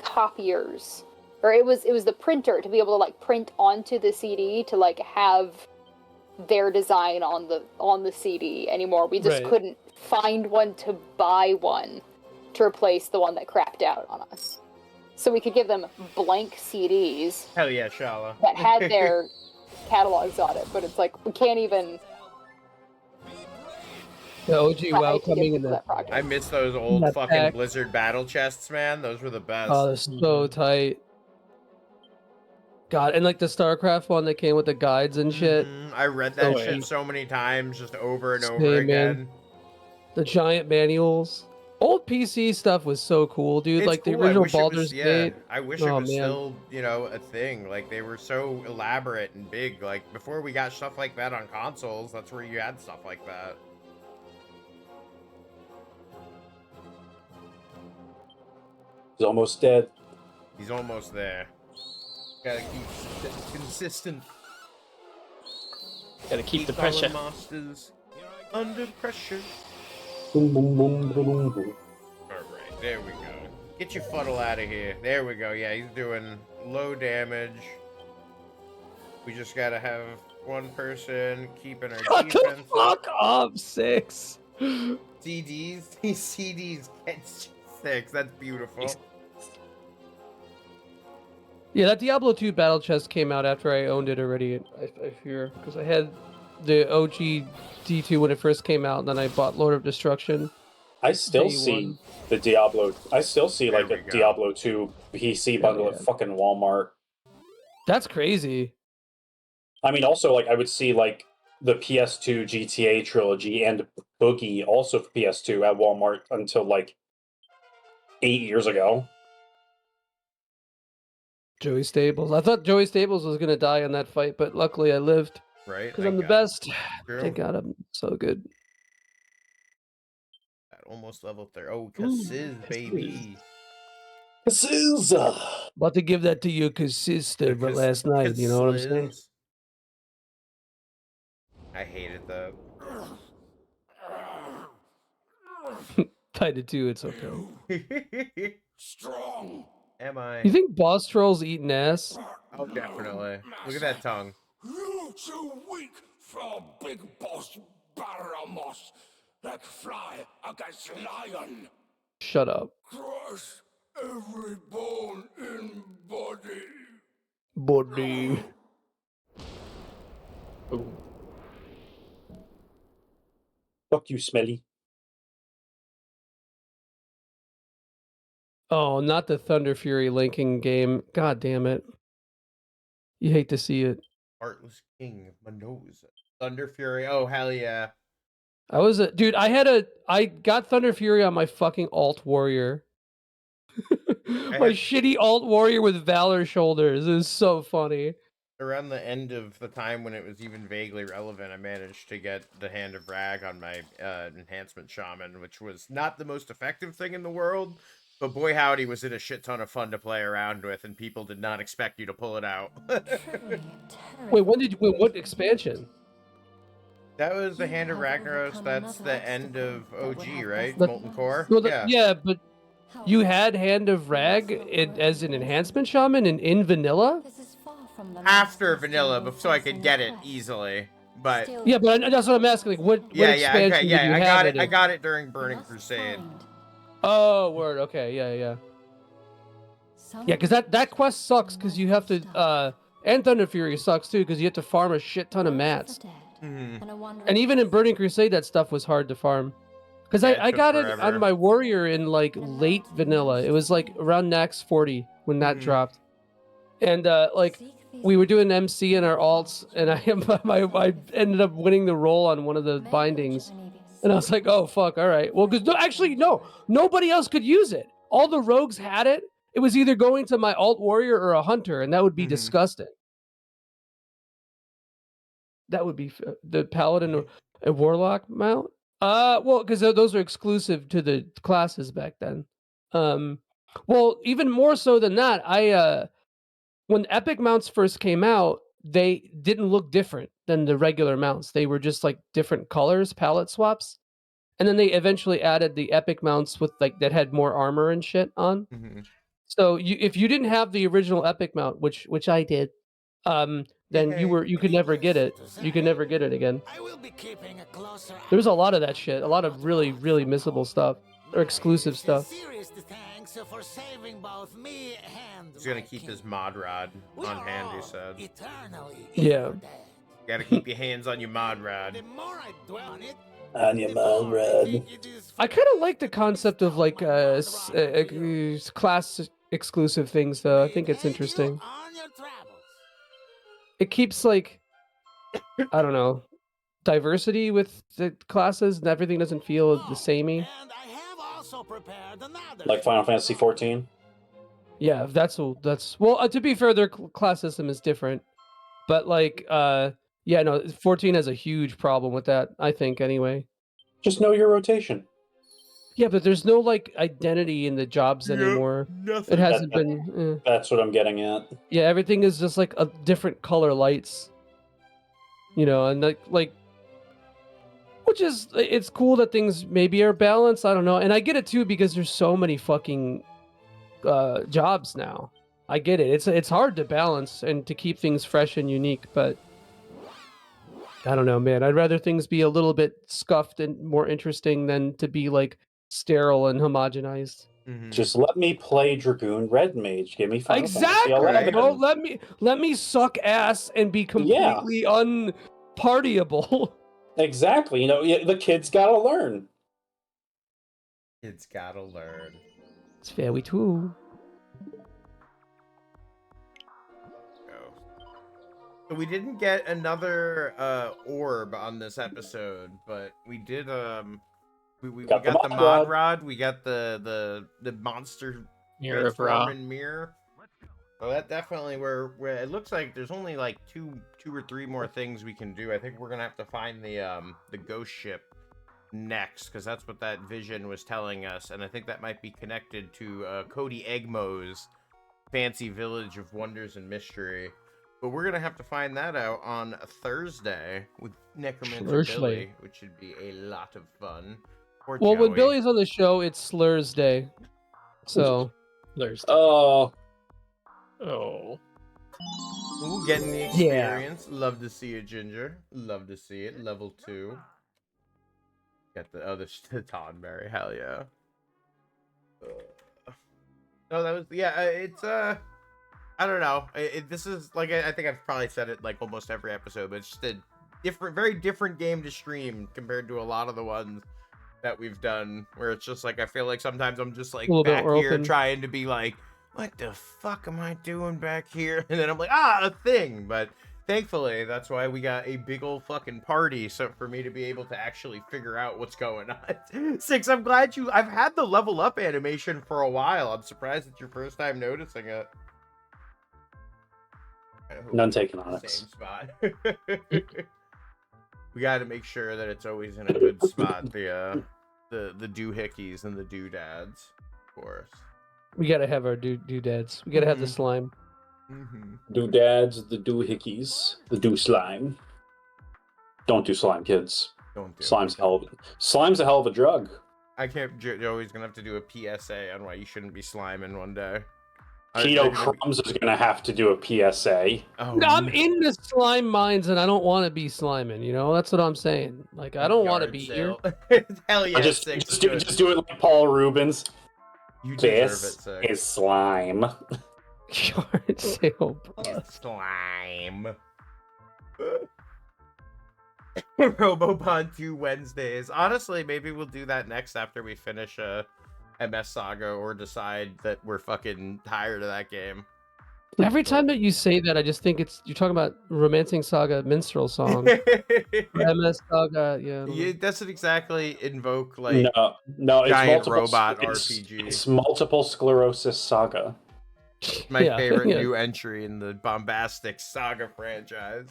copiers. Or it was the printer to be able to, like, print onto the CD to, like, have their design on the CD anymore. We just couldn't find one to buy one to replace the one that crapped out on us. So we could give them blank CDs. Hell yeah, Shala. That had their catalogs on it, but it's like, we can't even... The OG WoW coming in that project. I miss those old fucking Blizzard battle chests, man. Those were the best. Oh, they're so tight. God, and like the StarCraft one that came with the guides and shit. I read that shit so many times, just over and over again. Man. The giant manuals. Old PC stuff was so cool, dude. It's like the cool. original Baldur's Gate. I wish it was still, you know, a thing. Like, they were so elaborate and big. Like, before we got stuff like that on consoles, that's where you had stuff like that. He's almost dead. He's almost there. Gotta keep consistent. Gotta keep the pressure. Monsters under pressure. Boom, boom, boom, boom, boom. Alright, there we go. Get your fuddle out of here. There we go. Yeah, he's doing low damage. We just gotta have one person keeping our defense. Shut the fuck up, 6. CDs? These CDs get 6. That's beautiful. Yeah, that Diablo 2 battle chest came out after I owned it already, I fear. Because I had the OG D2 when it first came out, and then I bought Lord of Destruction. I still see the Diablo. I still see like a Diablo 2 PC bundle at fucking Walmart. That's crazy. I mean, also, like, I would see like the PS2 GTA trilogy and Boogie also for PS2 at Walmart until like 8 years ago. Joey Stables. I thought Joey Stables was going to die in that fight, but luckily I lived. Right? Because I'm the best. True. Thank God I'm so good. At almost level 3. Oh, Kassiz, baby. Kassiz! About to give that to you, sister, but last night, you know what I'm saying? I hated that. I did too, it's okay. Strong. Am I? You think boss trolls eating ass? Oh, definitely. Look at that tongue. You too weak for big boss Baramos. Like fly against lion. Shut up. Crush every bone in body. Body. Ooh. Fuck you, Smelly. Oh, not the Thunder Fury linking game. God damn it. You hate to see it. Heartless King, my nose. Thunder Fury. Oh, hell yeah. Dude, I got Thunder Fury on my fucking alt warrior. My shitty alt warrior with Valor shoulders. It was so funny. Around the end of the time when it was even vaguely relevant, I managed to get the Hand of Rag on my enhancement shaman, which was not the most effective thing in the world, but boy howdy was it a shit ton of fun to play around with, and people did not expect you to pull it out. Wait, what expansion? That was the Hand of Ragnaros. That's the end of OG, right? The, Molten Core? Well, yeah, but you had Hand of Rag as an enhancement shaman in vanilla? After vanilla, so I could get it easily. But yeah, but that's what I'm asking. Like, what expansion did you have I got it during Burning Crusade. Oh, word. Okay, yeah. Yeah, because that quest sucks because you have to, and Thunder Fury sucks too because you have to farm a shit ton of mats. Mm-hmm. And even in Burning Crusade, that stuff was hard to farm. Because I got it on my warrior in like late vanilla. It was like around Nax 40 when that dropped. And like we were doing MC in our alts, and I ended up winning the role on one of the bindings. And I was like, oh fuck, all right. Well, because no, nobody else could use it. All the rogues had it. It was either going to my alt warrior or a hunter, and that would be disgusting. That would be the paladin and warlock mount. Well, because those are exclusive to the classes back then. Well, even more so than that, when epic mounts first came out, they didn't look different than the regular mounts. They were just like different colors, palette swaps. And then they eventually added the epic mounts with like that had more armor and shit on. Mhm. So if you didn't have the original epic mount, which I did, then you could never get it. You could never get it again. There's a lot of that shit. A lot of really, really missable stuff or exclusive stuff. He's gonna keep his mod rod on hand, he said. Yeah. Gotta keep your hands on your mod rod. On your mod rod. I kind of like the concept of like class exclusive things, though. I think it's interesting. It keeps like, I don't know, diversity with the classes, and everything doesn't feel the samey. Like Final Fantasy 14. Yeah, that's well. To be fair, their class system is different, but like, yeah, no, 14 has a huge problem with that. I think anyway. Just know your rotation. Yeah, but there's no like identity in the jobs anymore. Nothing. It hasn't been. That's what I'm getting at. Yeah, everything is just like a different color lights. You know, and like, which is it's cool that things maybe are balanced. I don't know, and I get it too because there's so many fucking jobs now. I get it. It's hard to balance and to keep things fresh and unique, but I don't know, man. I'd rather things be a little bit scuffed and more interesting than to be like sterile and homogenized. Mhm. Just let me play Dragoon Red Mage. Give me Final Exactly, Fantasy 11. bro. Let me suck ass and be completely unpartyable. Exactly. You know, the kids gotta learn. Kids gotta learn. It's very true. So we didn't get another orb on this episode, but we did we got the mod rod, we got the monster Mirror of Ra. mirror. Well, that definitely where it looks like there's only like two or three more things we can do. I think we're gonna have to find the ghost ship next, because that's what that vision was telling us, and I think that might be connected to Cody Eggmo's Fancy Village of Wonders and Mystery. But we're gonna have to find that out on Thursday with Necromancer Billy, which should be a lot of fun. Well, when Billy's on the show, it's Slurs Day. So Slurs. Oh. Oh. Ooh, getting the experience. Yeah. Love to see it, Ginger. Love to see it. Level 2. Got the other Tonberry. Hell yeah. No, that was it's I don't know. This is like I think I've probably said it like almost every episode, but it's just a very different game to stream compared to a lot of the ones that we've done. Where it's just like I feel like sometimes I'm just like back here trying to be like, what the fuck am I doing back here? And then I'm like, a thing. But thankfully, that's why we got a big old fucking party, so for me to be able to actually figure out what's going on. 6, I'm glad I've had the level up animation for a while. I'm surprised it's your first time noticing it. None taken on it. Same spot. We got to make sure that it's always in a good spot. The doohickeys and the doodads, of course. We gotta have our doodads. We gotta have the slime. Doodads, the doohickeys, the doo slime. Don't do slime, kids. Don't do Slime's a hell of a drug. I can't. Joey's gonna have to do a PSA on why you shouldn't be sliming one day. Keto Crumbs is gonna have to do a PSA. Oh, no, I'm in the slime mines and I don't want to be sliming. You know, that's what I'm saying. Like, I don't want to be here. Hell yeah! Just do it like Paul Rubens. You this is slime. Yard sale, it's slime. Robopon 2 Wednesdays. Honestly, maybe we'll do that next after we finish MS Saga or decide that we're fucking tired of that game. Every time that you say that, I just think you're talking about Romancing Saga minstrel song. MS Saga, yeah. It doesn't exactly invoke like no, it's giant multiple, robot it's, RPG. It's multiple sclerosis saga. My favorite new entry in the bombastic Saga franchise.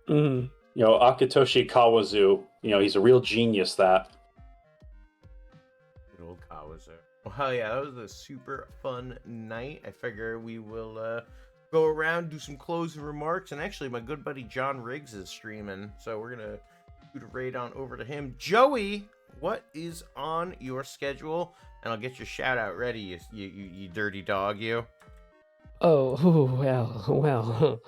Mm-hmm. You know, Akitoshi Kawazu. You know, he's a real genius. That. Good old Kawazu. Well, hell yeah, that was a super fun night. I figure we will go around, do some closing remarks, and actually my good buddy John Riggs is streaming, so we're gonna do the raid on over to him. Joey, what is on your schedule? And I'll get your shout out ready, you dirty dog, you. Oh, well.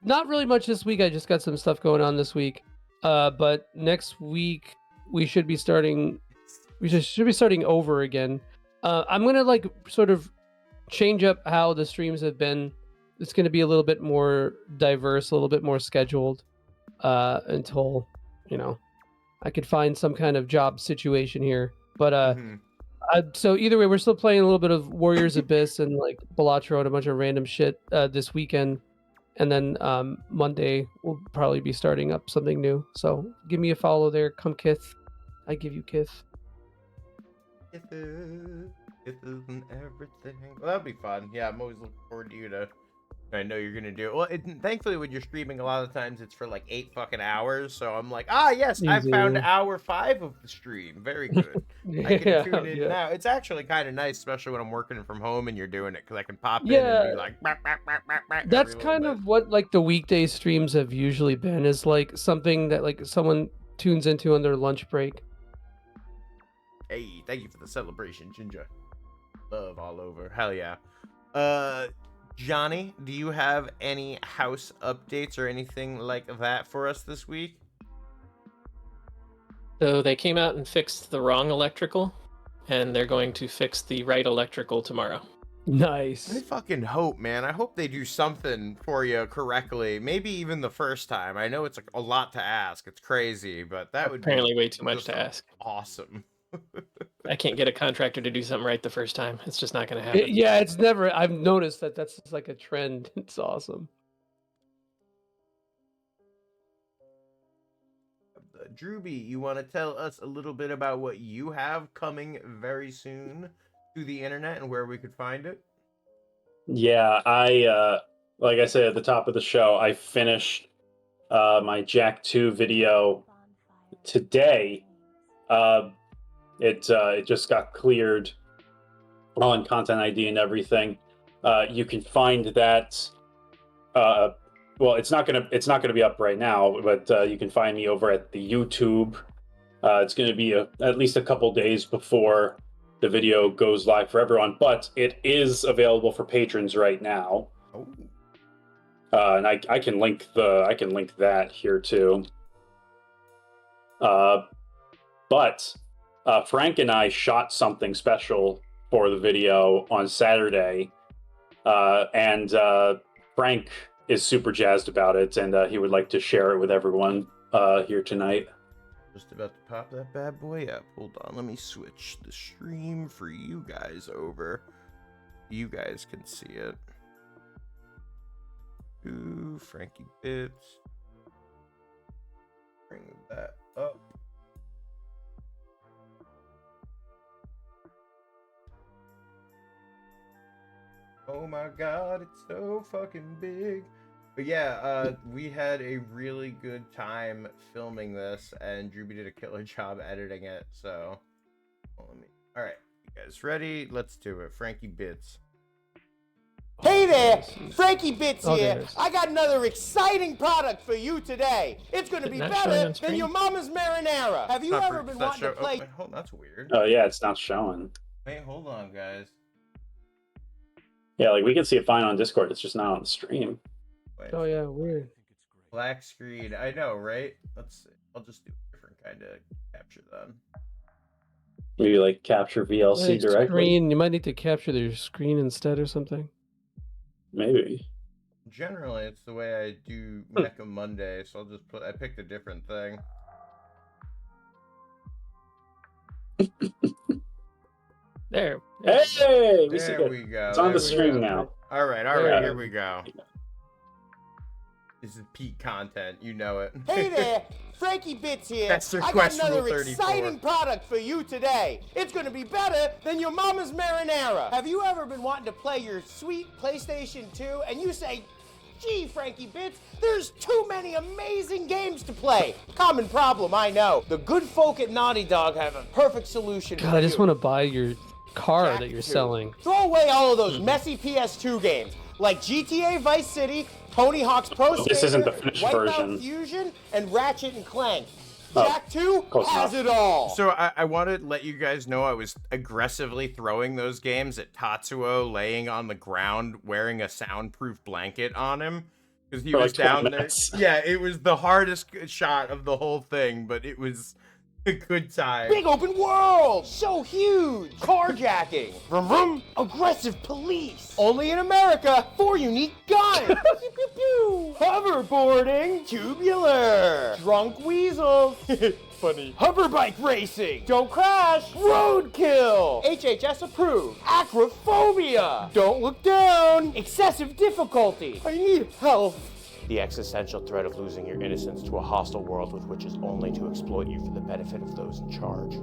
Not really much this week. I just got some stuff going on this week. But next week we should be starting. Should be starting over again. I'm gonna like sort of change up how the streams have been. It's gonna be a little bit more diverse, a little bit more scheduled, until I could find some kind of job situation here. But so either way, we're still playing a little bit of Warriors Abyss and like Balatro and a bunch of random shit this weekend. And then Monday we'll probably be starting up something new. So give me a follow there. Come Kith. I give you Kith. Kisses and everything. Well, that'll be fun. Yeah, I'm always looking forward to you to. I know you're gonna do it. Well, thankfully, when you're streaming, a lot of the times it's for like 8 fucking hours. So I'm like, yes, I found hour 5 of the stream. Very good. I can tune in now. It's actually kind of nice, especially when I'm working from home and you're doing it, because I can pop in and be like, bah, bah, bah, bah, bah, that's kind of what like the weekday streams have usually been. Is like something that like someone tunes into on their lunch break. Hey, thank you for the celebration, Ginger. Love all over. Hell yeah. Johnny, do you have any house updates or anything like that for us this week? So they came out and fixed the wrong electrical, and they're going to fix the right electrical tomorrow. Nice. I fucking hope, man. I hope they do something for you correctly. Maybe even the first time. I know it's a lot to ask. It's crazy, but that would apparently be way too much to ask. Awesome. I can't get a contractor to do something right the first time. It's just not going to happen. It's never. I've noticed that's just like a trend. It's awesome. Drewby, you want to tell us a little bit about what you have coming very soon to the internet and where we could find it? Yeah, like I said at the top of the show, I finished my Jack 2 video today. It just got cleared on Content ID and everything. You can find that. Well, it's not gonna be up right now, but you can find me over at the YouTube. It's gonna be at least a couple days before the video goes live for everyone, but it is available for patrons right now. Oh. And I can link that here too. But Frank and I shot something special for the video on Saturday, and Frank is super jazzed about it, and he would like to share it with everyone here tonight. Just about to pop that bad boy up. Hold on, let me switch the stream for you guys over. You guys can see it. Ooh, Frankie Bits. Bring that up. Oh my god, it's so fucking big. But yeah, we had a really good time filming this, and Drewby did a killer job editing it, so... Alright, you guys ready? Let's do it. Frankie Bits. Hey there, Frankie Bits here. I got another exciting product for you today. It's going to be better than your mama's marinara. Have you ever been wanting to play... Oh, wait, hold on, that's weird. Oh yeah, it's not showing. Wait, hold on, guys. Yeah, like we can see it fine on Discord. It's just not on the stream. Wait. Oh yeah, weird. Black screen. I know, right? Let's see. I'll just do a different kind of capture then. Maybe like capture VLC directly. Screen. You might need to capture their screen instead or something. Maybe. Generally, it's the way I do Mecha Monday, so I picked a different thing. There. Hey! There we go. It's on the screen now. All right, here we go. This is peak content, you know it. Hey there, Frankie Bits here. I got another exciting product for you today. It's going to be better than your mama's marinara. Have you ever been wanting to play your sweet PlayStation 2 and you say, gee, Frankie Bits, there's too many amazing games to play. Common problem, I know. The good folk at Naughty Dog have a perfect solution for you. I just want to buy your car that you're selling. Throw away all of those messy PS2 games. like GTA Vice City, Tony Hawk's Pro Skater, This isn't the finished Wipeout version. Fusion, and Ratchet and Clank. Oh, Jack 2 close has enough. it all. So I want to let you guys know I was aggressively throwing those games at Tatsuo laying on the ground wearing a soundproof blanket on him because he For was like 20 down there. minutes. Yeah, it was the hardest shot of the whole thing, but it was a good time. Big open world, so huge. Carjacking, vroom vroom. Aggressive police. Only in America, 4 unique guns. Pew, pew, pew. Hoverboarding, tubular. Drunk weasels. Funny. Hoverbike racing. Don't crash. Roadkill. HHS approved. Acrophobia. Don't look down. Excessive difficulty. I need help. The existential threat of losing your innocence to a hostile world with which is only to exploit you for the benefit of those in charge.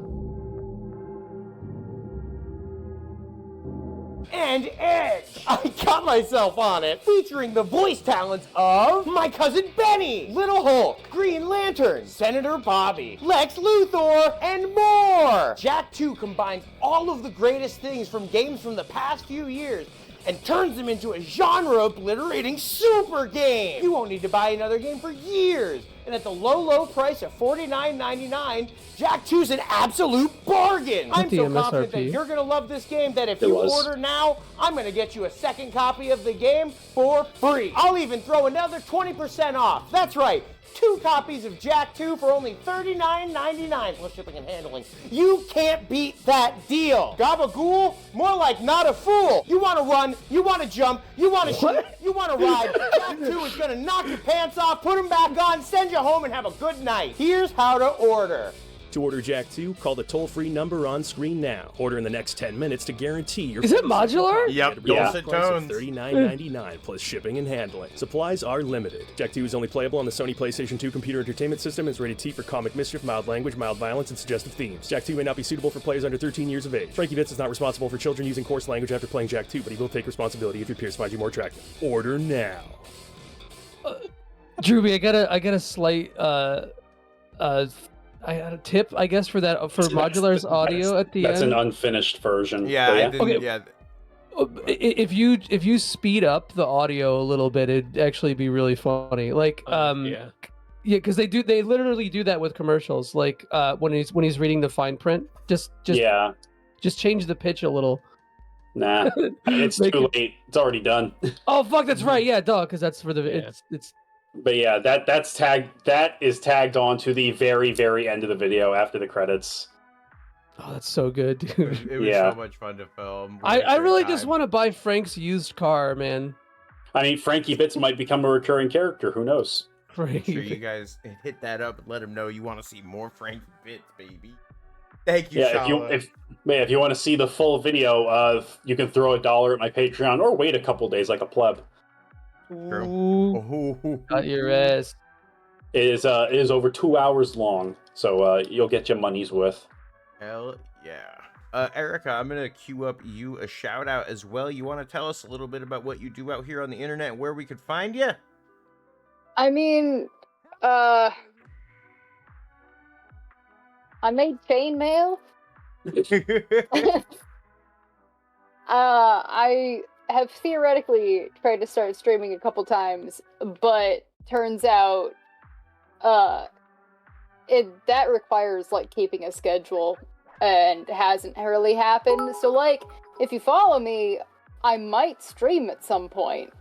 And Edge! I got myself on it! Featuring the voice talents of my cousin Benny, Little Hulk, Green Lantern, Senator Bobby, Lex Luthor, and more! Jack 2 combines all of the greatest things from games from the past few years and turns them into a genre-obliterating super game! You won't need to buy another game for years! And at the low, low price of $49.99, Jack 2's an absolute bargain! I'm so confident that you're gonna love this game that if you order now, I'm gonna get you a second copy of the game for free! I'll even throw another 20% off! That's right! 2 copies of Jack 2 for only $39.99 plus shipping and handling. You can't beat that deal. Gabagool, more like not a fool. You want to run, you want to jump, you want to shoot, you want to ride. Jack 2 is going to knock your pants off, put them back on, send you home, and have a good night. Here's how to order. To order Jack 2, call the toll-free number on screen now. Order in the next 10 minutes to guarantee your... Is it modular? Yep, dulcet tones. $39.99 plus shipping and handling. Supplies are limited. Jack 2 is only playable on the Sony PlayStation 2 computer entertainment system and is rated T for comic mischief, mild language, mild violence, and suggestive themes. Jack 2 may not be suitable for players under 13 years of age. Frankie Bitz is not responsible for children using coarse language after playing Jack 2, but he will take responsibility if your peers find you more attractive. Order now. Drewby, I got a slight I had a tip, I guess, for that Modular's audio at the end. That's an unfinished version. Yeah, I didn't, okay. yeah. If you speed up the audio a little bit, it'd actually be really funny. Like, yeah, because they literally do that with commercials. Like, when he's reading the fine print, just change the pitch a little. Nah, it's too late. It's already done. Oh fuck, that's right. Yeah, duh, because that's for the it's. But yeah, that is tagged on to the very, very end of the video after the credits. Oh, that's so good, dude. It was so much fun to film. I really just want to buy Frank's used car, man. I mean, Frankie Bitz might become a recurring character. Who knows? Make sure you guys hit that up and let him know you want to see more Frankie Bitz, baby. Thank you, Shala. If you want to see the full video, you can throw $1 at my Patreon or wait a couple days like a pleb. Got your ass. It is over 2 hours long, so you'll get your money's worth. Hell yeah. Erika, I'm gonna queue up you a shout out as well. You want to tell us a little bit about what you do out here on the internet and where we could find you? I mean, I made chainmail. I have theoretically tried to start streaming a couple times, but turns out that requires like keeping a schedule and hasn't really happened. So like, if you follow me, I might stream at some point.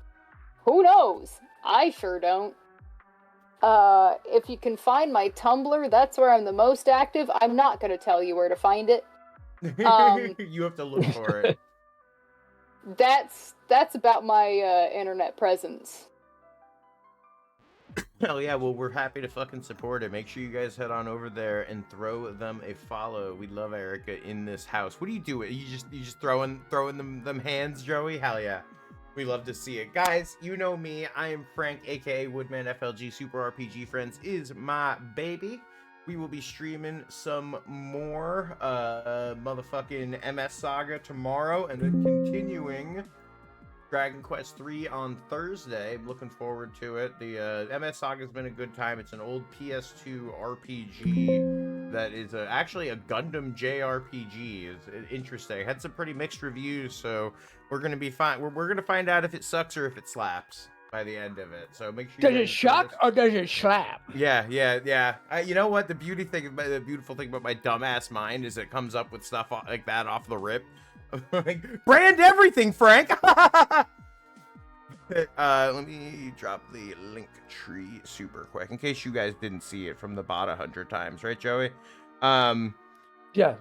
Who knows? I sure don't. If you can find my Tumblr, that's where I'm the most active. I'm not going to tell you where to find it. You have to look for it. That's about my internet presence. Hell yeah, well, we're happy to fucking support it. Make sure you guys head on over there and throw them a follow. We love Erika in this house. What do you do? You just throwing them hands, Joey? Hell yeah. We love to see it. Guys, you know me. I am Frank, aka Woodman FLG. Super RPG Friends is my baby. We will be streaming some more motherfucking MS Saga tomorrow, and then continuing Dragon Quest III on Thursday. I'm looking forward to it. The MS Saga has been a good time. It's an old PS2 RPG that is actually a Gundam JRPG. Is interesting. Had some pretty mixed reviews, so we're gonna be fine. We're gonna find out if it sucks or if it slaps by the end of it. So make sure. Does it shock or does it slap? Yeah. You know what? The beautiful thing about my dumbass mind is it comes up with stuff like that off the rip. Like, brand everything, Frank. Let me drop the link tree super quick in case you guys didn't see it from the bot 100 times, right, Joey? Yeah.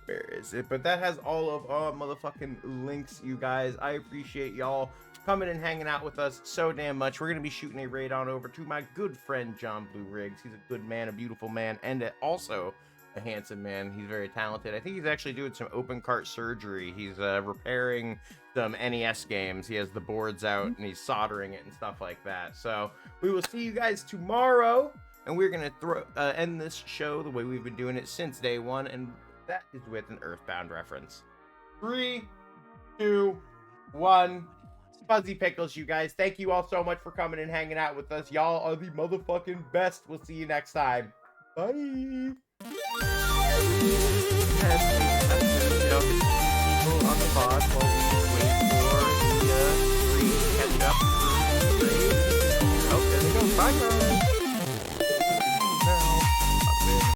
Where is it? But that has all of our motherfucking links, you guys. I appreciate y'all coming and hanging out with us so damn much. We're gonna be shooting a raid on over to my good friend John Blue Riggs. He's a good man, a beautiful man, and also a handsome man. He's very talented. I think he's actually doing some open cart surgery. He's repairing some NES games. He has the boards out and he's soldering it and stuff like that. So we will see you guys tomorrow, and we're gonna end this show the way we've been doing it since day one, and that is with an Earthbound reference. 3, 2, 1. Fuzzy Pickles, you guys. Thank you all so much for coming and hanging out with us. Y'all are the motherfucking best. We'll see you next time. Bye. And on the pod while we wait for the free catch up. Oh, there they go. Bye, guys.